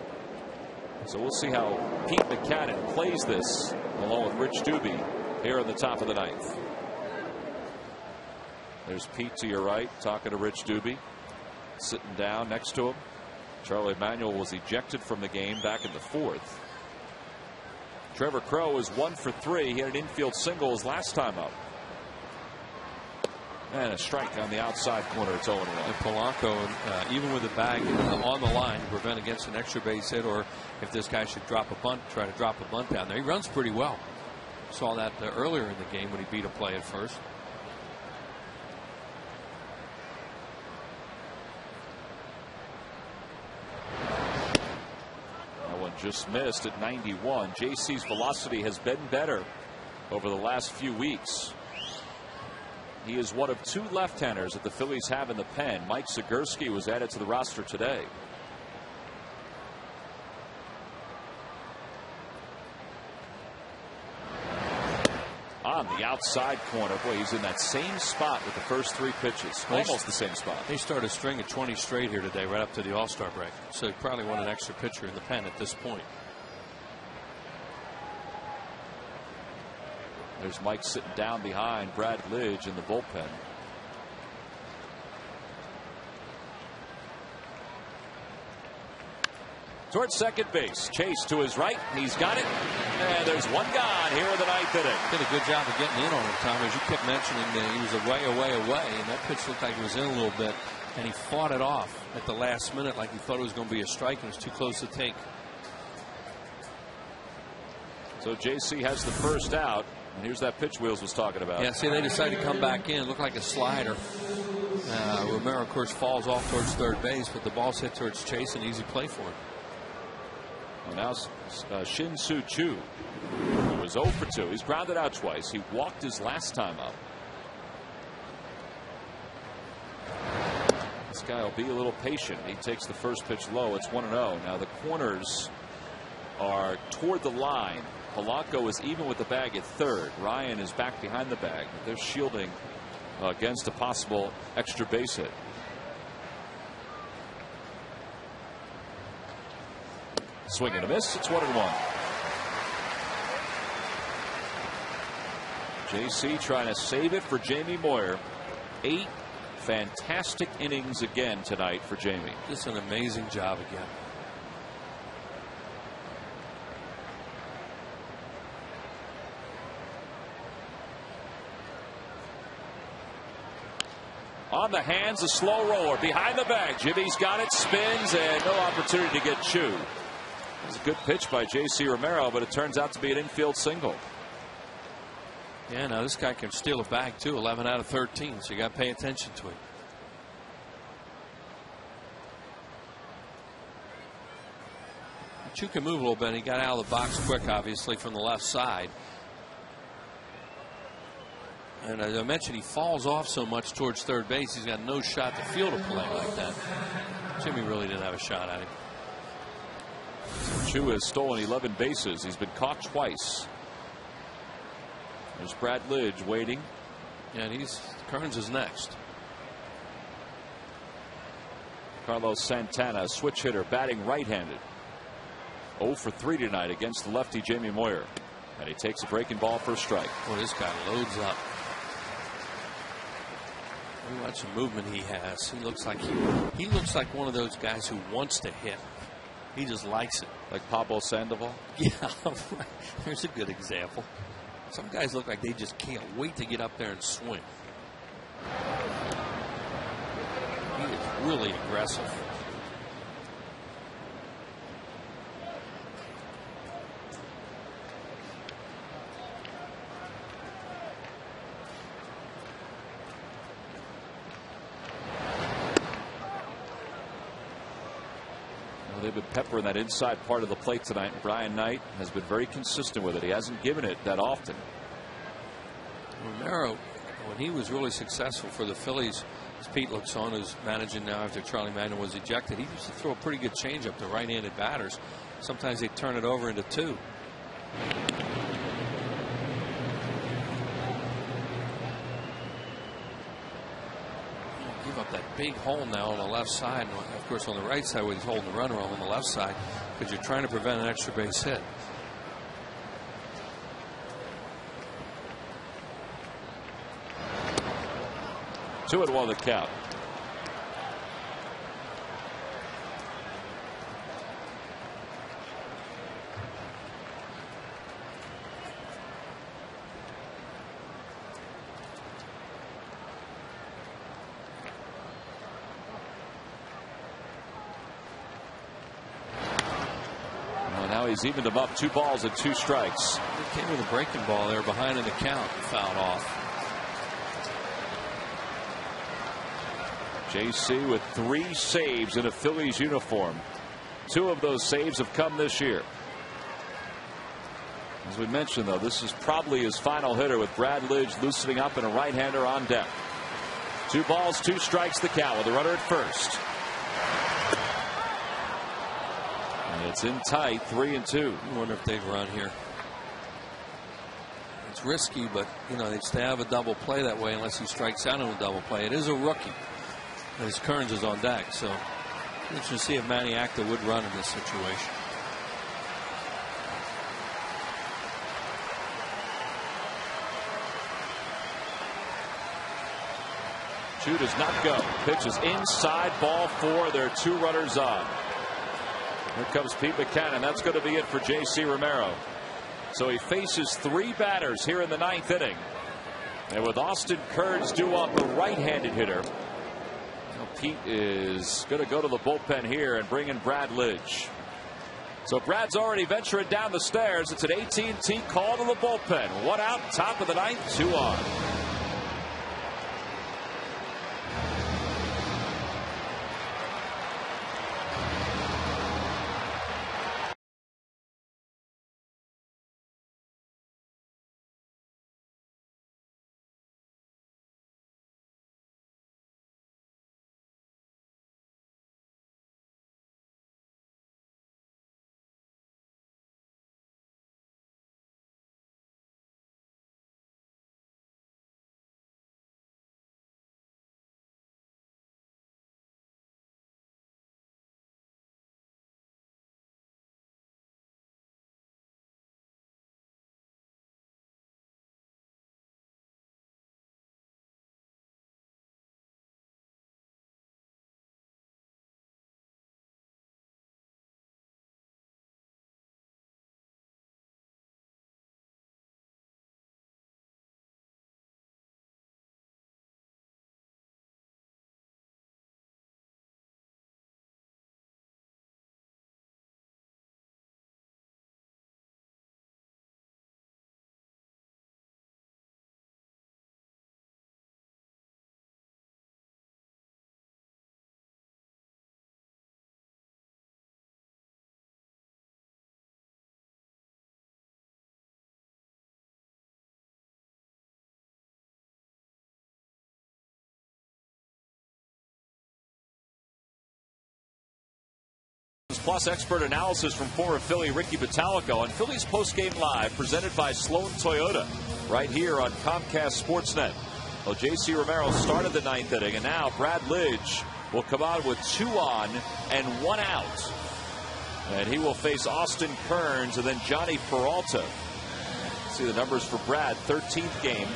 so we'll see how Pete McCadden plays this along with Rich Doobie here in the top of the 9th. There's Pete to your right talking to Rich Doobie, sitting down next to him. Charlie Manuel was ejected from the game back in the 4th. Trevor Crowe is 1 for 3. He had an infield single his last time up. And a strike on the outside corner. It's 0-1. And Polanco, even with the bag on the line to prevent against an extra base hit, or if this guy should drop a bunt, try to drop a bunt down there. He runs pretty well. Saw that earlier in the game when he beat a play at first. That one just missed at 91. JC's velocity has been better over the last few weeks. He is one of 2 left-handers that the Phillies have in the pen. Mike Zagurski was added to the roster today. On the outside corner. Boy, he's in that same spot with the first 3 pitches. Almost the same spot. They started a string of 20 straight here today right up to the All-Star break. So he probably want an extra pitcher in the pen at this point. There's Mike sitting down behind Brad Lidge in the bullpen. Towards second base. Chase to his right. He's got it. And there's one gone here in the 9th inning. Did a good job of getting in on him, Tom. As you kept mentioning that he was away. And that pitch looked like it was in a little bit. And he fought it off at the last minute like he thought it was going to be a strike and it was too close to take. So JC has the first out. And here's that pitch Wheels was talking about. Yeah, see, they decided to come back in. It looked like a slider. Romero, of course, falls off towards third base, but the ball's hit towards Chase. An easy play for him. Well, now Shin-Soo Choo, who was 0 for 2. He's grounded out twice. He walked his last time up. This guy will be a little patient. He takes the first pitch low. It's 1-0. Now the corners are toward the line. Polanco is even with the bag at third. Ryan is back behind the bag. They're shielding against a possible extra base hit. Swing and a miss. It's 1-1. JC trying to save it for Jamie Moyer. 8 fantastic innings again tonight for Jamie. Just an amazing job again. On the hands, a slow roller behind the bag. Jimmy's got it, spins, and no opportunity to get Choo. It was a good pitch by J.C. Romero, but it turns out to be an infield single. Yeah, now this guy can steal a bag too. 11 out of 13, so you got to pay attention to him. Choo can move a little bit. He got out of the box quick, obviously, from the left side. And as I mentioned, he falls off so much towards third base, he's got no shot to field a play like that. Jimmy really didn't have a shot at him. Choo has stolen 11 bases. He's been caught twice. There's Brad Lidge waiting. Yeah, and Kearns is next. Carlos Santana, switch hitter, batting right-handed. 0 for 3 tonight against the lefty Jamie Moyer. And he takes a breaking ball for a strike. Boy, this guy loads up. Watch the movement he has. He looks like one of those guys who wants to hit. He just likes it. Like Pablo Sandoval? Yeah, there's a good example. Some guys look like they just can't wait to get up there and swing. He is really aggressive. They've been peppering that inside part of the plate tonight. Brian Knight has been very consistent with it. He hasn't given it that often. Romero, when he was really successful for the Phillies, as Pete looks on, who's managing now after Charlie Manuel was ejected, he used to throw a pretty good changeup to right-handed batters. Sometimes they turn it over into 2. Give up that big hole now on the left side, and of course on the right side where he's holding the runner on the left side, because you're trying to prevent an extra base hit. Two and 1 the count. he's evened them up. 2 balls and 2 strikes. He came with a breaking ball there behind in the count and fouled off. JC with 3 saves in a Phillies uniform. 2 of those saves have come this year. As we mentioned, though, this is probably his final hitter with Brad Lidge loosening up and a right-hander on deck. 2 balls, 2 strikes the count with a runner at first. And it's in tight, 3-2. I wonder if they'd run here. It's risky, but you know, they have a double play that way unless he strikes out on a double play. It is a rookie, as Kearns is on deck, so interesting to see if Manny Acta would run in this situation. Two does not go. Pitch is inside, ball 4. There are 2 runners on. Here comes Pete Buchanan. That's going to be it for J.C. Romero. So he faces 3 batters here in the 9th inning. And with Austin Kearns due on the right-handed hitter, Pete is going to go to the bullpen here and bring in Brad Lidge. So Brad's already venturing down the stairs. It's an AT&T call to the bullpen. 1 out, top of the 9th, 2 on. Plus expert analysis from former Philly Ricky Bottalico on Phillies Postgame Live, presented by Sloan Toyota, right here on Comcast Sportsnet. Well, J.C. Romero started the 9th inning, and now Brad Lidge will come out with 2 on and 1 out. And he will face Austin Kearns and then Johnny Peralta. See the numbers for Brad, 13th game.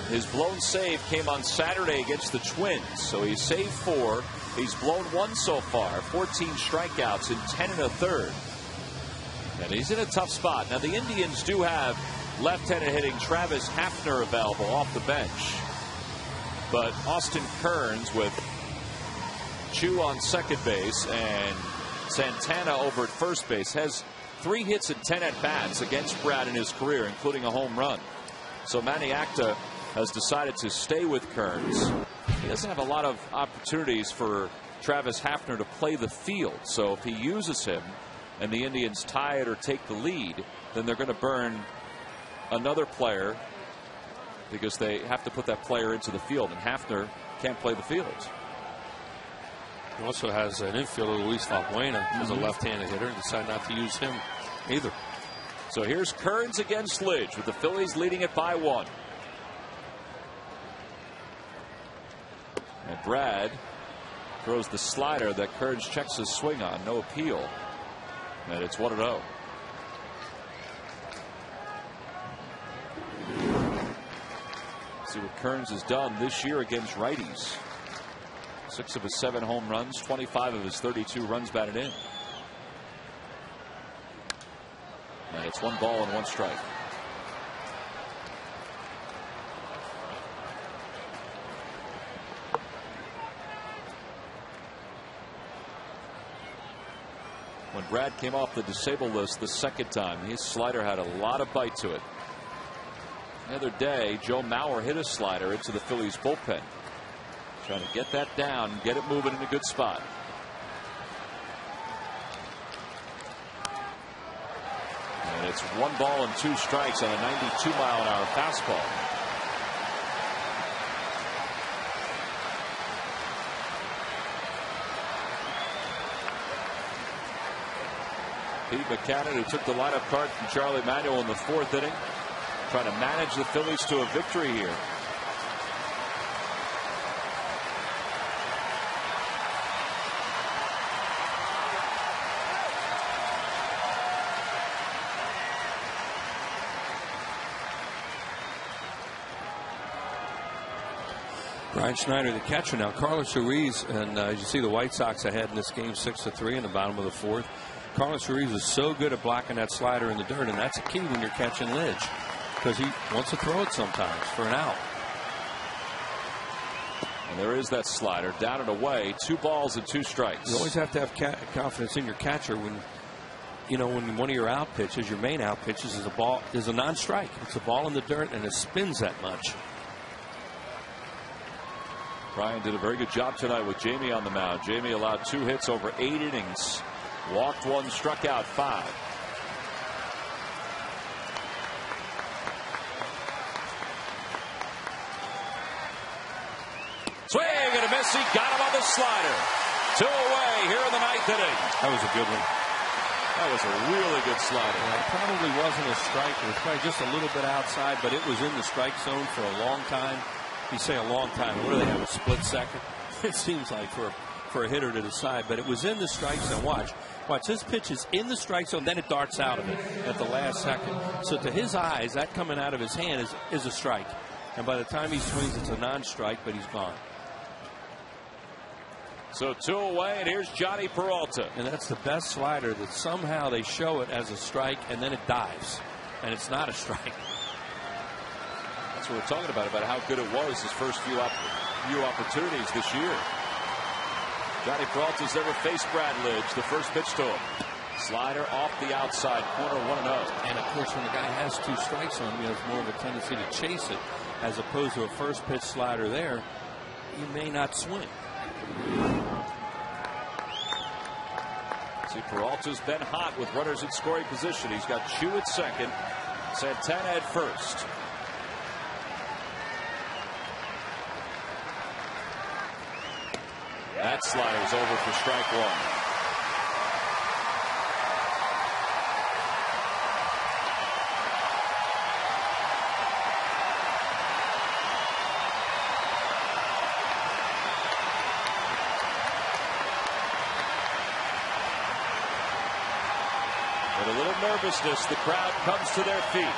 His blown save came on Saturday against the Twins, so he saved 4. He's blown 1 so far, 14 strikeouts in 10 1/3. And he's in a tough spot. Now, the Indians do have left-handed hitting Travis Hafner available off the bench. But Austin Kearns with Chu on second base and Santana over at first base has 3 hits and 10 at-bats against Brad in his career, including a home run. So Manny Acta has decided to stay with Kearns. He doesn't have a lot of opportunities for Travis Hafner to play the field. So if he uses him and the Indians tie it or take the lead, then they're going to burn another player because they have to put that player into the field, and Hafner can't play the field. He also has an infielder, Luis Valbuena, as a left-handed hitter, and decided not to use him either. So here's Kearns against Lidge, with the Phillies leading it by 1. And Brad throws the slider that Kearns checks his swing on. No appeal. And it's 1-0. See what Kearns has done this year against righties. 6 of his 7 home runs, 25 of his 32 runs batted in. And it's 1 ball and 1 strike. When when Brad came off the disabled list the second time. His slider had a lot of bite to it. The other day, Joe Mauer hit a slider into the Phillies bullpen. Trying to get that down, get it moving in a good spot. And it's 1 ball and 2 strikes on a 92-mile-an-hour fastball. Pete Buchanan, who took the lineup card from Charlie Manuel in the 4th inning, trying to manage the Phillies to a victory here. Brian Schneider, the catcher now. Carlos Ruiz, and as you see the White Sox ahead in this game 6-3 in the bottom of the 4th. Carlos Ruiz is so good at blocking that slider in the dirt, and that's a key when you're catching Lidge, because he wants to throw it sometimes for an out. And there is that slider down and away. 2 balls and 2 strikes. You always have to have confidence in your catcher when, you know, when one of your out pitches, your main out pitches, is a non-strike. It's a ball in the dirt and it spins that much. Brian did a very good job tonight with Jamie on the mound. Jamie allowed 2 hits over 8 innings. Walked 1, struck out 5. Swing and a miss. He got him on the slider. 2 away here in the 9th inning. That was a good one. That was a really good slider. Yeah, it probably wasn't a strike. It was probably just a little bit outside, but it was in the strike zone for a long time. You say a long time. What do they have, a split second? It seems like for a hitter to decide, but it was in the strike zone. Watch, his pitch is in the strike zone, then it darts out of it at the last second. So to his eyes, that coming out of his hand is a strike. And by the time he swings, it's a non-strike, but he's gone. So 2 away, and here's Johnny Peralta. And that's the best slider, that somehow they show it as a strike, and then it dives, and it's not a strike. That's what we're talking about how good it was his first few opportunities this year. Johnny Peralta's never faced Brad Lidge. The first pitch to him. Slider off the outside corner, 1-0. And of course, when the guy has 2 strikes on him, he has more of a tendency to chase it, as opposed to a first pitch slider there. He may not swing. See, Peralta's been hot with runners in scoring position. He's got Chu at second, Santana at first. That slider's over for strike 1. With a little nervousness, the crowd comes to their feet.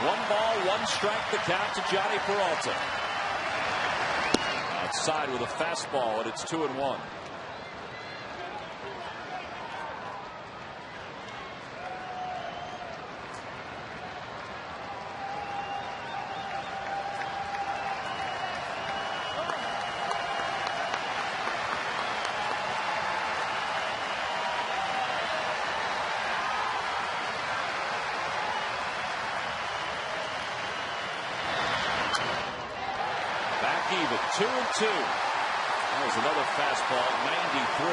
1 ball, 1 strike, the count to Johnny Peralta. Outside with a fastball, and it's 2-1. Even 2-2. That was another fastball, 93.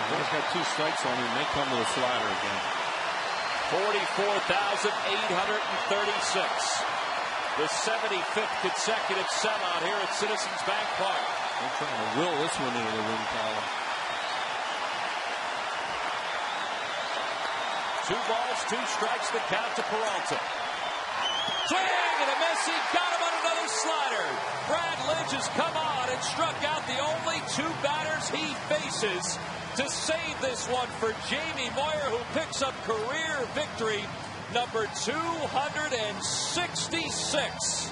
He's got 2 strikes on him. They come with a slider again. 44,836. The 75th consecutive sellout here at Citizens Bank Park. They're trying to will this one into the win column. 2 balls, 2 strikes, the count to Peralta. Swing and a miss. He got him on another slider. Brad Lidge has come on and struck out the only 2 batters he faces to save this one for Jamie Moyer, who picks up career victory number 266.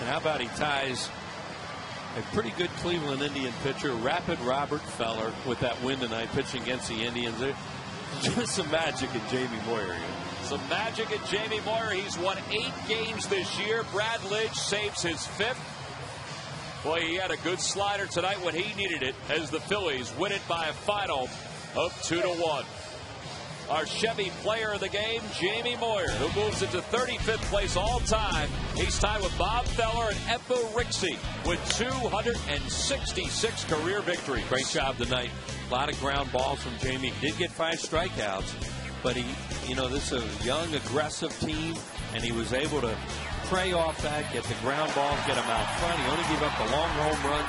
And how about he ties a pretty good Cleveland Indian pitcher, Rapid Robert Feller, with that win tonight, pitching against the Indians. Just some magic in Jamie Moyer. Some magic in Jamie Moyer. He's won 8 games this year. Brad Lidge saves his 5th. Boy, he had a good slider tonight when he needed it as the Phillies win it by a final of 2-1. Our Chevy player of the game, Jamie Moyer, who moves into 35th place all time. He's tied with Bob Feller and Effa Rixey with 266 career victories. Great job tonight. A lot of ground balls from Jamie. He did get 5 strikeouts, but he, this is a young, aggressive team, and he was able to prey off that, get the ground balls, get him out front. He only gave up the long home run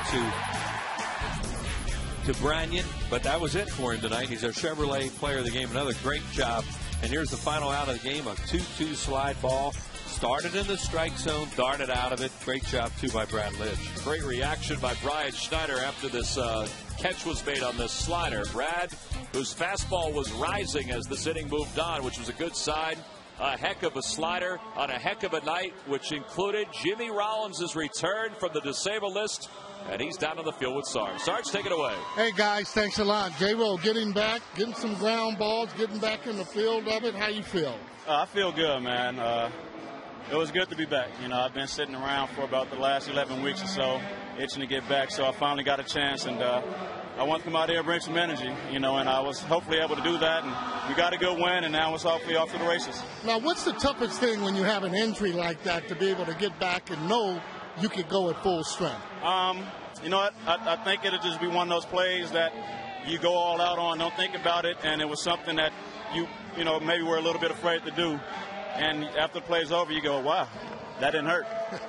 to Branyan, but that was it for him tonight. He's our Chevrolet player of the game. Another great job. And here's the final out of the game, a 2-2 slide ball. Started in the strike zone, darted out of it. Great job, too, by Brad Lidge. Great reaction by Brian Schneider after this catch was made on this slider. Brad, whose fastball was rising as this inning moved on, which was a good sign. A heck of a slider on a heck of a night, which included Jimmy Rollins' return from the disabled list. And he's down on the field with Sarge. Sarge, take it away. Hey, guys, thanks a lot. J-Ro getting back, getting some ground balls, getting back in the field of it. How you feel? I feel good, man. It was good to be back. I've been sitting around for about the last 11 weeks or so, itching to get back. So I finally got a chance, and I want to come out here and bring some energy, and I was hopefully able to do that. And we got a good win, and now it's hopefully off to the races. Now, what's the toughest thing when you have an injury like that to be able to get back and know you could go at full strength? You know what? I think it'll just be one of those plays that you go all out on, don't think about it, and it was something that you maybe were a little bit afraid to do. And after the play's over, you go, wow, that didn't hurt.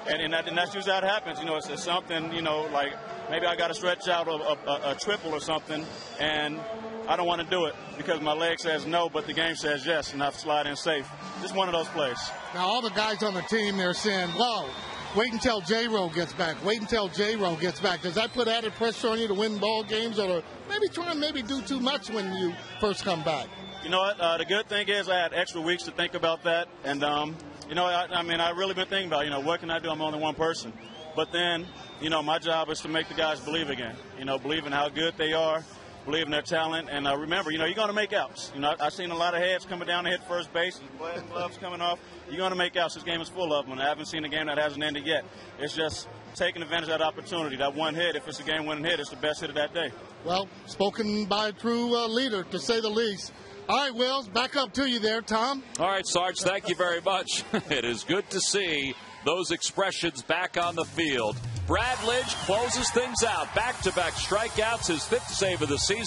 and that's usually how it happens. It's something, like maybe I got to stretch out a triple or something, and I don't want to do it because my leg says no, but the game says yes, and I slide in safe. Just one of those plays. Now, all the guys on the team, they're saying, whoa, wait until J-Ro gets back. Wait until J-Ro gets back. Does that put added pressure on you to win ball games or to maybe try and do too much when you first come back? You know what? The good thing is I had extra weeks to think about that. And, I really been thinking about, what can I do? I'm only one person. But then, my job is to make the guys believe again. Believe in how good they are, believe in their talent. And remember, you're going to make outs. I've seen a lot of heads coming down to hit first base and gloves coming off. You're going to make outs. This game is full of them. And I haven't seen a game that hasn't ended yet. It's just taking advantage of that opportunity. That one hit, if it's a game-winning hit, it's the best hit of that day. Well, spoken by a true leader, to say the least. All right, Wills, back up to you there, Tom. All right, Sarge, thank you very much. It is good to see those expressions back on the field. Brad Lidge closes things out. Back-to-back strikeouts, his 5th save of the season.